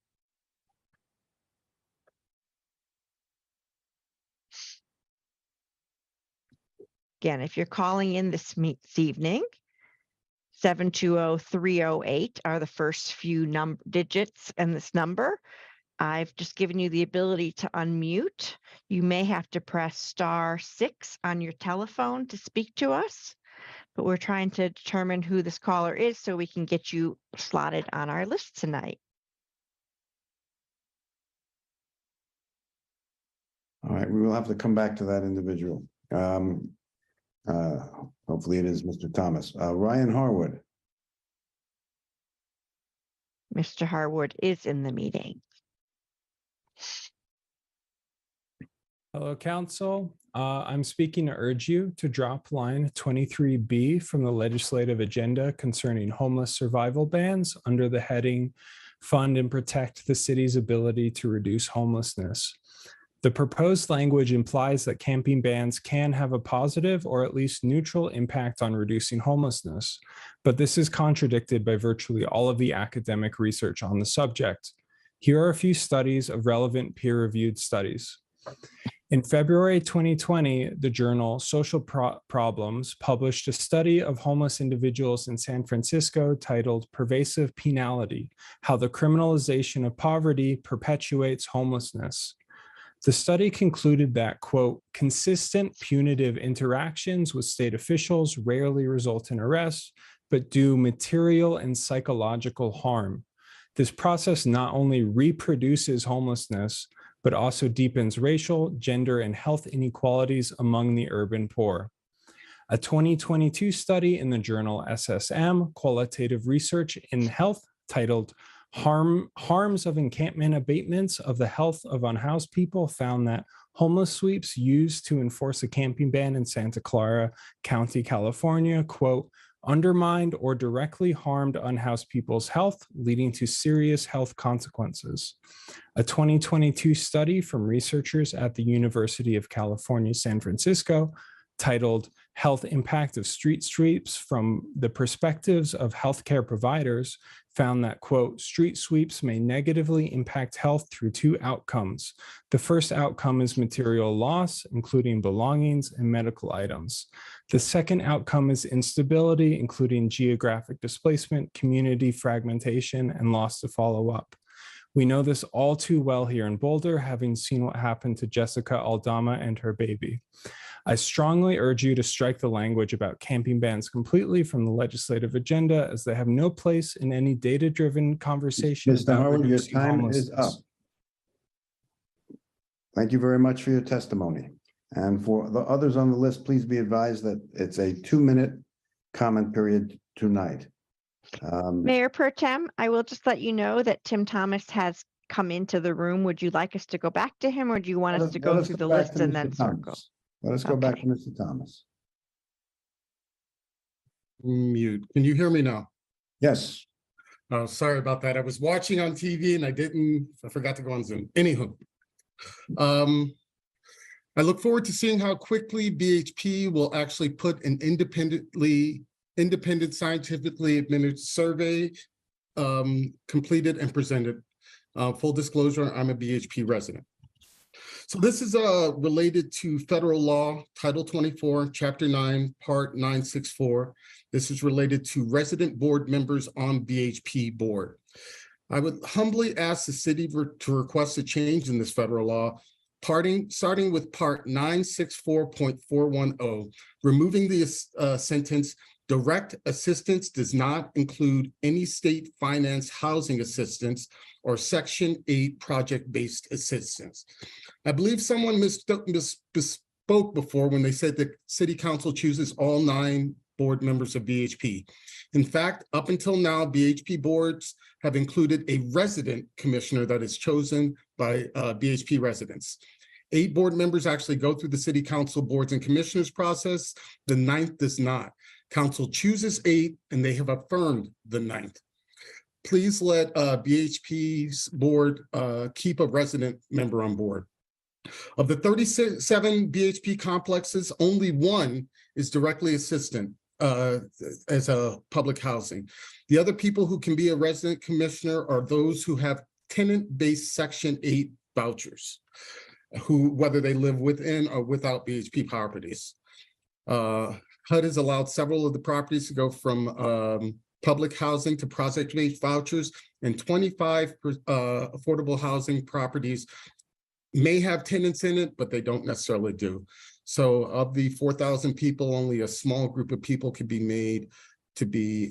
Again, if you're calling in this evening, 720-308 are the first few digits in this number. I've just given you the ability to unmute. You may have to press *6 on your telephone to speak to us, but we're trying to determine who this caller is so we can get you slotted on our list tonight. All right, we will have to come back to that individual. Hopefully it is Mr. Thomas. Ryan Harwood. Mr. Harwood is in the meeting. Hello, Council. I'm speaking to urge you to drop line 23B from the legislative agenda concerning homeless survival bans under the heading Fund and Protect the City's Ability to Reduce Homelessness. The proposed language implies that camping bans can have a positive or at least neutral impact on reducing homelessness, but this is contradicted by virtually all of the academic research on the subject. Here are a few studies of relevant peer-reviewed studies. In February 2020, the journal Social Problems published a study of homeless individuals in San Francisco titled Pervasive Penality: How the Criminalization of Poverty Perpetuates Homelessness. The study concluded that, quote, consistent punitive interactions with state officials rarely result in arrest, but do material and psychological harm. This process not only reproduces homelessness, but also deepens racial, gender, and health inequalities among the urban poor. A 2022 study in the journal SSM, Qualitative Research in Health, titled Harms of Encampment Abatements of the Health of Unhoused People, found that homeless sweeps used to enforce a camping ban in Santa Clara County, California, quote, undermined or directly harmed unhoused people's health, leading to serious health consequences. A 2022 study from researchers at the University of California, San Francisco, titled Health Impact of Street Sweeps from the Perspectives of Healthcare Providers, found that, quote, street sweeps may negatively impact health through two outcomes. The first outcome is material loss, including belongings and medical items. The second outcome is instability, including geographic displacement, community fragmentation, and loss to follow up. We know this all too well here in Boulder, having seen what happened to Jessica Aldama and her baby. I strongly urge you to strike the language about camping bans completely from the legislative agenda, as they have no place in any data-driven conversation Mr. about Harwood, your reducing time is up. homelessness. Thank you very much for your testimony. And for the others on the list, please be advised that it's a 2-minute comment period tonight. Mayor Pro Tem, I will just let you know that Tim Thomas has come into the room. Would you like us to go back to him, or do you want us to go through the list and then circle? Let us go back to Mr. Thomas. Mute. Can you hear me now? Yes. Oh, sorry about that. I was watching on TV and I forgot to go on Zoom. Anywho, I look forward to seeing how quickly BHP will actually put an independent scientifically administered survey completed and presented. Full disclosure, I'm a BHP resident. So this is related to federal law, Title 24, Chapter 9, Part 964. This is related to resident board members on BHP board. I would humbly ask the city to request a change in this federal law, starting with Part 964.410, removing the sentence, direct assistance does not include any state finance housing assistance or Section 8 project-based assistance. I believe someone misspoke before when they said that City Council chooses all 9 board members of BHP. In fact, up until now, BHP boards have included a resident commissioner that is chosen by BHP residents. 8 board members actually go through the City Council boards and commissioners process. The 9th does not. Council chooses 8 and they have affirmed the 9th. Please let BHP's board keep a resident member on board. Of the 37 BHP complexes, only 1 is directly assistant as a public housing. The other people who can be a resident commissioner are those who have tenant-based Section 8 vouchers, whether they live within or without BHP properties. HUD has allowed several of the properties to go from public housing to project-based vouchers, and 25 affordable housing properties may have tenants in it, but they don't necessarily do. So of the 4,000 people, only a small group of people could be made to be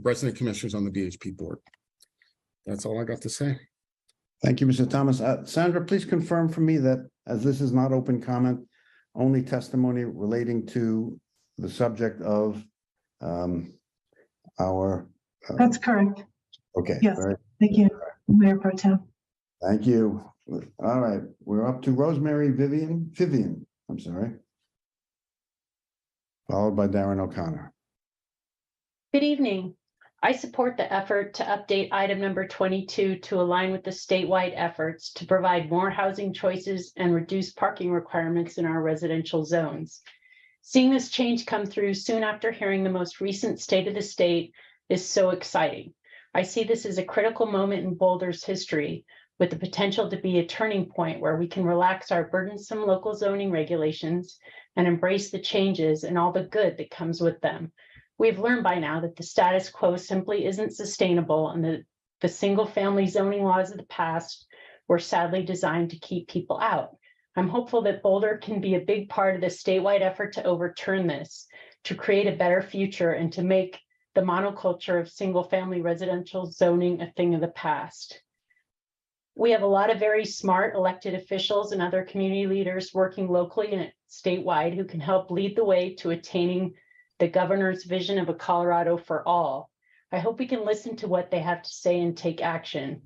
resident commissioners on the BHP board. That's all I got to say. Thank you, Mr. Thomas. Sandra, please confirm for me that as this is not open comment, only testimony relating to the subject of our. That's correct. Okay. Yes. All right. Thank you, Mayor Pro Tem. Thank you. All right, we're up to Rosemary Vivian, I'm sorry. Followed by Darren O'Connor. Good evening. I support the effort to update item number 22 to align with the statewide efforts to provide more housing choices and reduce parking requirements in our residential zones. Seeing this change come through soon after hearing the most recent state of the state is so exciting. I see this as a critical moment in Boulder's history, with the potential to be a turning point where we can relax our burdensome local zoning regulations and embrace the changes and all the good that comes with them. We've learned by now that the status quo simply isn't sustainable, and the single-family zoning laws of the past were sadly designed to keep people out. I'm hopeful that Boulder can be a big part of the statewide effort to overturn this, to create a better future, and to make the monoculture of single-family residential zoning a thing of the past. We have a lot of very smart elected officials and other community leaders working locally and statewide who can help lead the way to attaining the governor's vision of a Colorado for all. I hope we can listen to what they have to say and take action.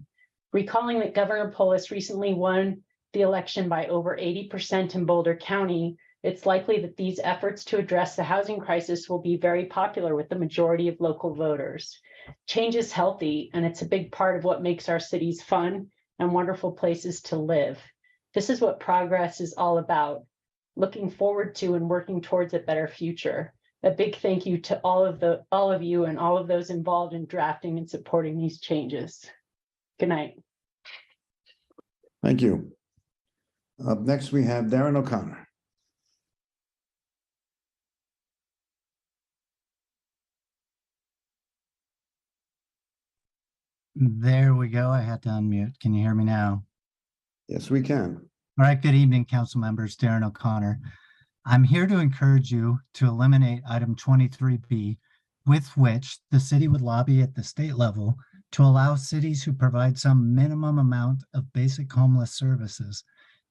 Recalling that Governor Polis recently won the election by over 80% in Boulder County, it's likely that these efforts to address the housing crisis will be very popular with the majority of local voters. Change is healthy, and it's a big part of what makes our cities fun and wonderful places to live. This is what progress is all about, looking forward to and working towards a better future. A big thank you to all of you and all of those involved in drafting and supporting these changes. Good night. Thank you. Up next, we have Darren O'Connor. There we go. I had to unmute. Can you hear me now? Yes, we can. All right. Good evening, council members. Darren O'Connor. I'm here to encourage you to eliminate item 23B, with which the city would lobby at the state level to allow cities who provide some minimum amount of basic homeless services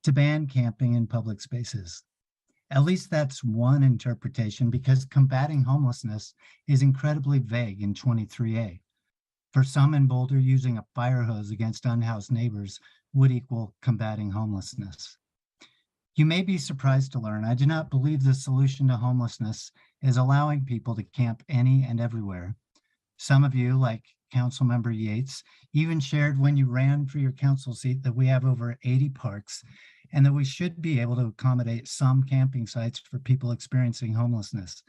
to ban camping in public spaces. At least that's one interpretation, because combating homelessness is incredibly vague in 23A. For some in Boulder, using a fire hose against unhoused neighbors would equal combating homelessness. You may be surprised to learn I do not believe the solution to homelessness is allowing people to camp any and everywhere, Some of you, like Councilmember Yates, even shared when you ran for your council seat that we have over 80 parks and that we should be able to accommodate some camping sites for people experiencing homelessness.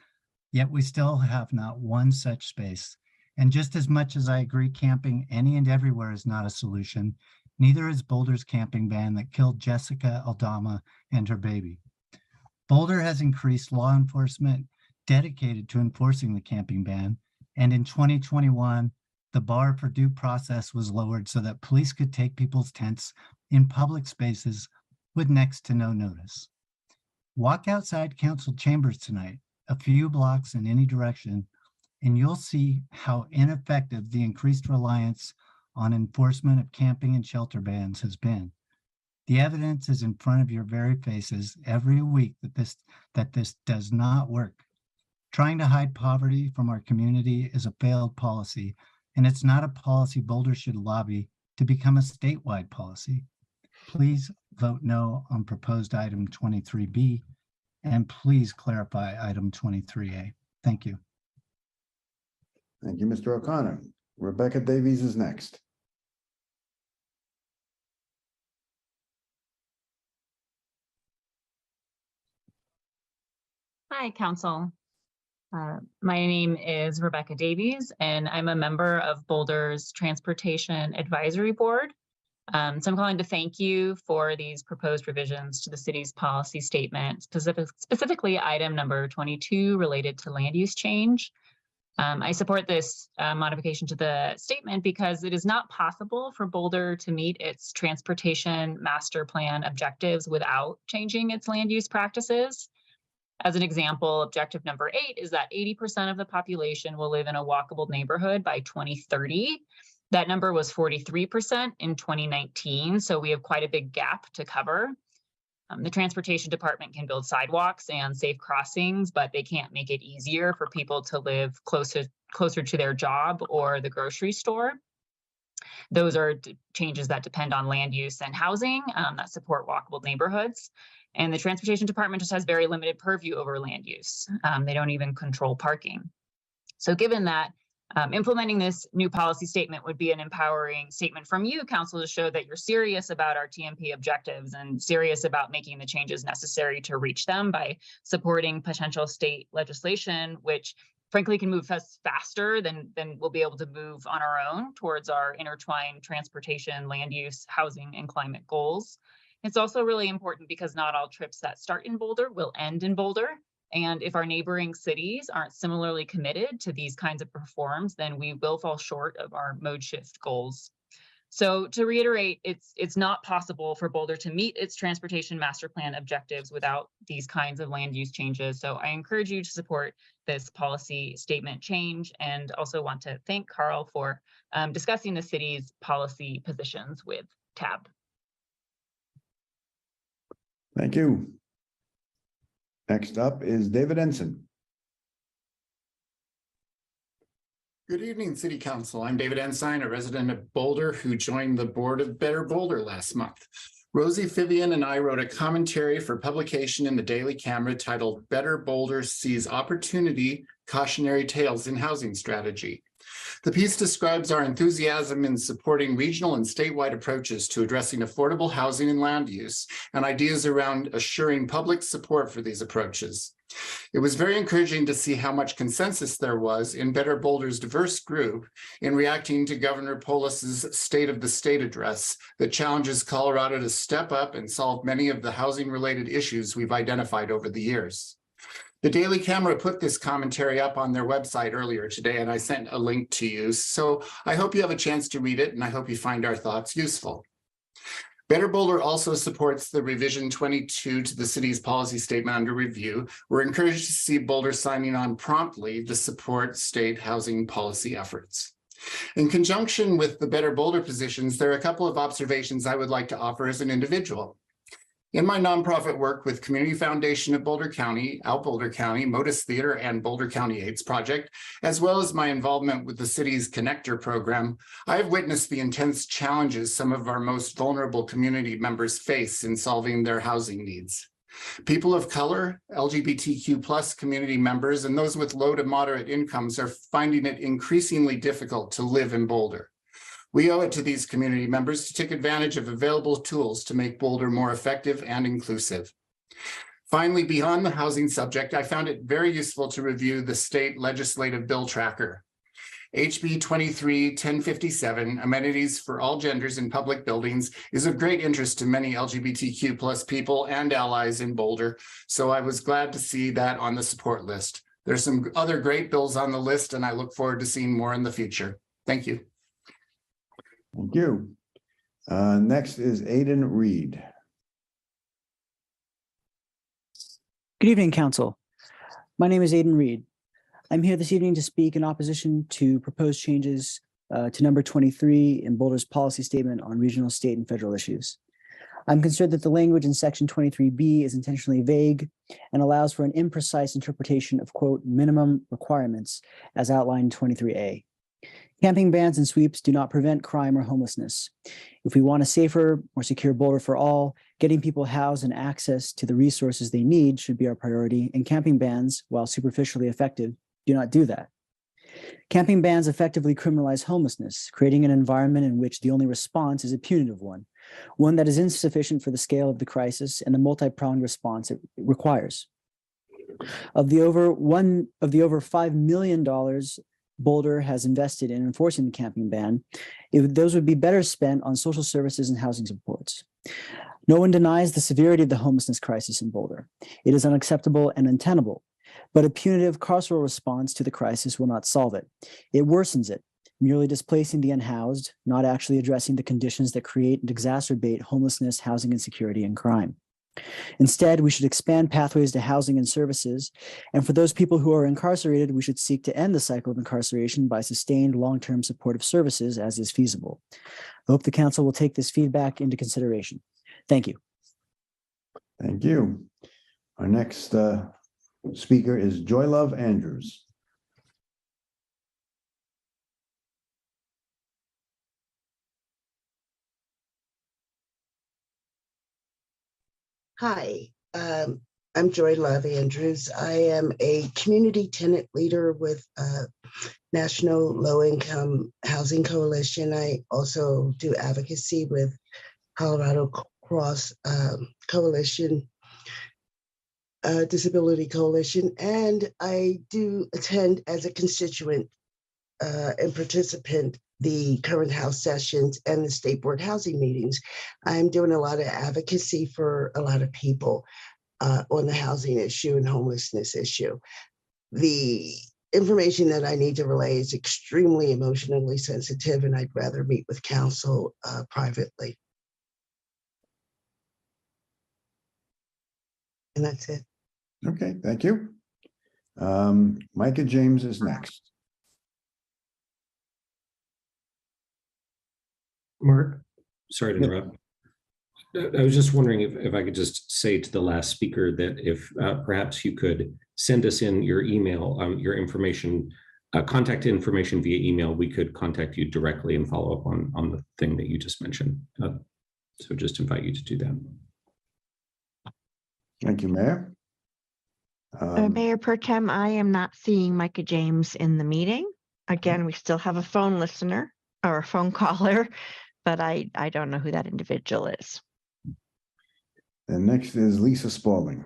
Yet we still have not one such space. And just as much as I agree camping any and everywhere is not a solution, neither is Boulder's camping ban that killed Jessica Aldama and her baby. Boulder has increased law enforcement dedicated to enforcing the camping ban, and in 2021, the bar for due process was lowered so that police could take people's tents in public spaces with next to no notice. Walk outside council chambers tonight, a few blocks in any direction, and you'll see how ineffective the increased reliance on enforcement of camping and shelter bans has been. The evidence is in front of your very faces every week that this does not work. Trying to hide poverty from our community is a failed policy, and it's not a policy Boulder should lobby to become a statewide policy. Please vote no on proposed item 23B, and please clarify item 23A. Thank you. Thank you, Mr. O'Connor. Rebecca Davies is next. Hi, Council. My name is Rebecca Davies, and I'm a member of Boulder's Transportation Advisory Board. So I'm calling to thank you for these proposed revisions to the city's policy statement, specifically item number 22 related to land use change. I support this modification to the statement because it is not possible for Boulder to meet its transportation master plan objectives without changing its land use practices. As an example, objective number 8 is that 80% of the population will live in a walkable neighborhood by 2030. That number was 43% in 2019, so we have quite a big gap to cover. The transportation department can build sidewalks and safe crossings, but they can't make it easier for people to live closer to their job or the grocery store. Those are changes that depend on land use and housing that support walkable neighborhoods. And the transportation department just has very limited purview over land use. They don't even control parking. So given that, implementing this new policy statement would be an empowering statement from you, Council, to show that you're serious about our TMP objectives and serious about making the changes necessary to reach them by supporting potential state legislation, which frankly can move us faster than we'll be able to move on our own towards our intertwined transportation, land use, housing, and climate goals. It's also really important because not all trips that start in Boulder will end in Boulder. And if our neighboring cities aren't similarly committed to these kinds of reforms, then we will fall short of our mode shift goals. So to reiterate, it's not possible for Boulder to meet its transportation master plan objectives without these kinds of land use changes. So I encourage you to support this policy statement change, and also want to thank Carl for discussing the city's policy positions with TAB. Thank you. Next up is David Ensign. Good evening, City Council. I'm David Ensign, a resident of Boulder who joined the board of Better Boulder last month. Rosie Fivian and I wrote a commentary for publication in the Daily Camera titled Better Boulder Sees Opportunity, Cautionary Tales in Housing Strategy. The piece describes our enthusiasm in supporting regional and statewide approaches to addressing affordable housing and land use, and ideas around assuring public support for these approaches. It was very encouraging to see how much consensus there was in Better Boulder's diverse group in reacting to Governor Polis's State of the State address that challenges Colorado to step up and solve many of the housing-related issues we've identified over the years. The Daily Camera put this commentary up on their website earlier today, and I sent a link to you. So I hope you have a chance to read it, and I hope you find our thoughts useful. Better Boulder also supports the revision 22 to the city's policy statement under review. We're encouraged to see Boulder signing on promptly to support state housing policy efforts. In conjunction with the Better Boulder positions, there are a couple of observations I would like to offer as an individual. In my nonprofit work with Community Foundation of Boulder County, Out Boulder County, Modus Theater, and Boulder County AIDS Project, as well as my involvement with the city's Connector program, I have witnessed the intense challenges some of our most vulnerable community members face in solving their housing needs. People of color, LGBTQ+ community members, and those with low to moderate incomes are finding it increasingly difficult to live in Boulder. We owe it to these community members to take advantage of available tools to make Boulder more effective and inclusive. Finally, beyond the housing subject, I found it very useful to review the state legislative bill tracker. HB 23-1057, Amenities for All Genders in Public Buildings, is of great interest to many LGBTQ+ people and allies in Boulder, so I was glad to see that on the support list. There's some other great bills on the list, and I look forward to seeing more in the future. Thank you. Thank you. Next is Aidan Reed. Good evening, Council. My name is Aidan Reed. I'm here this evening to speak in opposition to proposed changes to number 23 in Boulder's policy statement on regional, state, and federal issues. I'm concerned that the language in section 23B is intentionally vague and allows for an imprecise interpretation of, quote, minimum requirements as outlined in 23A. Camping bans and sweeps do not prevent crime or homelessness. If we want a safer, more secure Boulder for all, getting people housed and access to the resources they need should be our priority, and camping bans, while superficially effective, do not do that. Camping bans effectively criminalize homelessness, creating an environment in which the only response is a punitive one that is insufficient for the scale of the crisis and the multi-pronged response it requires. Of the over $5 million Boulder has invested in enforcing the camping ban, those would be better spent on social services and housing supports. No one denies the severity of the homelessness crisis in Boulder. It is unacceptable and untenable, but a punitive carceral response to the crisis will not solve it. It worsens it, merely displacing the unhoused, not actually addressing the conditions that create and exacerbate homelessness, housing insecurity, and crime. Instead, we should expand pathways to housing and services, and for those people who are incarcerated, we should seek to end the cycle of incarceration by sustained long-term supportive services as is feasible. I hope the Council will take this feedback into consideration. Thank you. Thank you. Our next speaker is Joylove Andrews. Hi, I'm Joylove Andrews. I am a community tenant leader with National Low Income Housing Coalition. I also do advocacy with Colorado Cross Coalition, Disability Coalition, and I do attend as a constituent and participant the current House sessions and the State Board housing meetings. I'm doing a lot of advocacy for a lot of people on the housing issue and homelessness issue. The information that I need to relay is extremely emotionally sensitive, and I'd rather meet with counsel privately. And that's it. Okay, thank you. Micah James is next. Mark, sorry to interrupt. I was just wondering if I could just say to the last speaker that if perhaps you could send us in your email, your information, contact information via email, we could contact you directly and follow up on the thing that you just mentioned. So just invite you to do that. Thank you, Mayor. Mayor Pro Tem, I am not seeing Micah James in the meeting. Again, we still have a phone listener or a phone caller, but I don't know who that individual is. And next is Lisa Spaulding.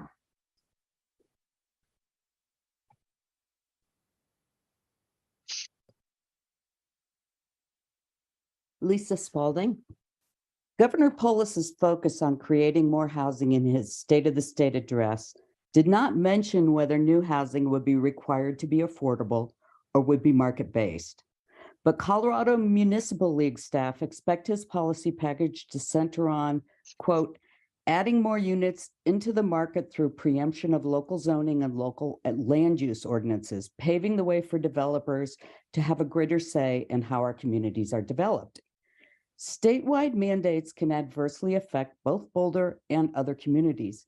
Lisa Spaulding. Governor Polis's focus on creating more housing in his State of the State address did not mention whether new housing would be required to be affordable or would be market-based. But Colorado Municipal League staff expect his policy package to center on, quote, adding more units into the market through preemption of local zoning and local land use ordinances, paving the way for developers to have a greater say in how our communities are developed. Statewide mandates can adversely affect both Boulder and other communities.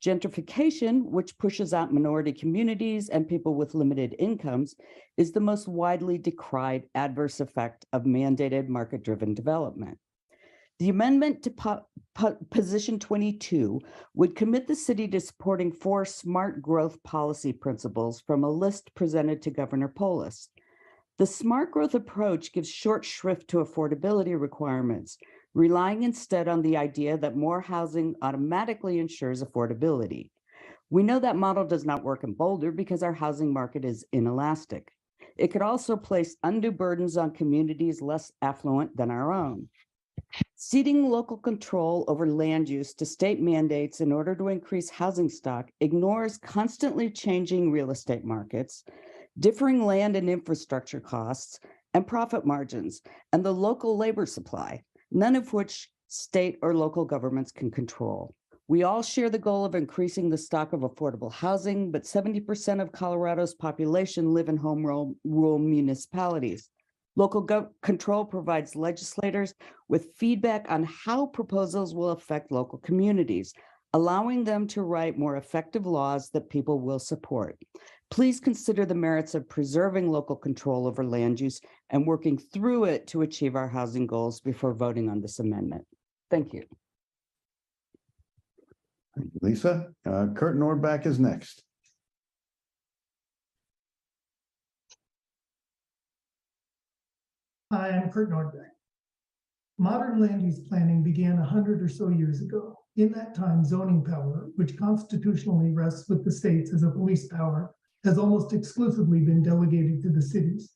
Gentrification, which pushes out minority communities and people with limited incomes, is the most widely decried adverse effect of mandated market-driven development. The amendment to position 22 would commit the city to supporting 4 smart growth policy principles from a list presented to Governor Polis. The smart growth approach gives short shrift to affordability requirements, relying instead on the idea that more housing automatically ensures affordability. We know that model does not work in Boulder because our housing market is inelastic. It could also place undue burdens on communities less affluent than our own. Ceding local control over land use to state mandates in order to increase housing stock ignores constantly changing real estate markets, differing land and infrastructure costs, and profit margins, and the local labor supply, none of which state or local governments can control. We all share the goal of increasing the stock of affordable housing, but 70% of Colorado's population live in home rural municipalities. Local control provides legislators with feedback on how proposals will affect local communities, allowing them to write more effective laws that people will support. Please consider the merits of preserving local control over land use and working through it to achieve our housing goals before voting on this amendment. Thank you. Thank you, Lisa. Kurt Nordback is next. Hi, I'm Kurt Nordbeck. Modern land use planning began 100 or so years ago. In that time, zoning power, which constitutionally rests with the states as a police power, has almost exclusively been delegated to the cities.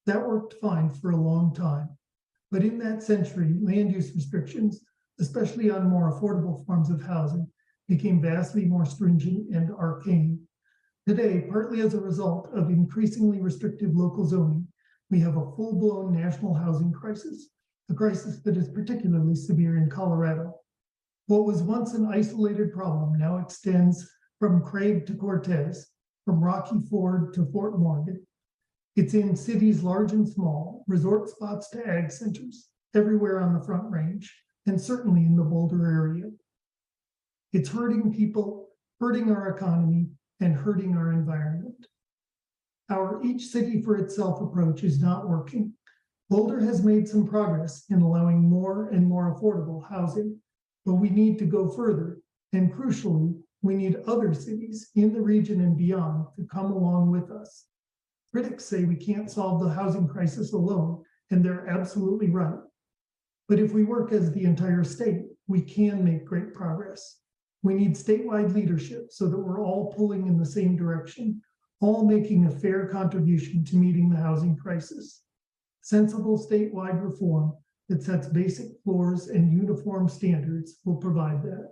That worked fine for a long time. But in that century, land use restrictions, especially on more affordable forms of housing, became vastly more stringent and arcane. Today, partly as a result of increasingly restrictive local zoning, we have a full-blown national housing crisis, a crisis that is particularly severe in Colorado. What was once an isolated problem now extends from Craig to Cortez, from Rocky Ford to Fort Morgan. It's in cities large and small, resort spots to ag centers, everywhere on the Front Range, and certainly in the Boulder area. It's hurting people, hurting our economy, and hurting our environment. Our each city for itself approach is not working. Boulder has made some progress in allowing more and more affordable housing, but we need to go further. And crucially, we need other cities in the region and beyond to come along with us. Critics say we can't solve the housing crisis alone, and they're absolutely right. But if we work as the entire state, we can make great progress. We need statewide leadership so that we're all pulling in the same direction, all making a fair contribution to meeting the housing crisis. Sensible statewide reform that sets basic floors and uniform standards will provide that.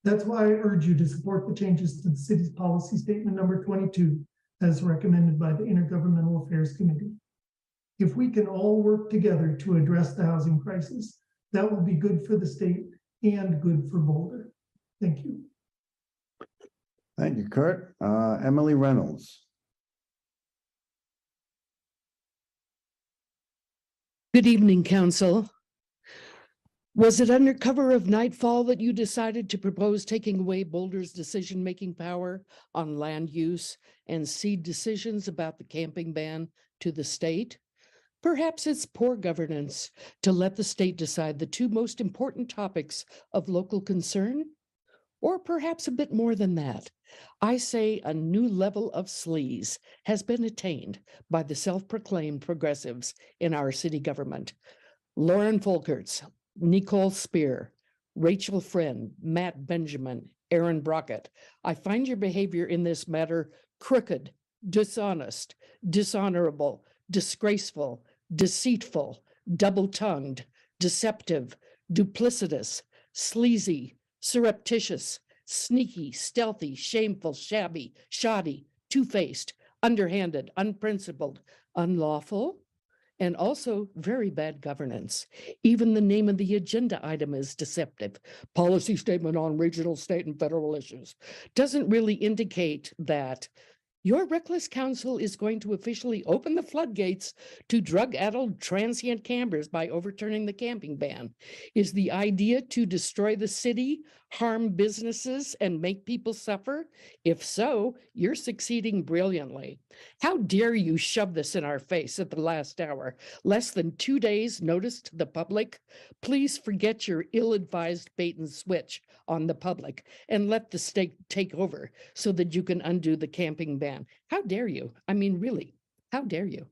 That's why I urge you to support the changes to the city's policy statement number 22 as recommended by the Intergovernmental Affairs Committee. If we can all work together to address the housing crisis, that will be good for the state and good for Boulder. Thank you. Thank you, Kurt. Emily Reynolds. Good evening, Council. Was it under cover of nightfall that you decided to propose taking away Boulder's decision-making power on land use and cede decisions about the camping ban to the state? Perhaps it's poor governance to let the state decide the 2 most important topics of local concern? Or perhaps a bit more than that. I say a new level of sleaze has been attained by the self-proclaimed progressives in our city government. Lauren Folkerts, Nicole Spear, Rachel Friend, Matt Benjamin, Aaron Brockett. I find your behavior in this matter crooked, dishonest, dishonorable, disgraceful, deceitful, double-tongued, deceptive, duplicitous, sleazy, surreptitious, sneaky, stealthy, shameful, shabby, shoddy, two-faced, underhanded, unprincipled, unlawful, and also very bad governance. Even the name of the agenda item is deceptive. Policy statement on regional, state, and federal issues doesn't really indicate that your reckless council is going to officially open the floodgates to drug-addled transient campers by overturning the camping ban. Is the idea to destroy the city, harm businesses and make people suffer? If so, you're succeeding brilliantly. How dare you shove this in our face at the last hour? Less than 2 days notice to the public? Please forget your ill-advised bait and switch on the public and let the state take over so that you can undo the camping ban. How dare you? I mean, really, how dare you?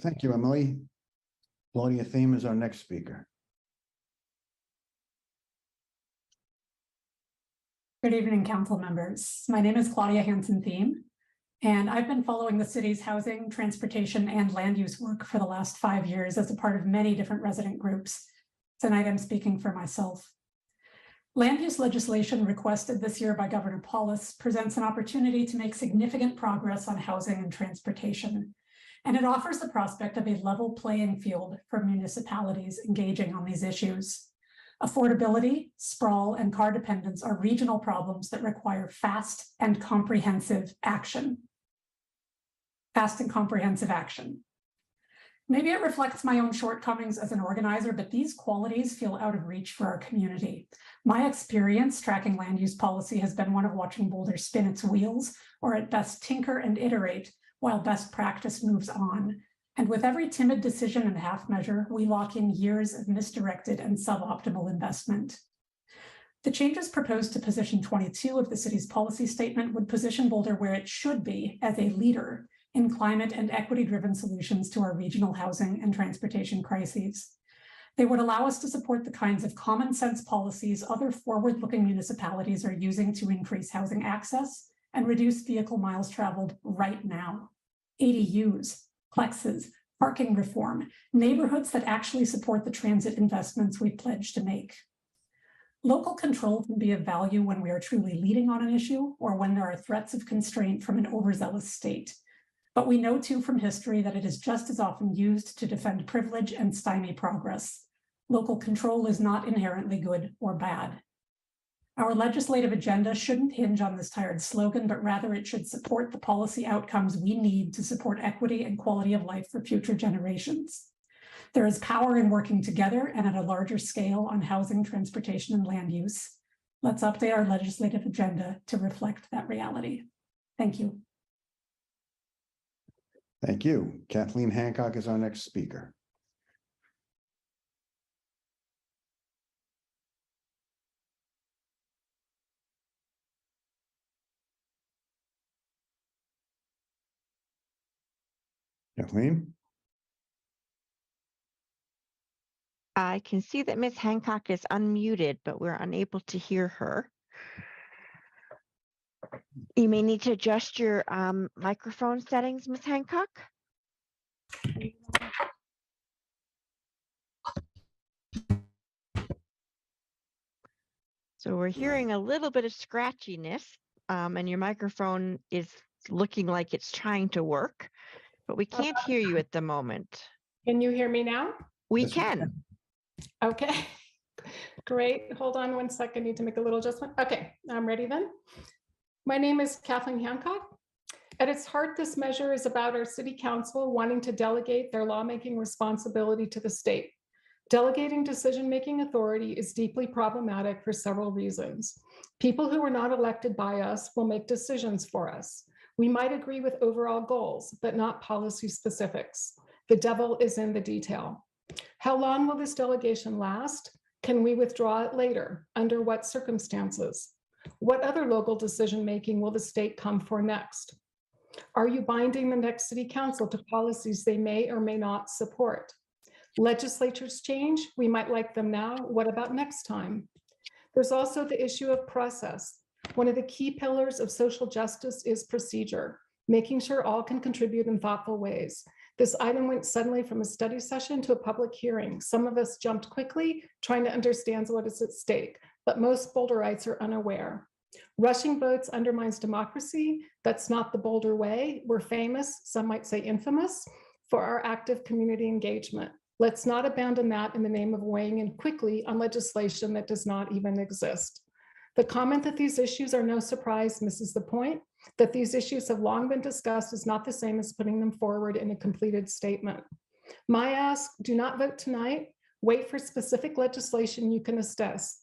Thank you, Emily. Claudia Thiem is our next speaker. Good evening, council members. My name is Claudia Hansen-Thiem, and I've been following the city's housing, transportation, and land use work for the last 5 years as a part of many different resident groups. Tonight, I'm speaking for myself. Land use legislation requested this year by Governor Paulus presents an opportunity to make significant progress on housing and transportation, and it offers the prospect of a level playing field for municipalities engaging on these issues. Affordability, sprawl, and car dependence are regional problems that require fast and comprehensive action. Maybe it reflects my own shortcomings as an organizer, but these qualities feel out of reach for our community. My experience tracking land use policy has been one of watching Boulder spin its wheels, or at best tinker and iterate, while best practice moves on. And with every timid decision and half measure, we lock in years of misdirected and suboptimal investment. The changes proposed to position 22 of the city's policy statement would position Boulder where it should be as a leader in climate and equity-driven solutions to our regional housing and transportation crises. They would allow us to support the kinds of common sense policies other forward-looking municipalities are using to increase housing access and reduce vehicle miles traveled right now. ADUs, plexes, parking reform, neighborhoods that actually support the transit investments we pledged to make. Local control can be of value when we are truly leading on an issue or when there are threats of constraint from an overzealous state. But we know too from history that it is just as often used to defend privilege and stymie progress. Local control is not inherently good or bad. Our legislative agenda shouldn't hinge on this tired slogan, but rather it should support the policy outcomes we need to support equity and quality of life for future generations. There is power in working together and at a larger scale on housing, transportation, and land use. Let's update our legislative agenda to reflect that reality. Thank you. Thank you. Kathleen Hancock is our next speaker. Kathleen? I can see that Ms. Hancock is unmuted, but we're unable to hear her. You may need to adjust your microphone settings, Ms. Hancock. So we're hearing a little bit of scratchiness, and your microphone is looking like it's trying to work, but we can't hear you at the moment. Can you hear me now? We can. Okay, great. Hold on 1 second. Need to make a little adjustment. Okay, I'm ready then. My name is Kathleen Hancock. At its heart, this measure is about our city council wanting to delegate their lawmaking responsibility to the state. Delegating decision-making authority is deeply problematic for several reasons. People who are not elected by us will make decisions for us. We might agree with overall goals, but not policy specifics. The devil is in the detail. How long will this delegation last? Can we withdraw it later? Under what circumstances? What other local decision-making will the state come for next? Are you binding the next city council to policies they may or may not support? Legislatures change, we might like them now. What about next time? There's also the issue of process. One of the key pillars of social justice is procedure, making sure all can contribute in thoughtful ways. This item went suddenly from a study session to a public hearing. Some of us jumped quickly, trying to understand what is at stake, but most Boulderites are unaware. Rushing votes undermines democracy. That's not the Boulder way. We're famous, some might say infamous, for our active community engagement. Let's not abandon that in the name of weighing in quickly on legislation that does not even exist. The comment that these issues are no surprise misses the point. That these issues have long been discussed is not the same as putting them forward in a completed statement. My ask, do not vote tonight. Wait for specific legislation you can assess.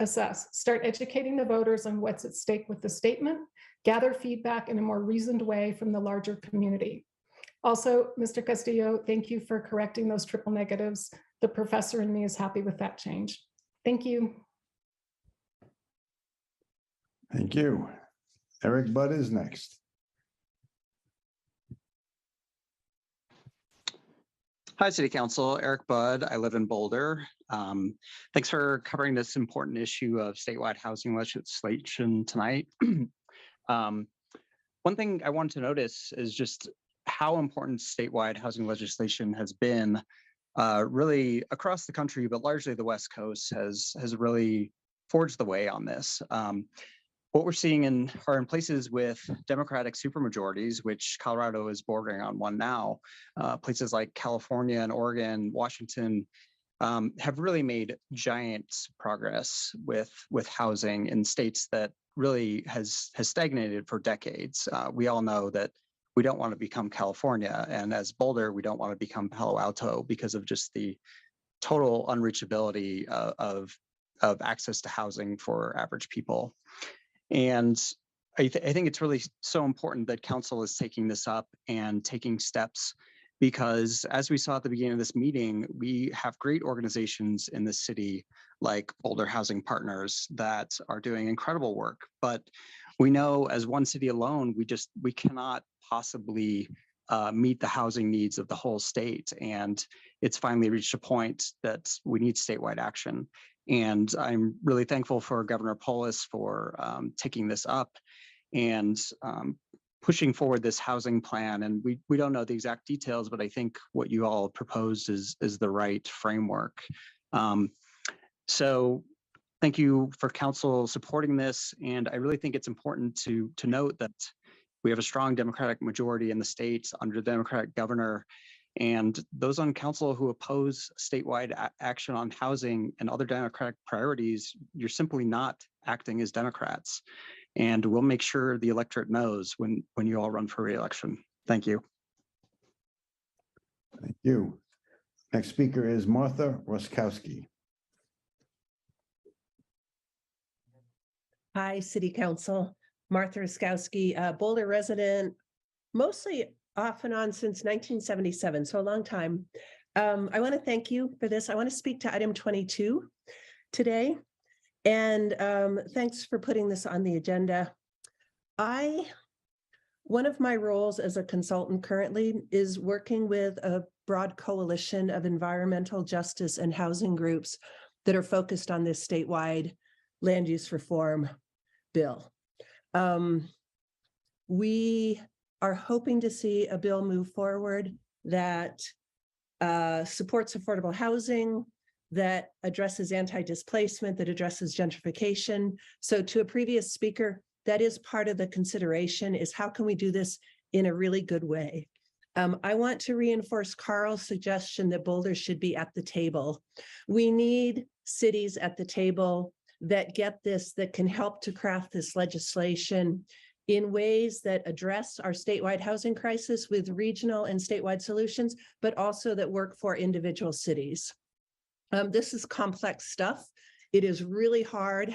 Start educating the voters on what's at stake with the statement. Gather feedback in a more reasoned way from the larger community. Also, Mr. Castillo, thank you for correcting those triple negatives. The professor in me is happy with that change. Thank you. Thank you. Eric Budd is next. Hi, City Council. Eric Budd. I live in Boulder. Thanks for covering this important issue of statewide housing legislation tonight. One thing I wanted to notice is just how important statewide housing legislation has been really across the country, but largely the West Coast has really forged the way on this. What we're seeing are in places with Democratic supermajorities, which Colorado is bordering on one now. Places like California and Oregon, Washington have really made giant progress with housing in states that really has stagnated for decades. We all know that we don't want to become California, and as Boulder, we don't want to become Palo Alto because of just the total unreachability of access to housing for average people. And I think it's really so important that council is taking this up and taking steps, because as we saw at the beginning of this meeting, we have great organizations in the city like Boulder Housing Partners that are doing incredible work. But we know as one city alone, we cannot possibly meet the housing needs of the whole state. And it's finally reached a point that we need statewide action. And I'm really thankful for Governor Polis for taking this up and pushing forward this housing plan. And we don't know the exact details, but I think what you all proposed is the right framework. So thank you for council supporting this. And I really think it's important to note that we have a strong Democratic majority in the state under the Democratic governor. And those on council who oppose statewide action on housing and other Democratic priorities, you're simply not acting as Democrats. And we'll make sure the electorate knows when you all run for re-election. Thank you. Thank you. Next speaker is Martha Roskowski. Hi, City Council. Martha Roskowski, Boulder resident, mostly off and on since 1977, so a long time. I want to thank you for this. I want to speak to item 22 today. And thanks for putting this on the agenda. One of my roles as a consultant currently is working with a broad coalition of environmental justice and housing groups that are focused on this statewide land use reform bill. We are hoping to see a bill move forward that supports affordable housing, that addresses anti-displacement, that addresses gentrification. So to a previous speaker, that is part of the consideration, is how can we do this in a really good way? I want to reinforce Carl's suggestion that Boulder should be at the table. We need cities at the table that get this, that can help to craft this legislation in ways that address our statewide housing crisis with regional and statewide solutions, but also that work for individual cities. This is complex stuff. It is really hard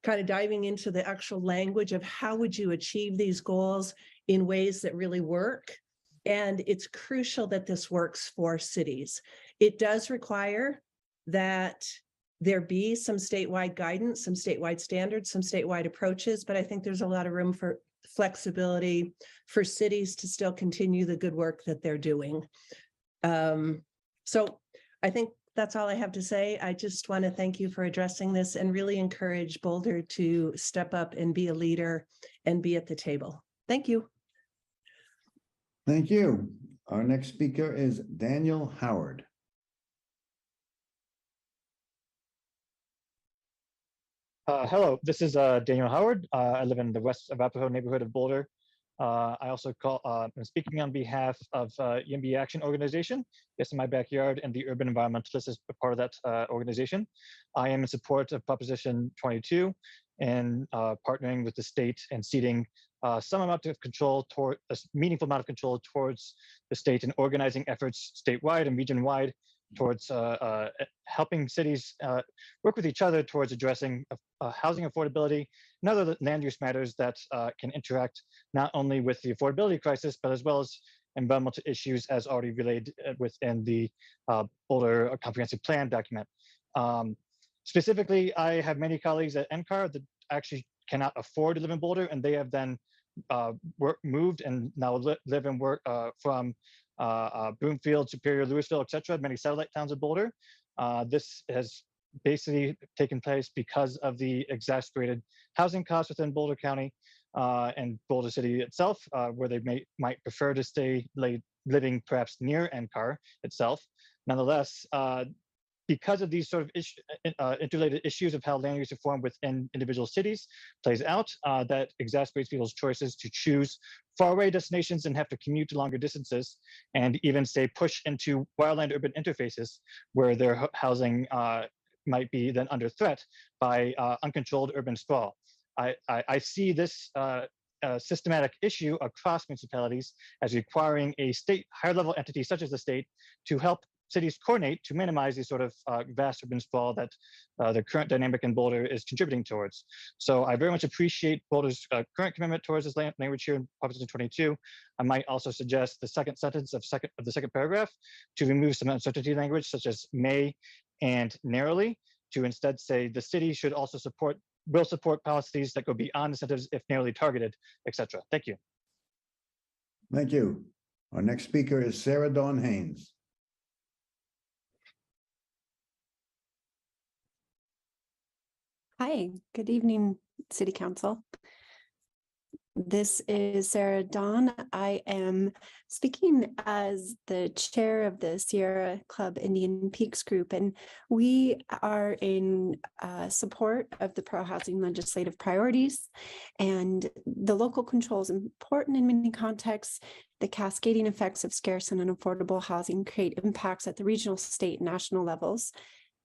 diving into the actual language of how would you achieve these goals in ways that really work. And it's crucial that this works for cities. It does require that there be some statewide guidance, some statewide standards, some statewide approaches, but I think there's a lot of room for flexibility for cities to still continue the good work that they're doing. So I think that's all I have to say. I just want to thank you for addressing this and really encourage Boulder to step up and be a leader and be at the table. Thank you. Thank you. Our next speaker is Daniel Howard. Hello, this is Daniel Howard. I live in the West Arapahoe neighborhood of Boulder. I also I'm speaking on behalf of YIMBY Action Organization. Yes, in my backyard, and the Urban Environmentalist is a part of that organization. I am in support of Proposition 22 and partnering with the state and ceding some amount of control a meaningful amount of control towards the state and organizing efforts statewide and region-wide towards helping cities work with each other towards addressing housing affordability and other land use matters that can interact not only with the affordability crisis, but as well as environmental issues as already relayed within the Boulder Comprehensive Plan document. Specifically, I have many colleagues at NCAR that actually cannot afford to live in Boulder, and they have then moved and now live and work from Broomfield, Superior, Louisville, etc., many satellite towns of Boulder. This has basically taken place because of the exasperated housing costs within Boulder County and Boulder City itself, where they might prefer to stay living perhaps near NCAR itself. Nonetheless, because of these sort of interrelated issues of how land use reform within individual cities plays out, that exacerbates people's choices to choose faraway destinations and have to commute to longer distances, and even say push into wildland urban interfaces where their housing might be then under threat by uncontrolled urban sprawl. I see this systematic issue across municipalities as requiring a state higher level entity such as the state to help cities coordinate to minimize the sort of vast urban sprawl that the current dynamic in Boulder is contributing towards. So I very much appreciate Boulder's current commitment towards this language here in Proposition 22. I might also suggest the second sentence of the second paragraph to remove some uncertainty language such as may and narrowly, to instead say the city should also will support policies that go beyond incentives if narrowly targeted, etc. Thank you. Thank you. Our next speaker is Sarah Dawn Haynes. Hi, good evening, City Council. This is Sarah Dawn. I am speaking as the chair of the Sierra Club Indian Peaks Group, and we are in support of the pro-housing legislative priorities. And the local control is important in many contexts. The cascading effects of scarce and unaffordable housing create impacts at the regional, state, and national levels.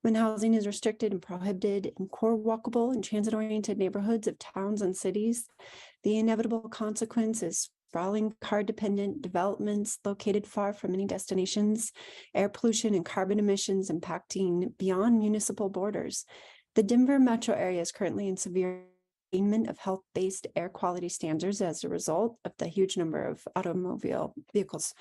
When housing is restricted and prohibited in core walkable and transit-oriented neighborhoods of towns and cities, the inevitable consequence is sprawling car-dependent developments located far from many destinations, air pollution and carbon emissions impacting beyond municipal borders. The Denver metro area is currently in severe attainment of health-based air quality standards as a result of the huge number of automobile vehicles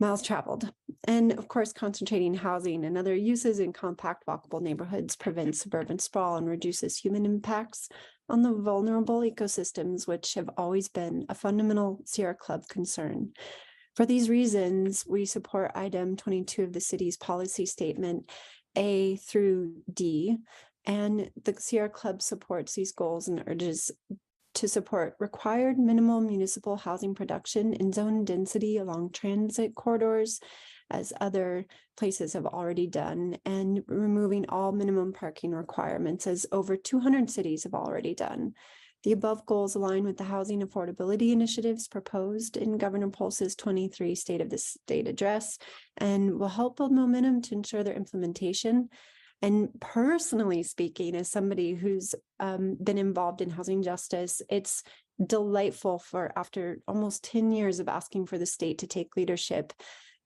miles traveled. And of course, concentrating housing and other uses in compact walkable neighborhoods prevents suburban sprawl and reduces human impacts on the vulnerable ecosystems, which have always been a fundamental Sierra Club concern. For these reasons, we support item 22 of the city's policy statement, A through D, and the Sierra Club supports these goals and urges to support required minimal municipal housing production in zone density along transit corridors, as other places have already done, and removing all minimum parking requirements, as over 200 cities have already done. The above goals align with the housing affordability initiatives proposed in Governor Pulse's 23 State of the State address, and will help build momentum to ensure their implementation. And personally speaking, as somebody who's been involved in housing justice, it's delightful for after almost 10 years of asking for the state to take leadership.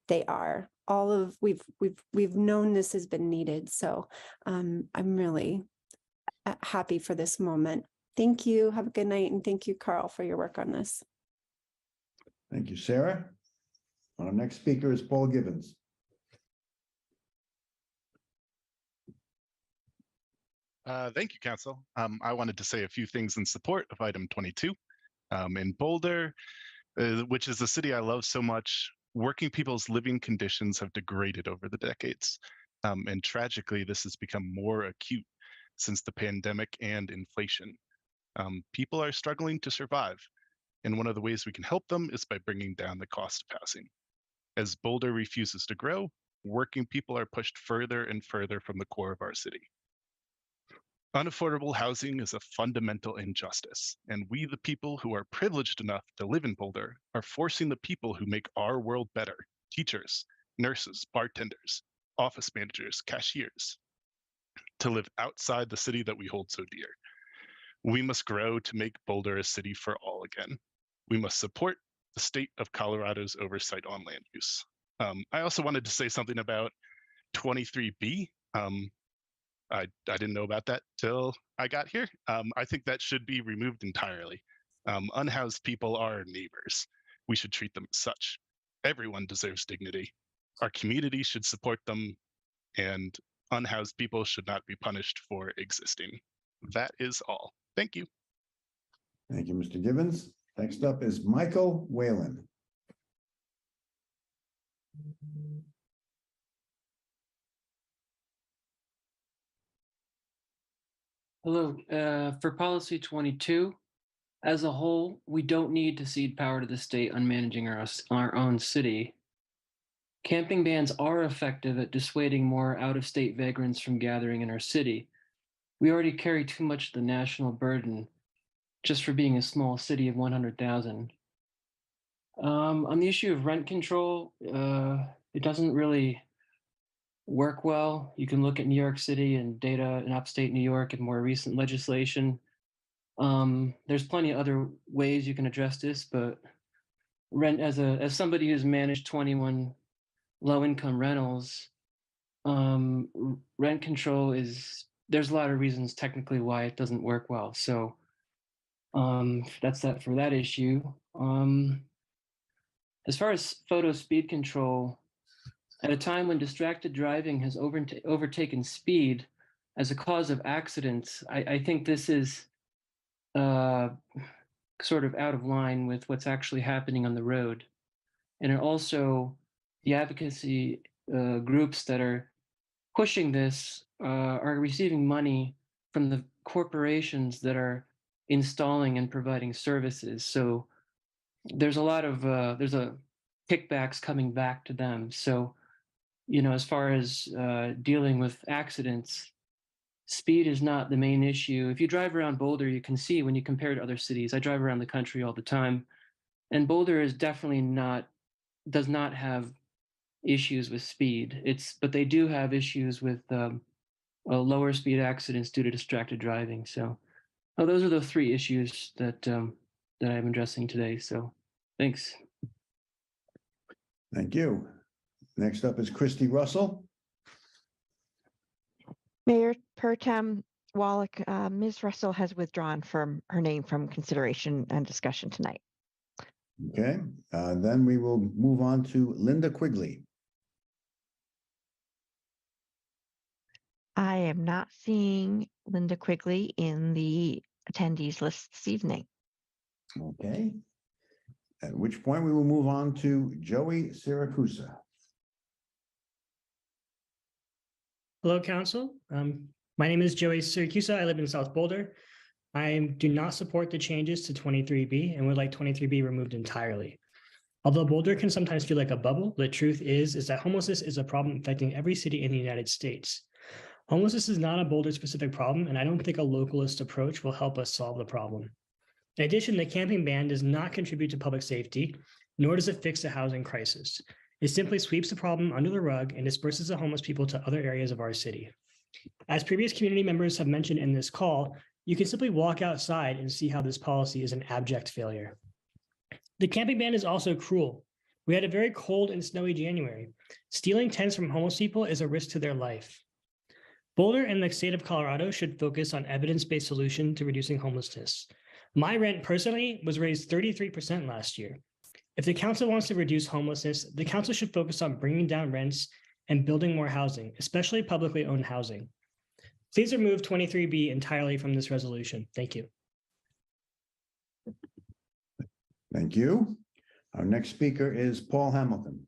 They are we've known this has been needed. So I'm really happy for this moment. Thank you. Have a good night. And thank you, Carl, for your work on this. Thank you, Sarah. Our next speaker is Paul Gibbons. Thank you, Council. I wanted to say a few things in support of item 22. In Boulder, which is a city I love so much, working people's living conditions have degraded over the decades. And tragically, this has become more acute since the pandemic and inflation. People are struggling to survive, and one of the ways we can help them is by bringing down the cost of housing. As Boulder refuses to grow, working people are pushed further and further from the core of our city. Unaffordable housing is a fundamental injustice, and we, the people who are privileged enough to live in Boulder, are forcing the people who make our world better, teachers, nurses, bartenders, office managers, cashiers, to live outside the city that we hold so dear. We must grow to make Boulder a city for all again. We must support the state of Colorado's oversight on land use. I also wanted to say something about 23B. I didn't know about that till I got here. I think that should be removed entirely. Unhoused people are our neighbors. We should treat them as such. Everyone deserves dignity. Our community should support them, and unhoused people should not be punished for existing. That is all. Thank you. Thank you, Mr. Gibbons. Next up is Michael Whalen. Hello. For policy 22, as a whole, we don't need to cede power to the state on managing our own city. Camping bans are effective at dissuading more out-of-state vagrants from gathering in our city. We already carry too much of the national burden just for being a small city of 100,000. On the issue of rent control, it doesn't really work well. You can look at New York City and data in upstate New York and more recent legislation. There's plenty of other ways you can address this, but rent as somebody who's managed 21 low-income rentals, rent control there's a lot of reasons technically why it doesn't work well. So that's that for that issue. As far as photo speed control, at a time when distracted driving has overtaken speed as a cause of accidents, I think this is sort of out of line with what's actually happening on the road. And also, the advocacy groups that are pushing this are receiving money from the corporations that are installing and providing services. So there's a lot of kickbacks coming back to them. So, as far as dealing with accidents, speed is not the main issue. If you drive around Boulder, you can see when you compare to other cities. I drive around the country all the time, and Boulder is definitely does not have issues with speed. But they do have issues with lower speed accidents due to distracted driving. So those are the three issues that I'm addressing today. So thanks. Thank you. Next up is Christy Russell. Mayor Pro Tem Wallach, Ms. Russell has withdrawn her name from consideration and discussion tonight. Okay, then we will move on to Linda Quigley. I am not seeing Linda Quigley in the attendees list this evening. Okay, at which point we will move on to Joey Siracusa. Hello, Council. My name is Joey Siracusa. I live in South Boulder. I do not support the changes to 23B and would like 23B removed entirely. Although Boulder can sometimes feel like a bubble, the truth is that homelessness is a problem affecting every city in the United States. Homelessness is not a Boulder-specific problem, and I don't think a localist approach will help us solve the problem. In addition, the camping ban does not contribute to public safety, nor does it fix the housing crisis. It simply sweeps the problem under the rug and disperses the homeless people to other areas of our city. As previous community members have mentioned in this call, you can simply walk outside and see how this policy is an abject failure. The camping ban is also cruel. We had a very cold and snowy January. Stealing tents from homeless people is a risk to their life. Boulder and the state of Colorado should focus on evidence-based solution to reducing homelessness. My rent personally was raised 33% last year. If the council wants to reduce homelessness, the council should focus on bringing down rents and building more housing, especially publicly owned housing. Please remove 23B entirely from this resolution. Thank you. Thank you. Our next speaker is Paul Hamilton.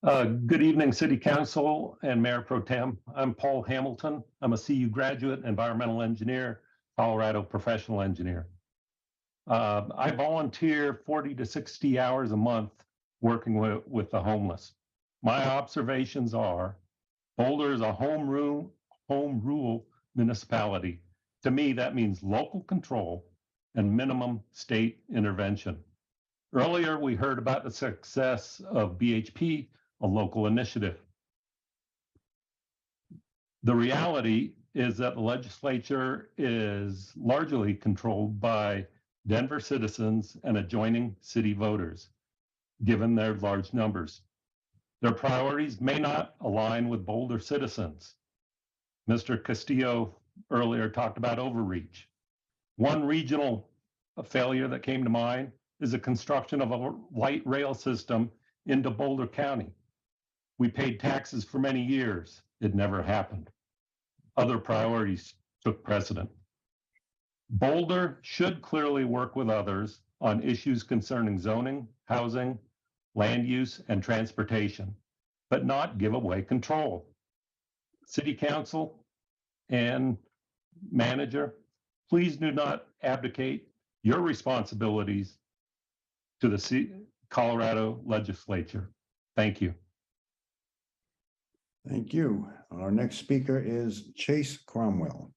Good evening, City Council and Mayor Pro Tem. I'm Paul Hamilton. I'm a CU graduate, environmental engineer, Colorado professional engineer. I volunteer 40 to 60 hours a month working with the homeless. My observations are Boulder is a home rule municipality. To me, that means local control and minimum state intervention. Earlier, we heard about the success of BHP, a local initiative. The reality is that the legislature is largely controlled by Denver citizens and adjoining city voters. given their large numbers. Their priorities may not align with Boulder citizens. Mr. Castillo earlier talked about overreach. One regional failure that came to mind is the construction of a light rail system into Boulder County. We paid taxes for many years. It never happened. Other priorities took precedent. Boulder should clearly work with others on issues concerning zoning, housing, land use, and transportation, but not give away control. City Council and manager, please do not abdicate your responsibilities to the Colorado legislature. Thank you. Thank you. Our next speaker is Chase Cromwell.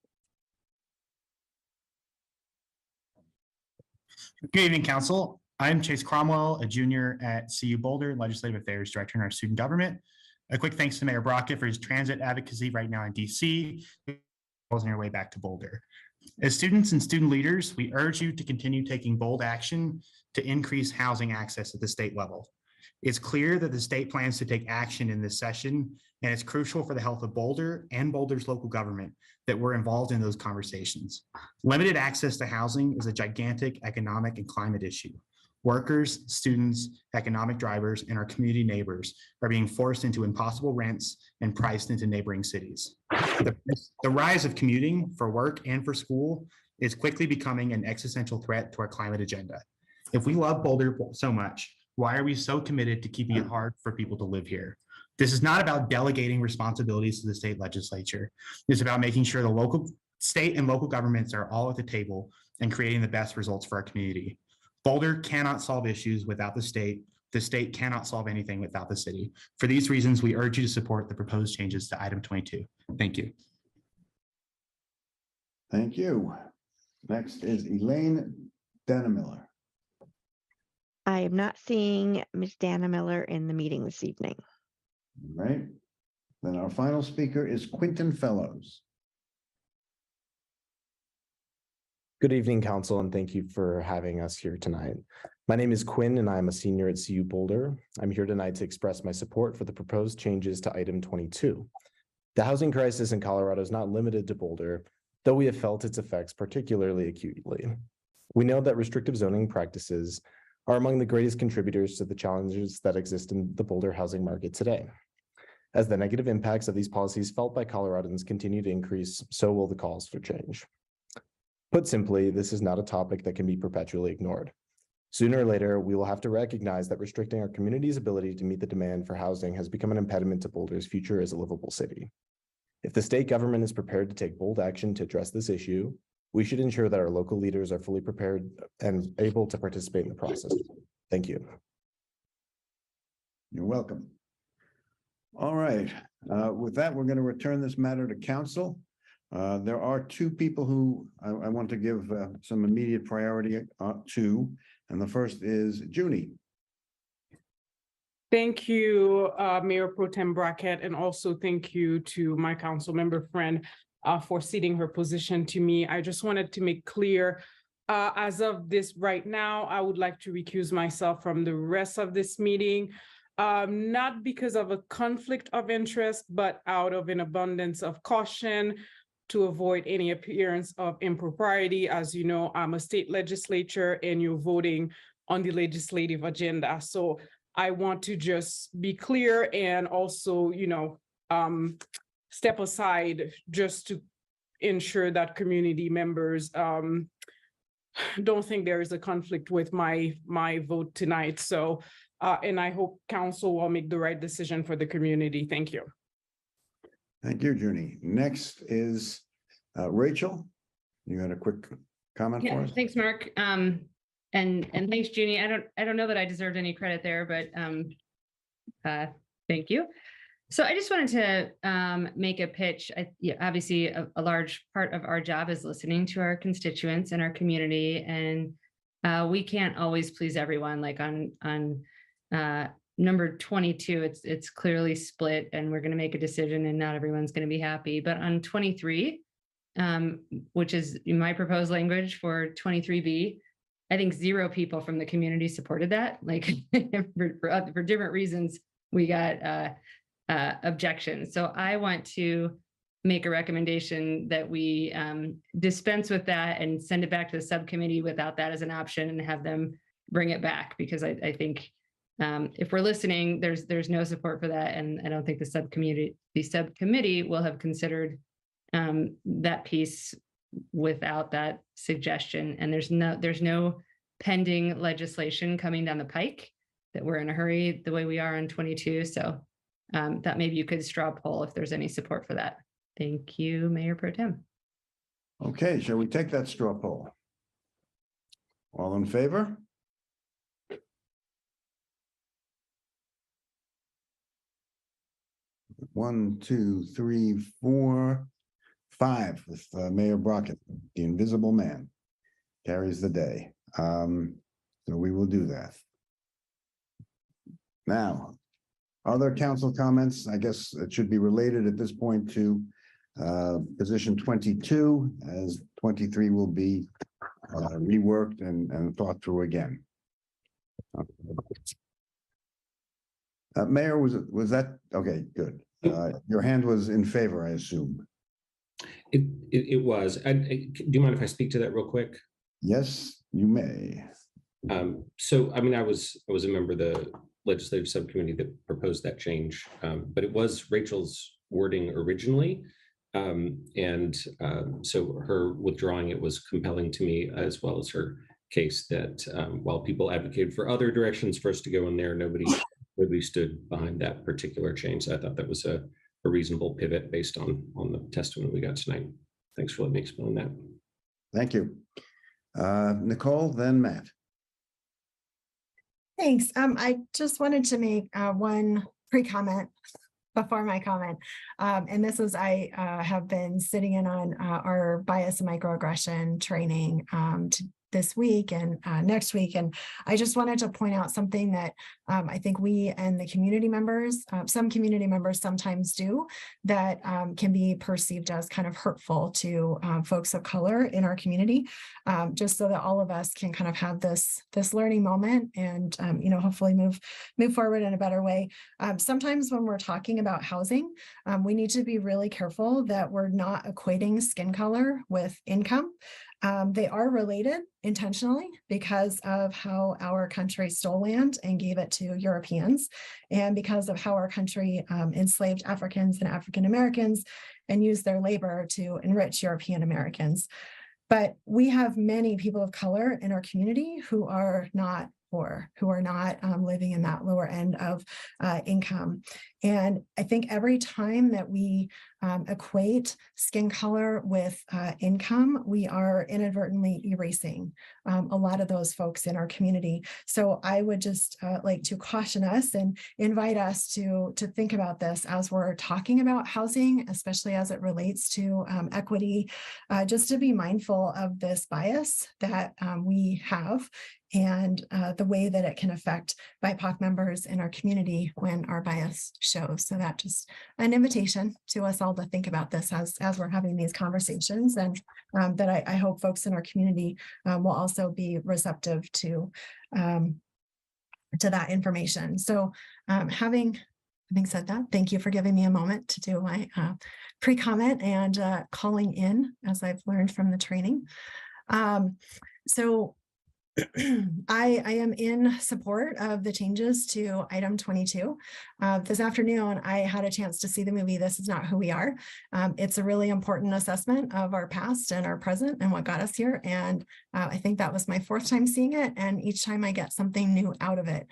Good evening, Council. I'm Chase Cromwell, a junior at CU Boulder, Legislative Affairs Director in our student government. A quick thanks to Mayor Brockett for his transit advocacy right now in DC, on your way back to Boulder. As students and student leaders, we urge you to continue taking bold action to increase housing access at the state level. It's clear that the state plans to take action in this session, and it's crucial for the health of Boulder and Boulder's local government that we're involved in those conversations. Limited access to housing is a gigantic economic and climate issue. Workers, students, economic drivers, and our community neighbors are being forced into impossible rents and priced into neighboring cities. The rise of commuting for work and for school is quickly becoming an existential threat to our climate agenda. If we love Boulder so much, why are we so committed to keeping it hard for people to live here? This is not about delegating responsibilities to the state legislature. It's about making sure the local, state and local governments are all at the table and creating the best results for our community. Boulder cannot solve issues without the state. The state cannot solve anything without the city. For these reasons, we urge you to support the proposed changes to item 22. Thank you. Thank you. Next is Elaine Dannemiller. I am not seeing Ms. Dana Miller in the meeting this evening. All right. Then our final speaker is Quentin Fellows. Good evening, Council, and thank you for having us here tonight. My name is Quinn, and I'm a senior at CU Boulder. I'm here tonight to express my support for the proposed changes to item 22. The housing crisis in Colorado is not limited to Boulder, though we have felt its effects particularly acutely. We know that restrictive zoning practices are among the greatest contributors to the challenges that exist in the Boulder housing market today. As the negative impacts of these policies felt by Coloradans continue to increase, so will the calls for change. Put simply, this is not a topic that can be perpetually ignored. Sooner or later, we will have to recognize that restricting our community's ability to meet the demand for housing has become an impediment to Boulder's future as a livable city. If the state government is prepared to take bold action to address this issue, we should ensure that our local leaders are fully prepared and able to participate in the process. Thank you. You're welcome. All right. With that, we're going to return this matter to council. There are two people who I want to give some immediate priority to, and the first is Junie. Thank you, Mayor Pro Tem Brockett, and also thank you to my council member friend for ceding her position to me. I just wanted to make clear, as of this right now, I would like to recuse myself from the rest of this meeting, not because of a conflict of interest, but out of an abundance of caution to avoid any appearance of impropriety. As you know, I'm a state legislature and you're voting on the legislative agenda. So I want to just be clear and also, step aside just to ensure that community members don't think there is a conflict with my vote tonight. So, and I hope council will make the right decision for the community. Thank you. Thank you, Junie. Next is Rachel. You had a quick comment for us? Thanks, Mark. And thanks, Junie. I don't know that I deserved any credit there, but thank you. So I just wanted to make a pitch. Obviously, a large part of our job is listening to our constituents and our community, and we can't always please everyone. Like on number 22, it's clearly split, and we're going to make a decision, and not everyone's going to be happy. But on 23, which is my proposed language for 23B, I think 0 people from the community supported that. Like for different reasons, we got objections. So I want to make a recommendation that we dispense with that and send it back to the subcommittee without that as an option and have them bring it back, because I think if we're listening, there's no support for that, and I don't think the subcommittee will have considered that piece without that suggestion. And there's no pending legislation coming down the pike that we're in a hurry the way we are on 22. So that maybe you could straw poll if there's any support for that. Thank you, Mayor Pro Tem. Okay, shall we take that straw poll? All in favor? One, two, three, four, five, with Mayor Brockett, the invisible man, carries the day. So we will do that. Now, other council comments, I guess it should be related at this point to position 22, as 23 will be reworked and thought through again. Mayor, was that okay? Good. Your hand was in favor, I assume. It was. Do you mind if I speak to that real quick? Yes, you may. So, I mean, I was a member of the legislative subcommittee that proposed that change, but it was Rachel's wording originally. So her withdrawing it was compelling to me, as well as her case that while people advocated for other directions for us to go in there, nobody really stood behind that particular change. So I thought that was a reasonable pivot based on the testimony we got tonight. Thanks for letting me explain that. Thank you. Nicole, then Matt. Thanks. I just wanted to make one pre-comment before my comment. And this is, I have been sitting in on our bias and microaggression training this week and next week. And I just wanted to point out something that I think we and the community members, some community members sometimes do, that can be perceived as kind of hurtful to folks of color in our community, just so that all of us can kind of have this learning moment and hopefully move forward in a better way. Sometimes when we're talking about housing, we need to be really careful that we're not equating skin color with income. They are related intentionally because of how our country stole land and gave it to Europeans, and because of how our country enslaved Africans and African Americans and used their labor to enrich European Americans. But we have many people of color in our community who are not poor, who are not living in that lower end of income. And I think every time that we equate skin color with income, we are inadvertently erasing a lot of those folks in our community. So I would just like to caution us and invite us to think about this as we're talking about housing, especially as it relates to equity, just to be mindful of this bias that we have and the way that it can affect BIPOC members in our community when our bias shows. So that just an invitation to us all to think about this as we're having these conversations, and that I hope folks in our community will also be receptive to that information. So having said that, thank you for giving me a moment to do my pre-comment and calling in, as I've learned from the training. So I am in support of the changes to item 22. This afternoon, I had a chance to see the movie, This Is Not Who We Are. It's a really important assessment of our past and our present and what got us here. And I think that was my 4th time seeing it. And each time I get something new out of it.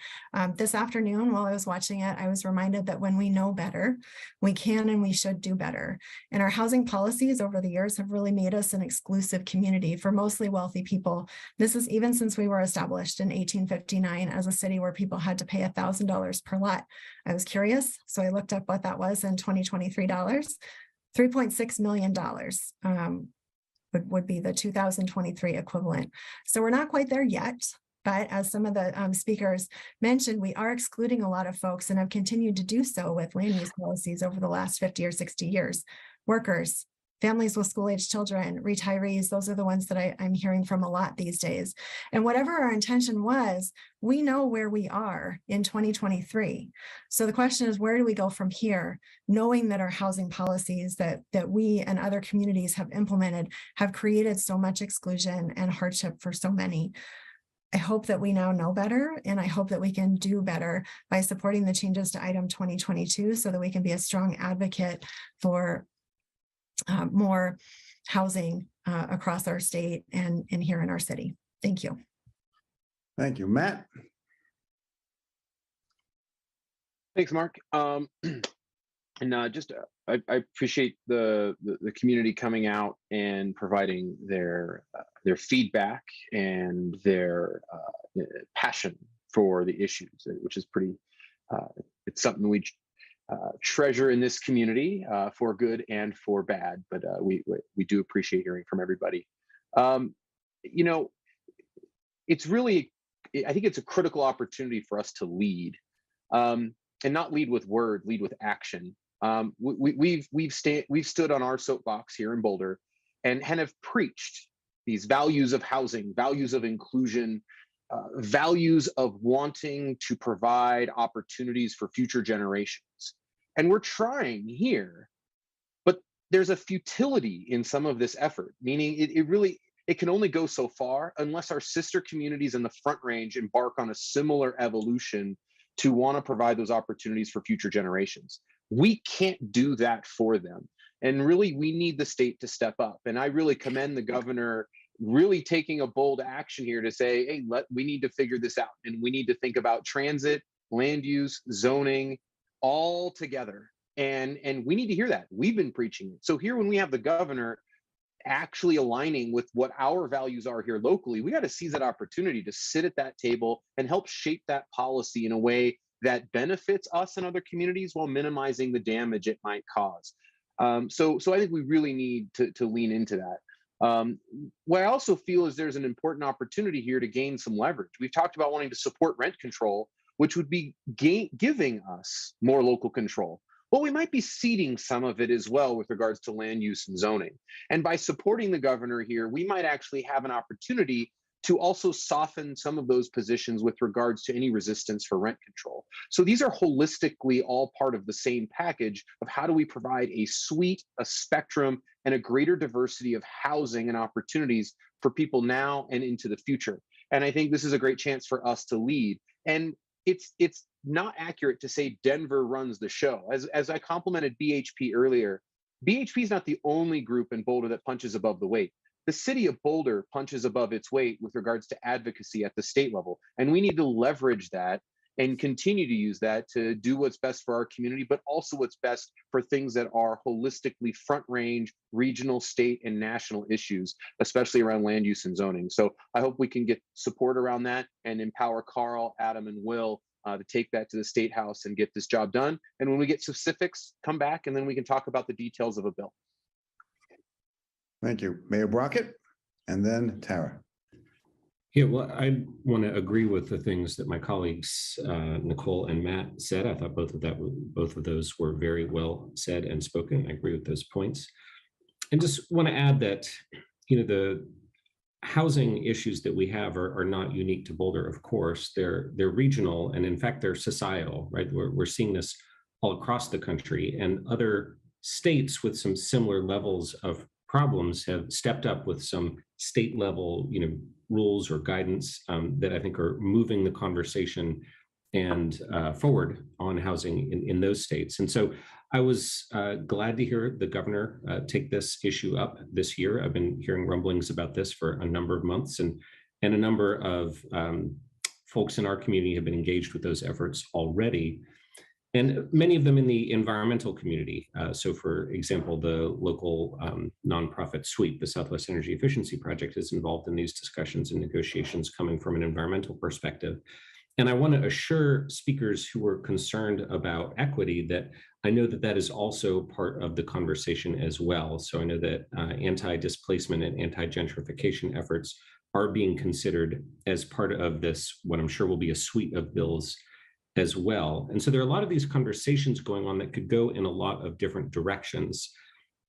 This afternoon, while I was watching it, I was reminded that when we know better, we can and we should do better. And our housing policies over the years have really made us an exclusive community for mostly wealthy people. This is even since we were established in 1859 as a city where people had to pay $1,000 per lot. I was curious, so I looked up what that was in 2023 dollars. $3.6 million would be the 2023 equivalent. So we're not quite there yet, but as some of the speakers mentioned, we are excluding a lot of folks and have continued to do so with land use policies over the last 50 or 60 years. Workers, families with school-age children, retirees. Those are the ones that I'm hearing from a lot these days. And whatever our intention was, we know where we are in 2023. So the question is, where do we go from here, knowing that our housing policies that we and other communities have implemented have created so much exclusion and hardship for so many? I hope that we now know better, and I hope that we can do better by supporting the changes to item 2022 so that we can be a strong advocate for more housing across our state and here in our city. Thank you. Thank you, Matt. Thanks, Mark. I appreciate the community coming out and providing their feedback and their passion for the issues, which is pretty. It's something we treasure in this community for good and for bad, but we do appreciate hearing from everybody. It's really, I think it's a critical opportunity for us to lead, and not lead with word, lead with action. We've stood on our soapbox here in Boulder and have preached these values of housing, values of inclusion, values of wanting to provide opportunities for future generations. And we're trying here, but there's a futility in some of this effort, meaning it can only go so far unless our sister communities in the Front Range embark on a similar evolution to want to provide those opportunities for future generations. We can't do that for them. And really, we need the state to step up. And I really commend the governor really taking a bold action here to say, hey, we need to figure this out. And we need to think about transit, land use, zoning, all together. And we need to hear that. We've been preaching it. So here, when we have the governor actually aligning with what our values are here locally, we got to seize that opportunity to sit at that table and help shape that policy in a way that benefits us and other communities while minimizing the damage it might cause. So I think we really need to lean into that. What I also feel is there's an important opportunity here to gain some leverage. We've talked about wanting to support rent control, which would be giving us more local control. Well, we might be ceding some of it as well with regards to land use and zoning. And by supporting the governor here, we might actually have an opportunity to also soften some of those positions with regards to any resistance for rent control. So these are holistically all part of the same package of how do we provide a suite, a spectrum, and a greater diversity of housing and opportunities for people now and into the future. And I think this is a great chance for us to lead. And it's not accurate to say Denver runs the show. As I complimented BHP earlier, BHP is not the only group in Boulder that punches above the weight. The city of Boulder punches above its weight with regards to advocacy at the state level. And we need to leverage that and continue to use that to do what's best for our community, but also what's best for things that are holistically Front Range, regional, state, and national issues, especially around land use and zoning. So I hope we can get support around that and empower Carl, Adam, and Will to take that to the State House and get this job done. And when we get specifics, come back and then we can talk about the details of a bill. Thank you. Mayor Brockett, and then Tara. Yeah, well, I want to agree with the things that my colleagues Nicole and Matt said. I thought both of those were very well said and spoken. I agree with those points. And just want to add that, the housing issues that we have are not unique to Boulder, of course. They're regional, and in fact, they're societal, right? We're seeing this all across the country, and other states with some similar levels of problems have stepped up with some state level, rules or guidance that I think are moving the conversation and forward on housing in those states. And so I was glad to hear the governor take this issue up this year. I've been hearing rumblings about this for a number of months, and a number of folks in our community have been engaged with those efforts already. And many of them in the environmental community. So for example, the local nonprofit SWEEP, the Southwest Energy Efficiency Project, is involved in these discussions and negotiations coming from an environmental perspective. And I want to assure speakers who are concerned about equity that I know that that is also part of the conversation as well. So I know that anti-displacement and anti-gentrification efforts are being considered as part of this, what I'm sure will be a suite of bills as well. And so there are a lot of these conversations going on that could go in a lot of different directions.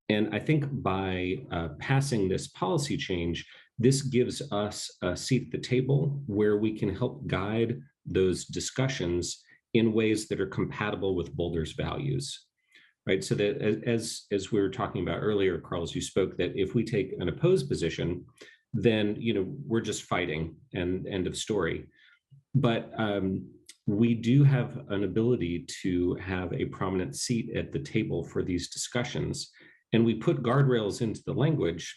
And I think by passing this policy change, this gives us a seat at the table where we can help guide those discussions in ways that are compatible with Boulder's values, right? So that as we were talking about earlier, Carl, as you spoke, that if we take an opposed position, then we're just fighting and end of story. But we do have an ability to have a prominent seat at the table for these discussions. And we put guardrails into the language.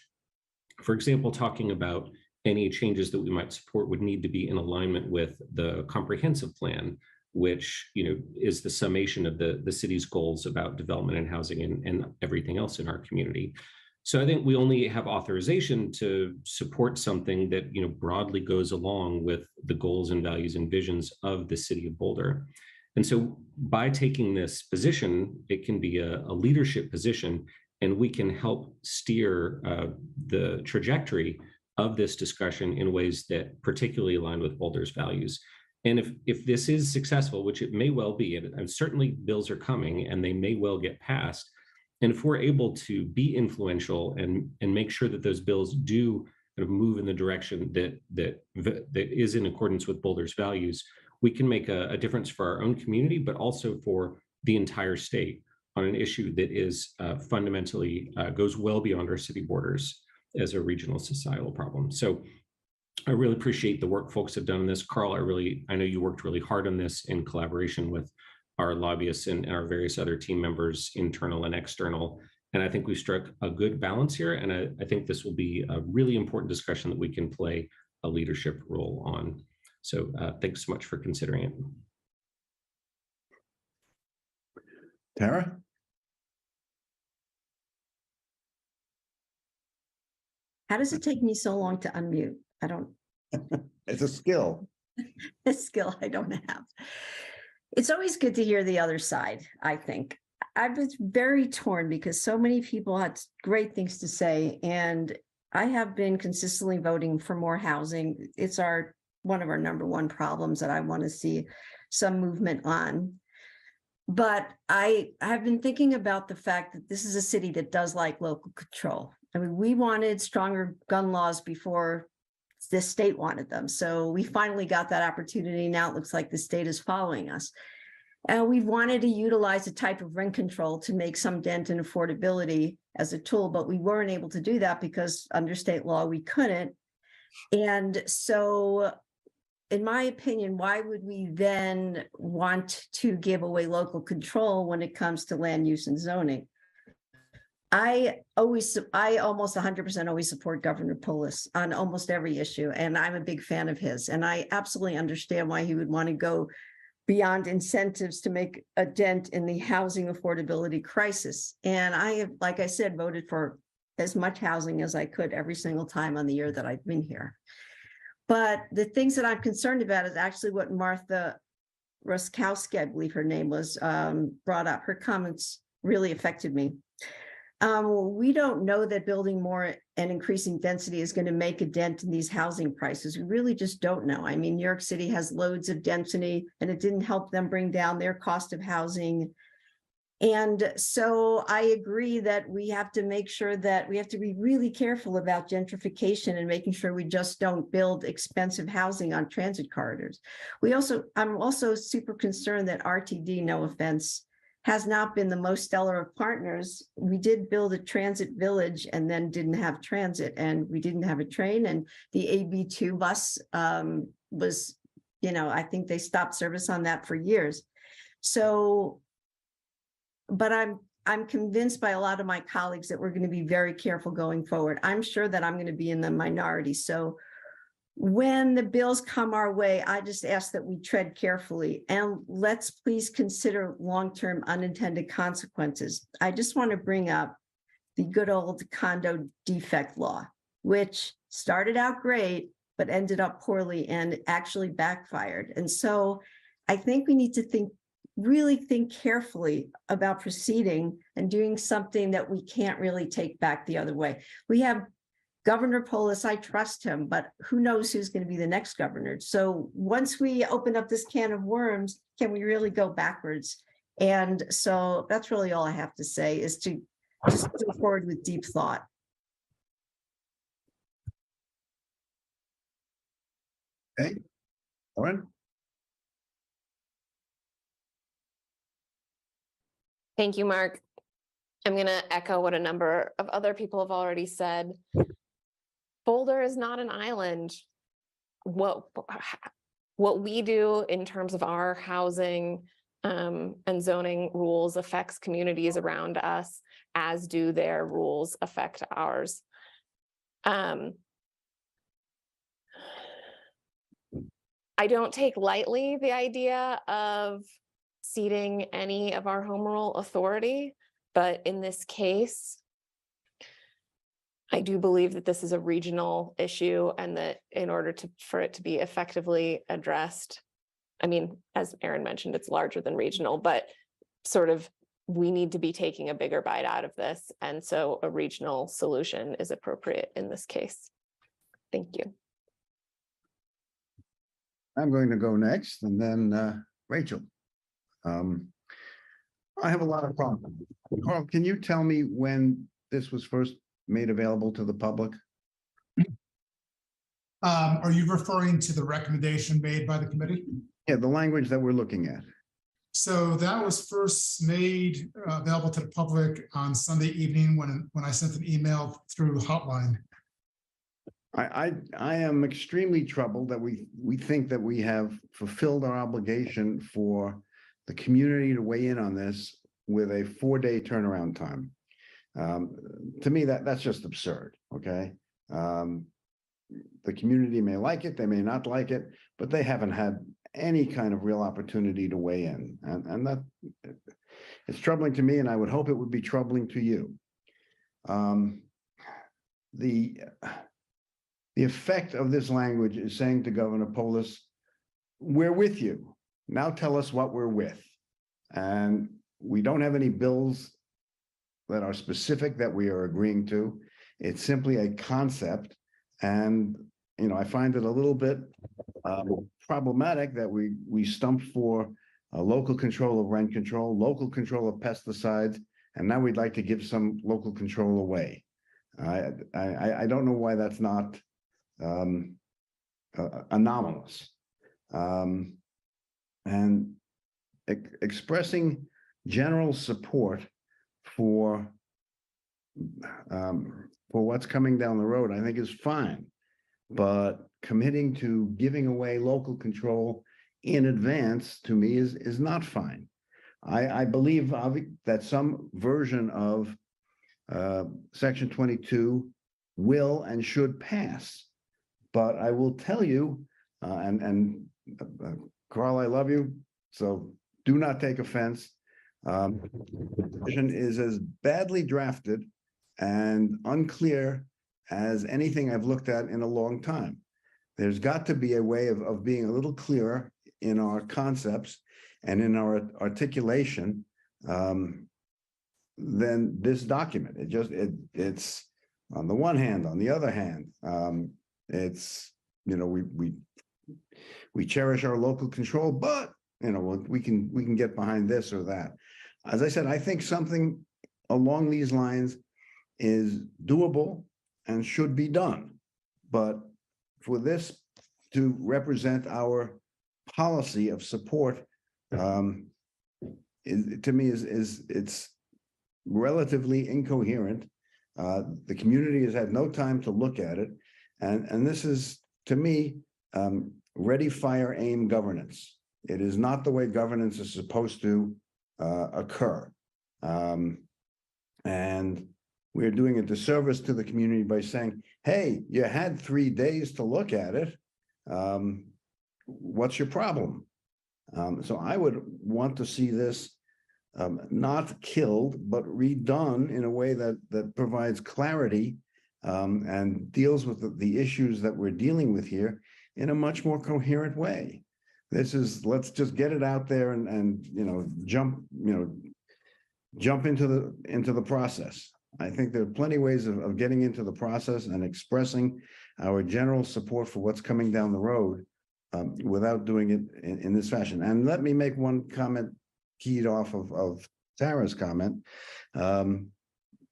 For example, talking about any changes that we might support would need to be in alignment with the comprehensive plan, which is the summation of the city's goals about development and housing and everything else in our community. So I think we only have authorization to support something that broadly goes along with the goals and values and visions of the city of Boulder. And so by taking this position, it can be a leadership position, and we can help steer the trajectory of this discussion in ways that particularly align with Boulder's values. And if this is successful, which it may well be, and certainly bills are coming and they may well get passed, and if we're able to be influential and make sure that those bills do kind of move in the direction that is in accordance with Boulder's values, we can make a difference for our own community, but also for the entire state on an issue that is fundamentally goes well beyond our city borders as a regional societal problem. So I really appreciate the work folks have done on this. Carl, I know you worked really hard on this in collaboration with our lobbyists and our various other team members, internal and external. And I think we struck a good balance here. And I think this will be a really important discussion that we can play a leadership role on. So thanks so much for considering it. Tara? How does it take me so long to unmute? I don't. It's a skill. A skill I don't have. It's always good to hear the other side, I think. I was very torn because so many people had great things to say, and I have been consistently voting for more housing. It's one of our number one problems that I want to see some movement on. But I have been thinking about the fact that this is a city that does like local control. I mean, we wanted stronger gun laws before the state wanted them. So we finally got that opportunity. Now it looks like the state is following us. And we've wanted to utilize a type of rent control to make some dent in affordability as a tool, but we weren't able to do that because under state law, we couldn't. And so in my opinion, why would we then want to give away local control when it comes to land use and zoning? I almost 100% always support Governor Polis on almost every issue, and I'm a big fan of his. And I absolutely understand why he would want to go beyond incentives to make a dent in the housing affordability crisis. And I have, like I said, voted for as much housing as I could every single time on the year that I've been here. But the things that I'm concerned about is actually what Martha Ruskowski, I believe her name was, brought up. Her comments really affected me. We don't know that building more and increasing density is going to make a dent in these housing prices. We really just don't know. I mean, New York City has loads of density, and it didn't help them bring down their cost of housing. And so I agree that we have to make sure that we have to be really careful about gentrification and making sure we just don't build expensive housing on transit corridors. I'm also super concerned that RTD, no offense, has not been the most stellar of partners. We did build a transit village and then didn't have transit, and we didn't have a train, and the AB2 bus was, I think they stopped service on that for years. So, but I'm convinced by a lot of my colleagues that we're going to be very careful going forward. I'm sure that I'm going to be in the minority. So when the bills come our way, I just ask that we tread carefully, and let's please consider long-term unintended consequences. I just want to bring up the good old condo defect law, which started out great, but ended up poorly and actually backfired. And so I think we need to really think carefully about proceeding and doing something that we can't really take back the other way. We have Governor Polis, I trust him, but who knows who's going to be the next governor. So once we open up this can of worms, can we really go backwards? And so that's really all I have to say, is to just go forward with deep thought. Okay, Lauren? Thank you, Mark. I'm going to echo what a number of other people have already said. Boulder is not an island. What we do in terms of our housing and zoning rules affects communities around us, as do their rules affect ours. I don't take lightly the idea of ceding any of our home rule authority, but in this case, I do believe that this is a regional issue, and that in order for it to be effectively addressed, I mean, as Aaron mentioned, it's larger than regional, but sort of we need to be taking a bigger bite out of this. And so a regional solution is appropriate in this case. Thank you. I'm going to go next, and then Rachel. I have a lot of problems. Carl, can you tell me when this was first made available to the public? Are you referring to the recommendation made by the committee? Yeah, the language that we're looking at. So that was first made available to the public on Sunday evening when I sent an email through hotline. I am extremely troubled that we think that we have fulfilled our obligation for the community to weigh in on this with a 4-day turnaround time. To me, that's just absurd. Okay. The community may like it, they may not like it, but they haven't had any kind of real opportunity to weigh in. And that it's troubling to me, and I would hope it would be troubling to you. The effect of this language is saying to Governor Polis, we're with you. Now tell us what we're with. And we don't have any bills that are specific that we are agreeing to. It's simply a concept. And, I find it a little bit problematic that we stumped for local control of rent control, local control of pesticides, and now we'd like to give some local control away. I don't know why that's not anomalous. And expressing general support for what's coming down the road, I think is fine. But committing to giving away local control in advance, to me, is not fine. I believe that some version of Section 22 will and should pass. But I will tell you, and Carl, I love you, so do not take offense. The version is as badly drafted and unclear as anything I've looked at in a long time. There's got to be a way of being a little clearer in our concepts and in our articulation than this document. It's on the one hand, on the other hand, it's, we cherish our local control, but we can get behind this or that. As I said, I think something along these lines is doable and should be done. But for this to represent our policy of support, to me it's relatively incoherent. The community has had no time to look at it, and this is, to me, ready, fire, aim governance. It is not the way governance is supposed to occur. And we're doing a disservice to the community by saying, hey, you had 3 days to look at it. What's your problem? So I would want to see this not killed, but redone in a way that provides clarity and deals with the issues that we're dealing with here in a much more coherent way. This is, let's just get it out there and jump into the process. I think there are plenty of ways of getting into the process and expressing our general support for what's coming down the road without doing it in this fashion. And let me make one comment keyed off of Tara's comment.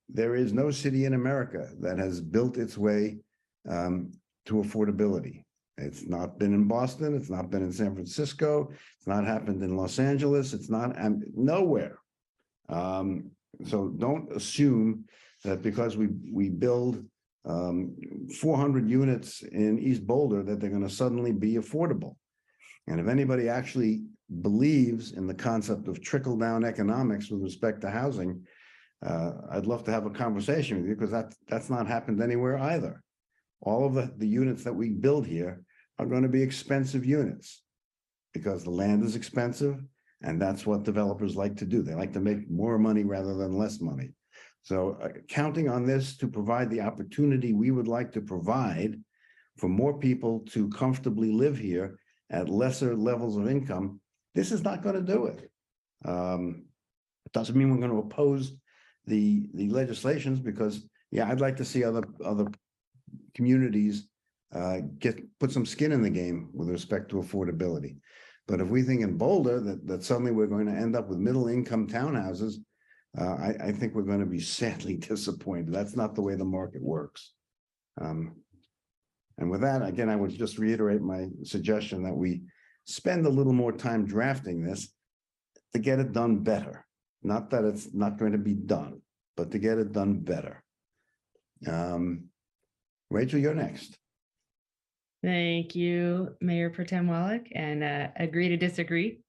there is no city in America that has built its way to affordability. It's not been in Boston. It's not been in San Francisco. It's not happened in Los Angeles. It's not nowhere. So don't assume that because we build 400 units in East Boulder that they're going to suddenly be affordable. And if anybody actually believes in the concept of trickle-down economics with respect to housing, I'd love to have a conversation with you, because that's not happened anywhere either. All of the units that we build here are going to be expensive units because the land is expensive, and that's what developers like to do. They like to make more money rather than less money. So counting on this to provide the opportunity we would like to provide for more people to comfortably live here at lesser levels of income, this is not going to do it. It doesn't mean we're going to oppose the legislations, because yeah, I'd like to see other communities put some skin in the game with respect to affordability. But if we think in Boulder that suddenly we're going to end up with middle income townhouses, I think we're going to be sadly disappointed. That's not the way the market works. And with that, again, I would just reiterate my suggestion that we spend a little more time drafting this to get it done better. Not that it's not going to be done, but to get it done better. Rachel, you're next. Thank you, Mayor Pro Tem Wallach, and agree to disagree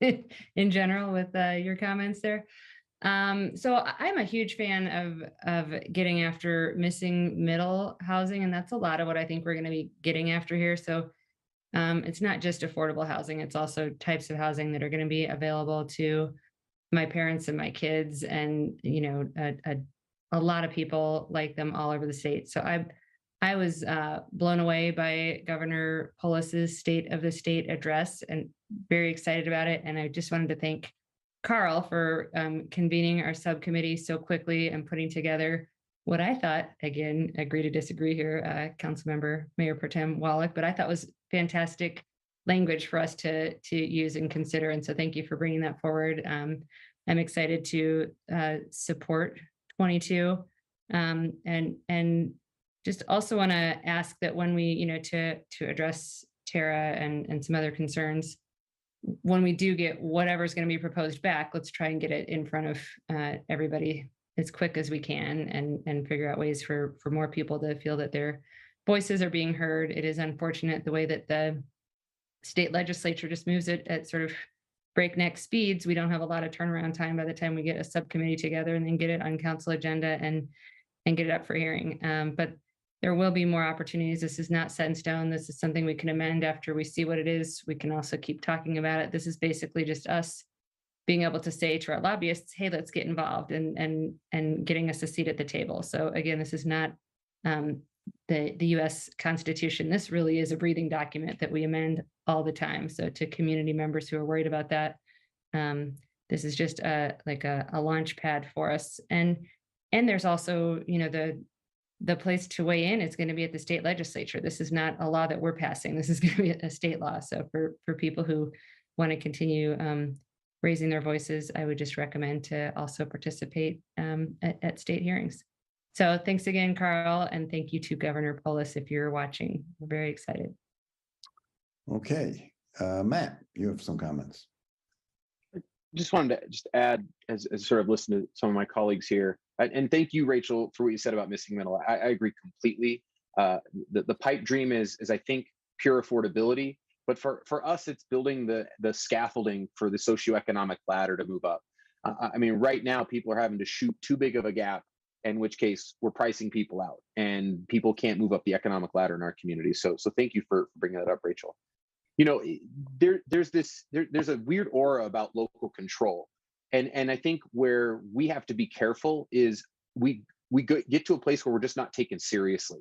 in general with your comments there. So I'm a huge fan of getting after missing middle housing, and that's a lot of what I think we're going to be getting after here. So it's not just affordable housing, it's also types of housing that are going to be available to my parents and my kids, and you know, a lot of people like them all over the state. So I was blown away by Governor Polis's State of the State address and very excited about it. And I just wanted to thank Carl for convening our subcommittee so quickly and putting together what I thought, again, agree to disagree here, Councilmember Mayor Pro Tem Wallach, but I thought was fantastic language for us to use and consider. And so thank you for bringing that forward. I'm excited to support 22 and just also want to ask that when we, you know, to address Tara and some other concerns, when we do get whatever's going to be proposed back, let's try and get it in front of everybody as quick as we can and figure out ways for more people to feel that their voices are being heard. It is unfortunate the way that the state legislature just moves it at sort of breakneck speeds. We don't have a lot of turnaround time by the time we get a subcommittee together and then get it on council agenda and get it up for hearing. But there will be more opportunities. This is not set in stone. This is something we can amend after we see what it is. We can also keep talking about it. This is basically just us being able to say to our lobbyists, hey, let's get involved and getting us a seat at the table. So again, this is not the US Constitution. This really is a breathing document that we amend all the time. So to community members who are worried about that, this is just like a launch pad for us. And there's also, you know, the place to weigh in is going to be at the state legislature. This is not a law that we're passing. This is going to be a state law. So for people who want to continue raising their voices, I would just recommend to also participate at state hearings. So thanks again, Carl, and thank you to Governor Polis if you're watching. We're very excited. Okay, Matt, you have some comments. Just wanted to just add, as sort of listen to some of my colleagues here, and thank you, Rachel, for what you said about missing middle. I agree completely. The pipe dream is I think pure affordability, but for us, it's building the scaffolding for the socioeconomic ladder to move up. I mean, right now, people are having to shoot too big of a gap, in which case we're pricing people out, and people can't move up the economic ladder in our community. So thank you for bringing that up, Rachel. You know, there's a weird aura about local control. And I think where we have to be careful is we get to a place where we're just not taken seriously.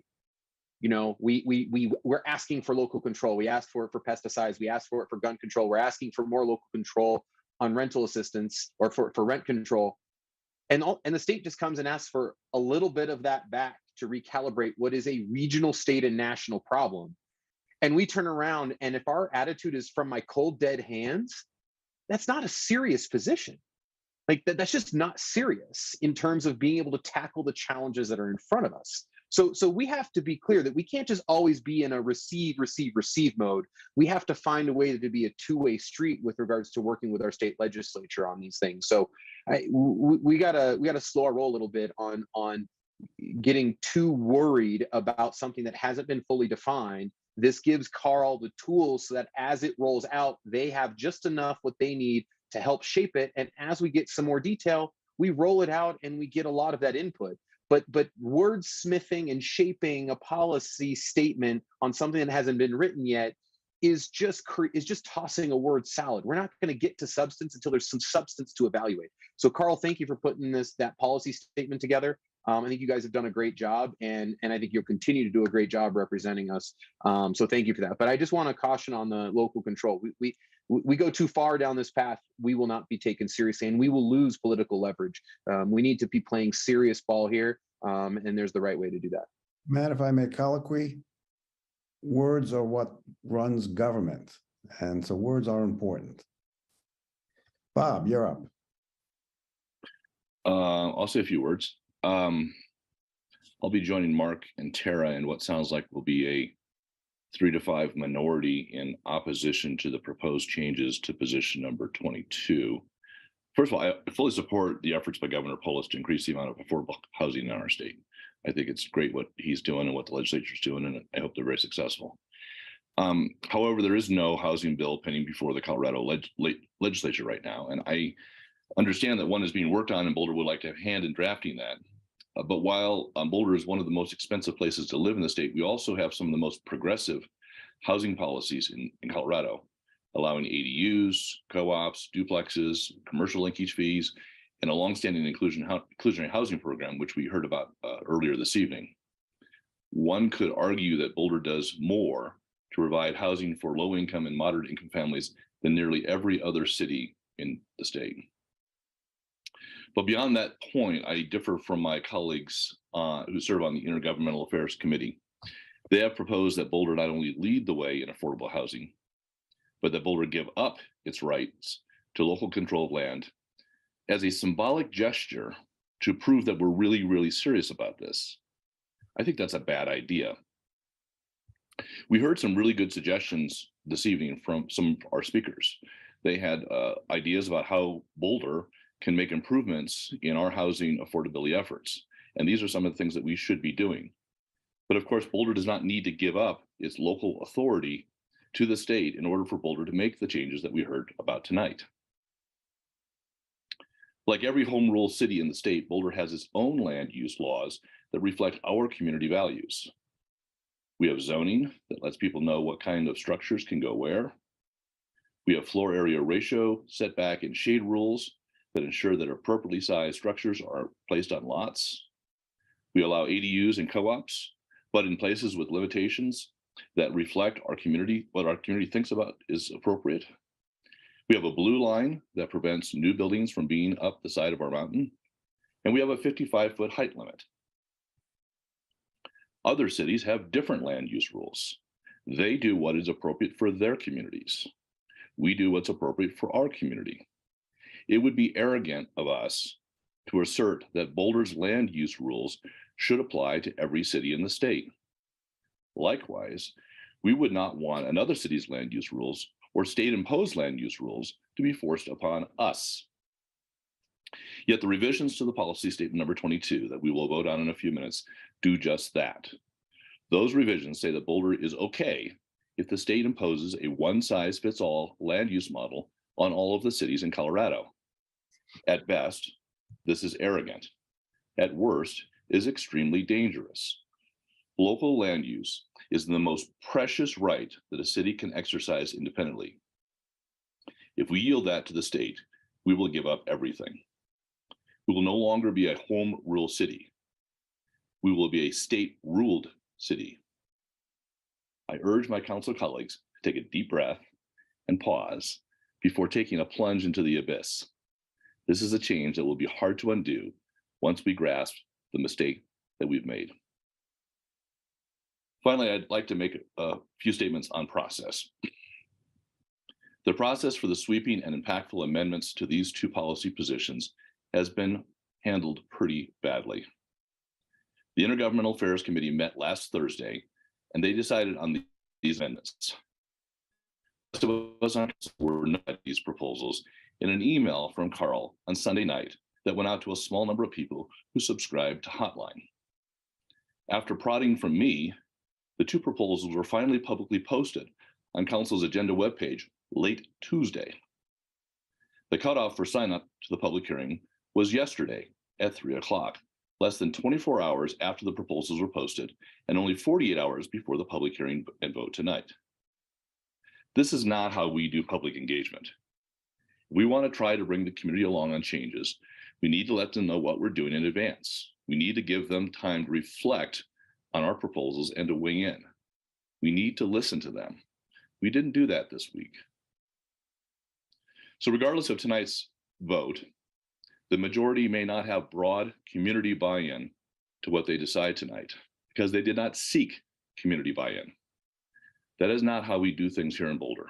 You know, we're asking for local control. We asked for it for pesticides. We asked for it for gun control. We're asking for more local control on rental assistance or for rent control. And the state just comes and asks for a little bit of that back to recalibrate what is a regional, state, and national problem. And we turn around, and if our attitude is from my cold, dead hands, that's not a serious position. Like that's just not serious in terms of being able to tackle the challenges that are in front of us. So we have to be clear that we can't just always be in a receive mode. We have to find a way to be a two-way street with regards to working with our state legislature on these things. So we gotta slow our roll a little bit on getting too worried about something that hasn't been fully defined. This gives Carl the tools so that as it rolls out, they have just enough what they need to help shape it. And as we get some more detail, we roll it out and we get a lot of that input. But wordsmithing and shaping a policy statement on something that hasn't been written yet is just tossing a word salad. We're not going to get to substance until there's some substance to evaluate. So Carl, thank you for putting that policy statement together. I think you guys have done a great job, and I think you'll continue to do a great job representing us. So thank you for that. But I just want to caution on the local control. We go too far down this path, we will not be taken seriously, and we will lose political leverage. We need to be playing serious ball here, and there's the right way to do that. Matt, if I may colloquy, words are what runs government, and so words are important. Bob, you're up. I'll say a few words. I'll be joining Mark and Tara in what sounds like will be a 3 to 5 minority in opposition to the proposed changes to position number 22. First of all, I fully support the efforts by Governor Polis to increase the amount of affordable housing in our state. I think it's great what he's doing and what the legislature is doing, and I hope they're very successful. However, there is no housing bill pending before the Colorado legislature right now, and I understand that one is being worked on, and Boulder would like to have a hand in drafting that. But while Boulder is one of the most expensive places to live in the state, we also have some of the most progressive housing policies in Colorado, allowing ADUs, co-ops, duplexes, commercial linkage fees, and a longstanding inclusionary housing program, which we heard about earlier this evening. One could argue that Boulder does more to provide housing for low-income and moderate-income families than nearly every other city in the state. But beyond that point, I differ from my colleagues who serve on the Intergovernmental Affairs Committee. They have proposed that Boulder not only lead the way in affordable housing, but that Boulder give up its rights to local control of land as a symbolic gesture to prove that we're really, really serious about this. I think that's a bad idea. We heard some really good suggestions this evening from some of our speakers. They had ideas about how Boulder can make improvements in our housing affordability efforts. And these are some of the things that we should be doing. But of course, Boulder does not need to give up its local authority to the state in order for Boulder to make the changes that we heard about tonight. Like every home rule city in the state, Boulder has its own land use laws that reflect our community values. We have zoning that lets people know what kind of structures can go where. We have floor area ratio, setback, and shade rules that ensure that appropriately sized structures are placed on lots. We allow ADUs and co-ops, but in places with limitations that reflect our community, what our community thinks about is appropriate. We have a blue line that prevents new buildings from being up the side of our mountain. And we have a 55-foot height limit. Other cities have different land use rules. They do what is appropriate for their communities. We do what's appropriate for our community. It would be arrogant of us to assert that Boulder's land use rules should apply to every city in the state. Likewise, we would not want another city's land use rules or state-imposed land use rules to be forced upon us. Yet the revisions to the policy statement number 22 that we will vote on in a few minutes do just that. Those revisions say that Boulder is okay if the state imposes a one-size-fits-all land use model on all of the cities in Colorado. At best, this is arrogant. At worst, is extremely dangerous. Local land use is the most precious right that a city can exercise independently. If we yield that to the state, we will give up everything. We will no longer be a home rule city. We will be a state-ruled city. I urge my council colleagues to take a deep breath and pause before taking a plunge into the abyss. This is a change that will be hard to undo once we grasp the mistake that we've made. Finally, I'd like to make a few statements on process. The process for the sweeping and impactful amendments to these two policy positions has been handled pretty badly. The Intergovernmental Affairs Committee met last Thursday, and they decided on these amendments. Most of us on council were not at these proposals in an email from Carl on Sunday night that went out to a small number of people who subscribed to Hotline. After prodding from me, the two proposals were finally publicly posted on council's agenda webpage late Tuesday. The cutoff for sign up to the public hearing was yesterday at 3 o'clock, less than 24 hours after the proposals were posted and only 48 hours before the public hearing and vote tonight. This is not how we do public engagement. If we want to try to bring the community along on changes, we need to let them know what we're doing in advance. We need to give them time to reflect on our proposals and to weigh in. We need to listen to them. We didn't do that this week. So regardless of tonight's vote, the majority may not have broad community buy-in to what they decide tonight because they did not seek community buy-in. That is not how we do things here in Boulder.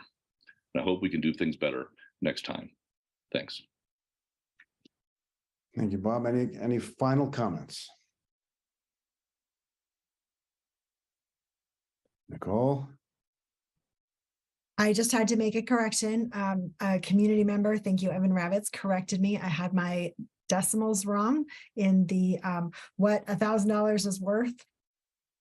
And I hope we can do things better next time. Thanks. Thank you, Bob. Any final comments? Nicole? I just had to make a correction. A community member, thank you, Evan Ravitz, corrected me. I had my decimals wrong in the what $1,000 is worth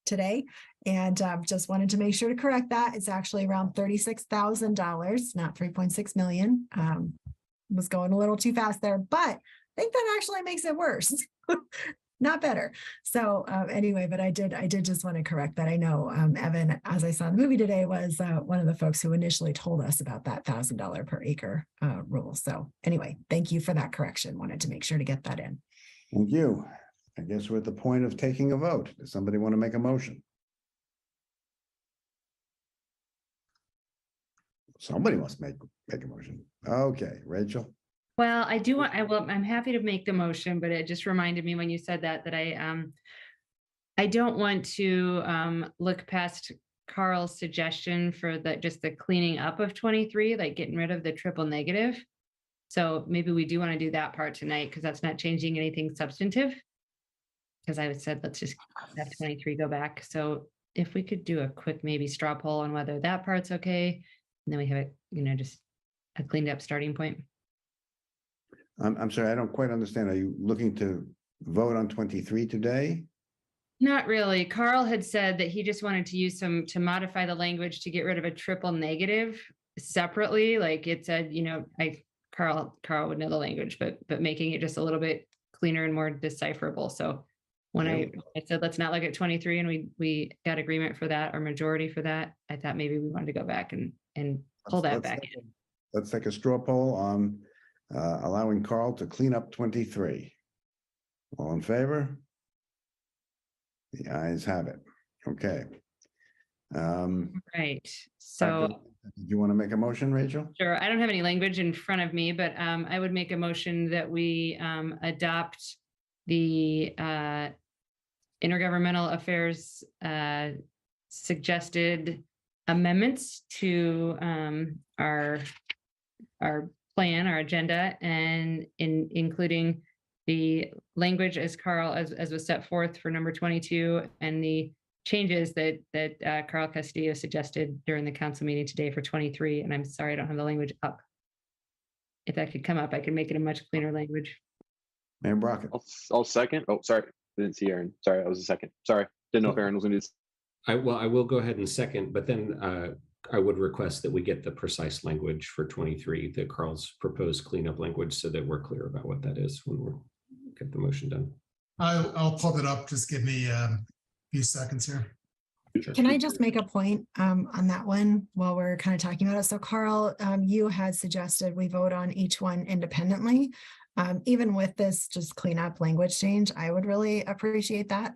today. And just wanted to make sure to correct that. It's actually around $36,000, not 3.6 million. Was going a little too fast there, but I think that actually makes it worse. Not better. So anyway, but I did just want to correct that. I know Evan, as I saw in the movie today, was one of the folks who initially told us about that $1,000 per acre rule. So anyway, thank you for that correction. Wanted to make sure to get that in. Thank you. I guess we're at the point of taking a vote. Does somebody want to make a motion? Somebody must make a motion. Okay, Rachel. Well, I'm happy to make the motion, but it just reminded me when you said that I don't want to look past Carl's suggestion for just the cleaning up of 23, like getting rid of the triple negative. So maybe we do want to do that part tonight because that's not changing anything substantive. Because I said, let's just have 23 go back. So if we could do a quick maybe straw poll on whether that part's okay, and then we have it, just a cleaned up starting point. I'm sorry, I don't quite understand. Are you looking to vote on 23 today? Not really. Carl had said that he just wanted to use to modify the language to get rid of a triple negative separately. Like it said, Carl would know the language, but making it just a little bit cleaner and more decipherable. So when I said, let's not look at 23 and we got agreement for that or majority for that, I thought maybe we wanted to go back and pull that back in. Let's take a straw poll on allowing Carl to clean up 23. All in favor? The ayes have it. Okay. Right. So do you want to make a motion, Rachel? Sure. I don't have any language in front of me, but I would make a motion that we adopt the Intergovernmental Affairs suggested amendments to our plan, our agenda, and including the language as was set forth for number 22 and the changes that Carl Castillo suggested during the council meeting today for 23. And I'm sorry, I don't have the language up. If that could come up, I could make it a much cleaner language. Mayor Brockett. I'll second. Oh, sorry. Didn't see Aaron. Sorry, I was a second. Sorry. Didn't know if Aaron was going to. I will go ahead and second, but then I would request that we get the precise language for 23, the Carl's proposed cleanup language, so that we're clear about what that is when we get the motion done. I'll pull it up. Just give me a few seconds here. Can I just make a point on that one while we're kind of talking about it? So Carl, you had suggested we vote on each one independently. Even with this just cleanup language change, I would really appreciate that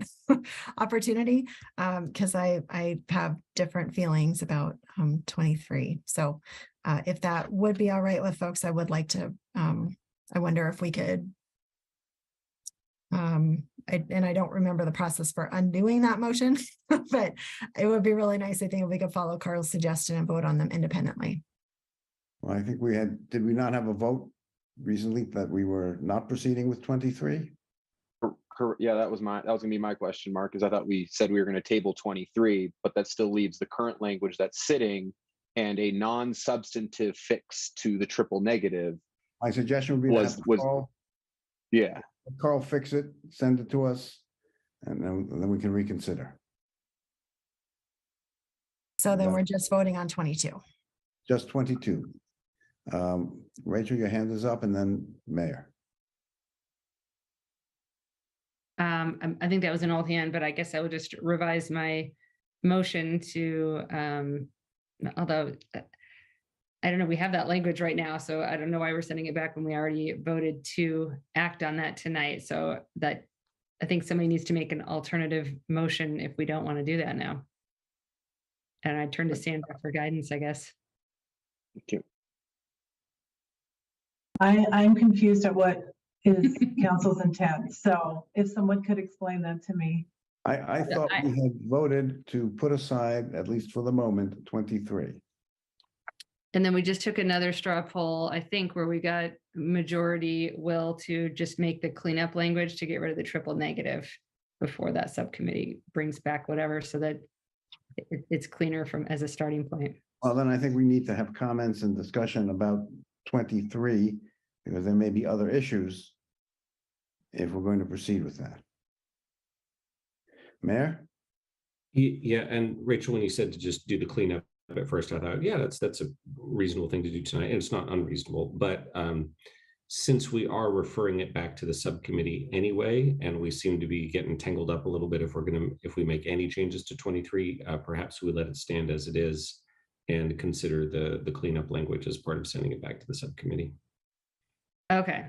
opportunity because I have different feelings about 23. So if that would be all right with folks, I would like to, I wonder if we could, and I don't remember the process for undoing that motion, but it would be really nice, I think, if we could follow Carl's suggestion and vote on them independently. Well, I think did we not have a vote recently that we were not proceeding with 23? Yeah, that was gonna be my question, Mark, is I thought we said we were gonna table 23, but that still leaves the current language that's sitting and a non-substantive fix to the triple negative. My suggestion would be to have Carl. Yeah. Carl fix it, send it to us, and then we can reconsider. So then we're just voting on 22. Just 22. Rachel, your hand is up, and then Mayor. I think that was an old hand, but I guess I would just revise my motion to, although I don't know, we have that language right now, so I don't know why we're sending it back when we already voted to act on that tonight. So that I think somebody needs to make an alternative motion if we don't want to do that now. And I turn to Sandra for guidance, I guess. Thank you. I'm confused at what is council's intent. So if someone could explain that to me. I thought we had voted to put aside, at least for the moment, 23. And then we just took another straw poll, I think, where we got majority will to just make the cleanup language to get rid of the triple negative before that subcommittee brings back whatever, so that it's cleaner as a starting point. Well, then I think we need to have comments and discussion about 23, because there may be other issues if we're going to proceed with that. Mayor? Yeah, and Rachel, when you said to just do the cleanup at first, I thought, yeah, that's a reasonable thing to do tonight, and it's not unreasonable. But since we are referring it back to the subcommittee anyway, and we seem to be getting tangled up a little bit if we make any changes to 23, perhaps we let it stand as it is and consider the cleanup language as part of sending it back to the subcommittee. Okay.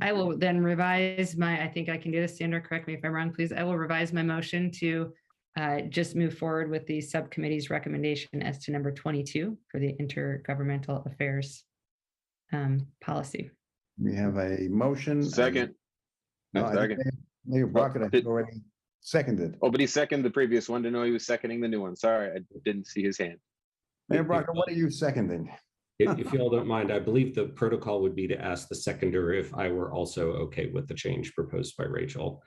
I will then revise I think I can do this, Sandra, correct me if I'm wrong, please. I will revise my motion to just move forward with the subcommittee's recommendation as to number 22 for the intergovernmental affairs policy. We have a motion. Second. No, Second. Mayor Brockett has already seconded. Oh, but he seconded the previous one. Didn't know he was seconding the new one. Sorry, I didn't see his hand. Mayor Brockett, what are you seconding? If you all don't mind, I believe the protocol would be to ask the seconder if I were also okay with the change proposed by Rachel,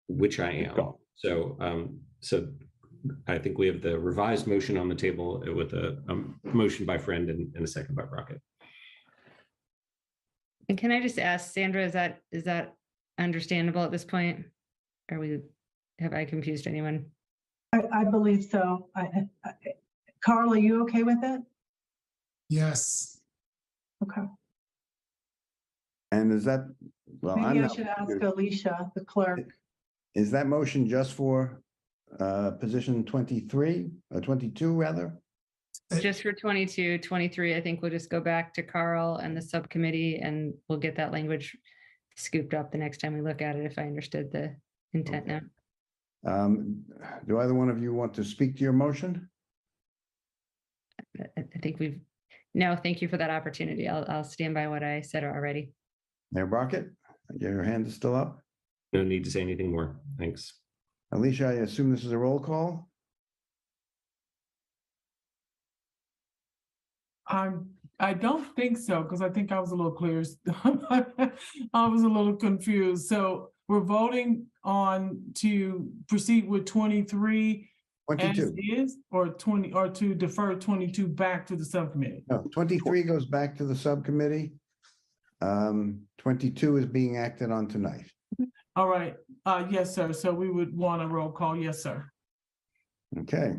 which I am. So, so I think we have the revised motion on the table with a motion by Friend and a second by Brockett. And can I just ask, Sandra, is that understandable at this point? Have I confused anyone? I believe so. Carl, are you okay with it? Yes. Okay. And is that, well, Maybe I should ask Alicia, the clerk. Is that motion just for position 23 or 22 rather? Just for 22, 23, I think we'll just go back to Carl and the subcommittee and we'll get that language scooped up the next time we look at it, if I understood the intent now. Do either one of you want to speak to your motion? I think no, thank you for that opportunity. I'll stand by what I said already. Mayor Brockett, your hand is still up. No need to say anything more. Thanks. Alicia, I assume this is a roll call? I don't think so, because I think I was a little clear. I was a little confused. So we're voting on to proceed with 23 as is, or 20, or to defer 22 back to the subcommittee? No, 23 goes back to the subcommittee. 22 is being acted on tonight. All right. Yes, sir. So we would want a roll call. Yes, sir. Okay.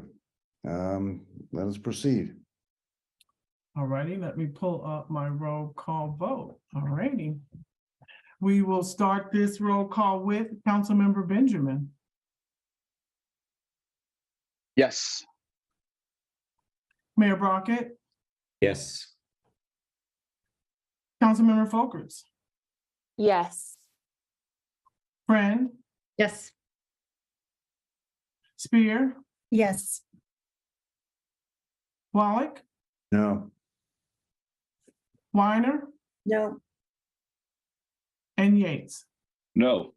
Let us proceed. All righty. Let me pull up my roll call vote. All righty. We will start this roll call with Councilmember Benjamin. Yes. Mayor Brockett. Yes. Councilmember Folkers. Yes. Friend. Yes. Spear. Yes. Wallach. No. Weiner. No. And Yates. No.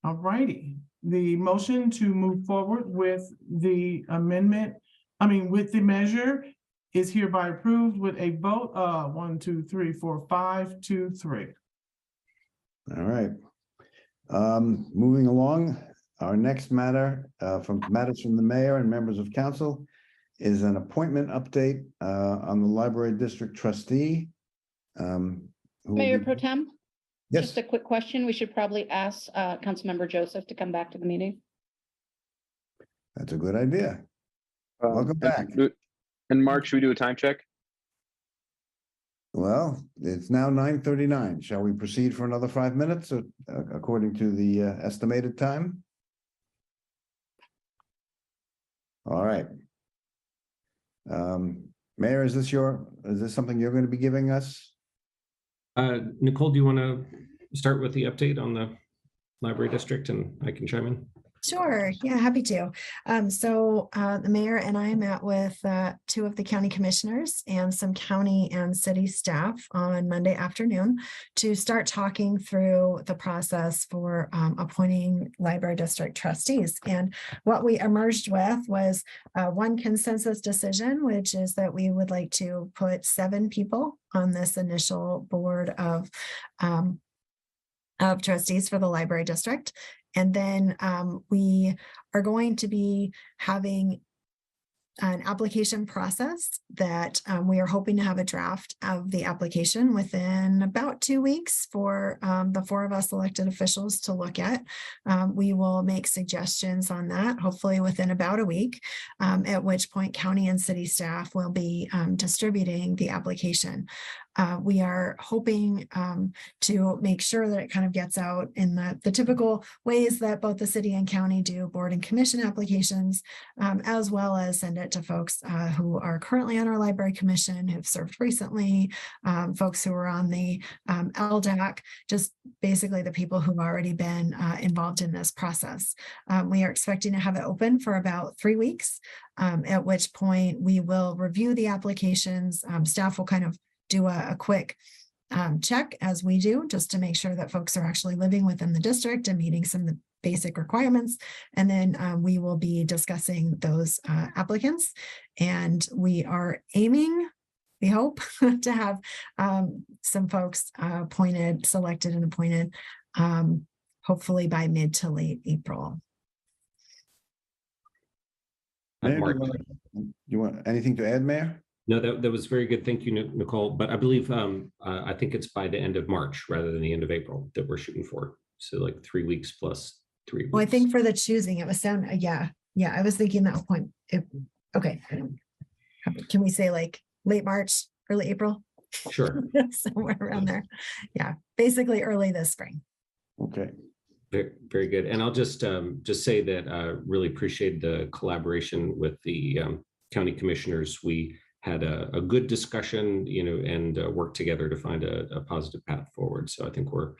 All righty. The motion to move forward with the amendment, with the measure is hereby approved with a vote of 1, 2, 3, 4, 5, 2, 3. All right. Moving along, our next matter matters from the mayor and members of council is an appointment update on the library district trustee. Mayor Pro Tem? Yes. Just a quick question. We should probably ask Councilmember Joseph to come back to the meeting. That's a good idea. Welcome back. And Mark, should we do a time check? Well, it's now 9:39. Shall we proceed for another 5 minutes according to the estimated time? All right. Mayor, is this something you're going to be giving us? Nicole, do you want to start with the update on the library district and I can chime in? Sure. Yeah, happy to. The mayor and I met with 2 of the county commissioners and some county and city staff on Monday afternoon to start talking through the process for appointing library district trustees. And what we emerged with was one consensus decision, which is that we would like to put 7 people on this initial board of trustees for the library district. And then we are going to be having an application process that we are hoping to have a draft of the application within about 2 weeks for the 4 of us elected officials to look at. We will make suggestions on that, hopefully within about a week, at which point county and city staff will be distributing the application. We are hoping to make sure that it kind of gets out in the typical ways that both the city and county do board and commission applications, as well as send it to folks who are currently on our library commission, who've served recently, folks who are on the LDAC, just basically the people who've already been involved in this process. We are expecting to have it open for about 3 weeks, at which point we will review the applications. Staff will kind of do a quick check, as we do, just to make sure that folks are actually living within the district and meeting some of the basic requirements. And then we will be discussing those applicants. And we are aiming, we hope, to have some folks selected and appointed, hopefully by mid to late April. Mayor, you want anything to add, Mayor? No, that was very good. Thank you, Nicole. But I believe, I think it's by the end of March rather than the end of April that we're shooting for. So like 3 weeks plus 3 weeks. Well, I think for the choosing, it was yeah. I was thinking that point. Okay. Can we say like late March, early April? Sure. Somewhere around there. Yeah, basically early this spring. Okay. Very, very good. And I'll just say that I really appreciate the collaboration with the county commissioners. We had a good discussion, and worked together to find a positive path forward. So I think we're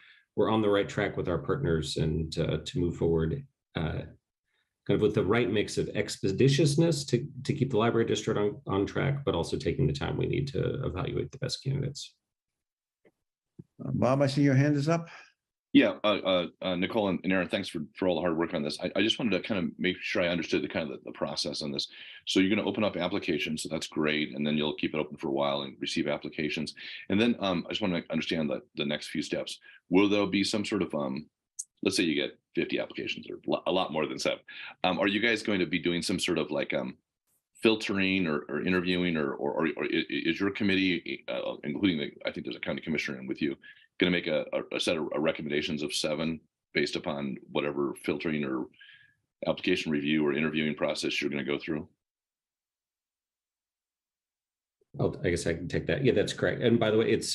on the right track with our partners and to move forward kind of with the right mix of expeditiousness to keep the library district on track, but also taking the time we need to evaluate the best candidates. Bob, I see your hand is up. Yeah, Nicole and Aaron, thanks for all the hard work on this. I just wanted to kind of make sure I understood the process on this. So you're going to open up applications, so that's great, and then you'll keep it open for a while and receive applications. And then I just want to understand the next few steps. Will there be some sort of let's say you get 50 applications or a lot more than 7. Are you guys going to be doing some sort of like filtering or interviewing, or is your committee, including I think there's a county commissioner in with you, going to make a set of recommendations of 7 based upon whatever filtering or application review or interviewing process you're going to go through? I guess I can take that. Yeah, that's correct. And by the way, it's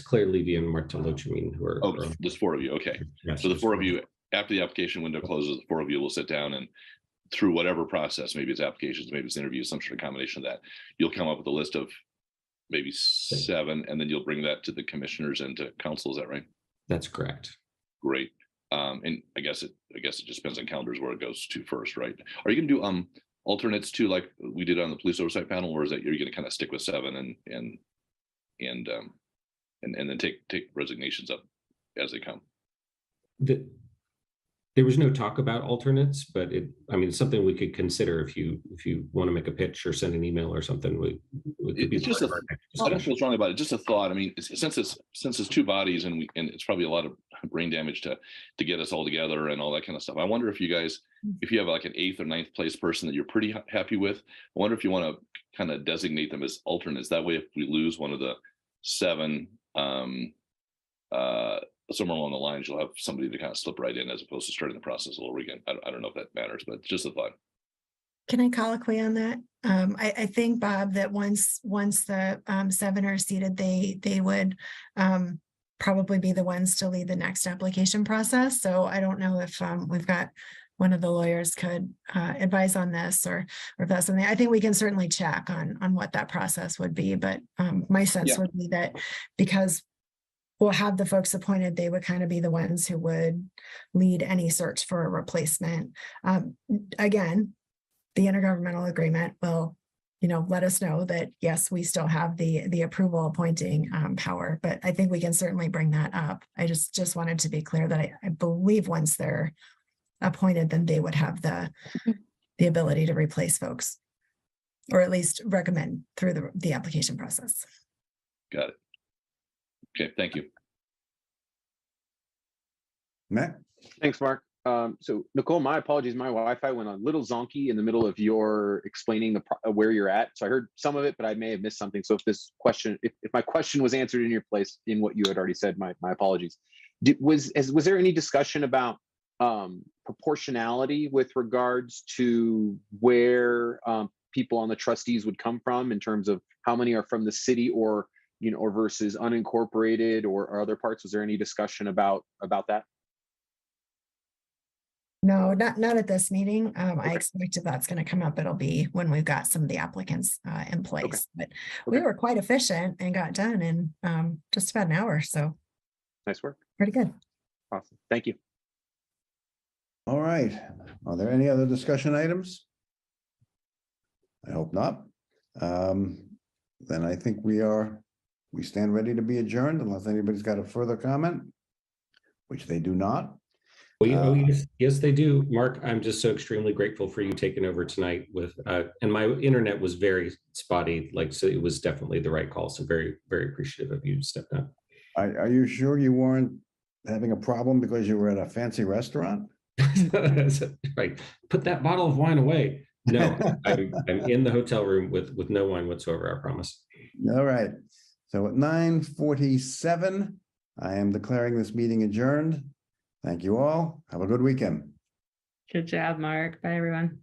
Claire Levy and Marta Lochamin who are. Oh, there's 4 of you. Okay. Yes, So the 4 of you, after the application window closes, the 4 of you will sit down and through whatever process, maybe it's applications, maybe it's interviews, some sort of combination of that, you'll come up with a list of maybe 7, and then you'll bring that to the commissioners and to council. Is that right? That's correct. Great. And I guess it just depends on calendars where it goes to first, right? Are you going to do alternates too, like we did on the police oversight panel, or is that you're going to kind of stick with 7 and then take resignations up as they come? There was no talk about alternates, but I mean, it's something we could consider if you want to make a pitch or send an email or something. It's just I don't feel strongly about it. Just a thought. I mean, since it's two bodies and it's probably a lot of brain damage to get us all together and all that kind of stuff. I wonder if you guys, if you have like an 8th or 9th place person that you're pretty happy with, I wonder if you want to kind of designate them as alternates. That way, if we lose one of the 7, somewhere along the lines, you'll have somebody to kind of slip right in as opposed to starting the process all over again. I don't know if that matters, but just a thought. Can I colloquy on that? I think, Bob, that once the 7 are seated, they would probably be the ones to lead the next application process. So I don't know if we've got one of the lawyers could advise on this, or if that's something. I think we can certainly check on what that process would be. But my sense would be that because we'll have the folks appointed, they would kind of be the ones who would lead any search for a replacement. Again, the intergovernmental agreement will, let us know that, yes, we still have the approval appointing power, but I think we can certainly bring that up. I just wanted to be clear that I believe once they're appointed, then they would have the ability to replace folks, or at least recommend through the application process. Got it. Okay, thank you. Matt? Thanks, Mark. So Nicole, my apologies. My Wi-Fi went a little zonky in the middle of your explaining where you're at. So I heard some of it, but I may have missed something. So if my question was answered in your place in what you had already said, my apologies. Was there any discussion about proportionality with regards to where people on the trustees would come from in terms of how many are from the city or versus unincorporated or other parts? Was there any discussion about that? No, not at this meeting. I expect if that's going to come up, it'll be when we've got some of the applicants in place. But we were quite efficient and got done in just about an hour. So nice work. Pretty good. Awesome. Thank you. All right. Are there any other discussion items? I hope not. Then I think we stand ready to be adjourned unless anybody's got a further comment, which they do not. Yes, they do. Mark, I'm just so extremely grateful for you taking over tonight and my internet was very spotty, so it was definitely the right call. So very, very appreciative of you stepping up. Are you sure you weren't having a problem because you were at a fancy restaurant? Right. Put that bottle of wine away. No, I'm in the hotel room with no wine whatsoever, I promise. All right. So at 9:47, I am declaring this meeting adjourned. Thank you all. Have a good weekend. Good job, Mark. Bye, everyone.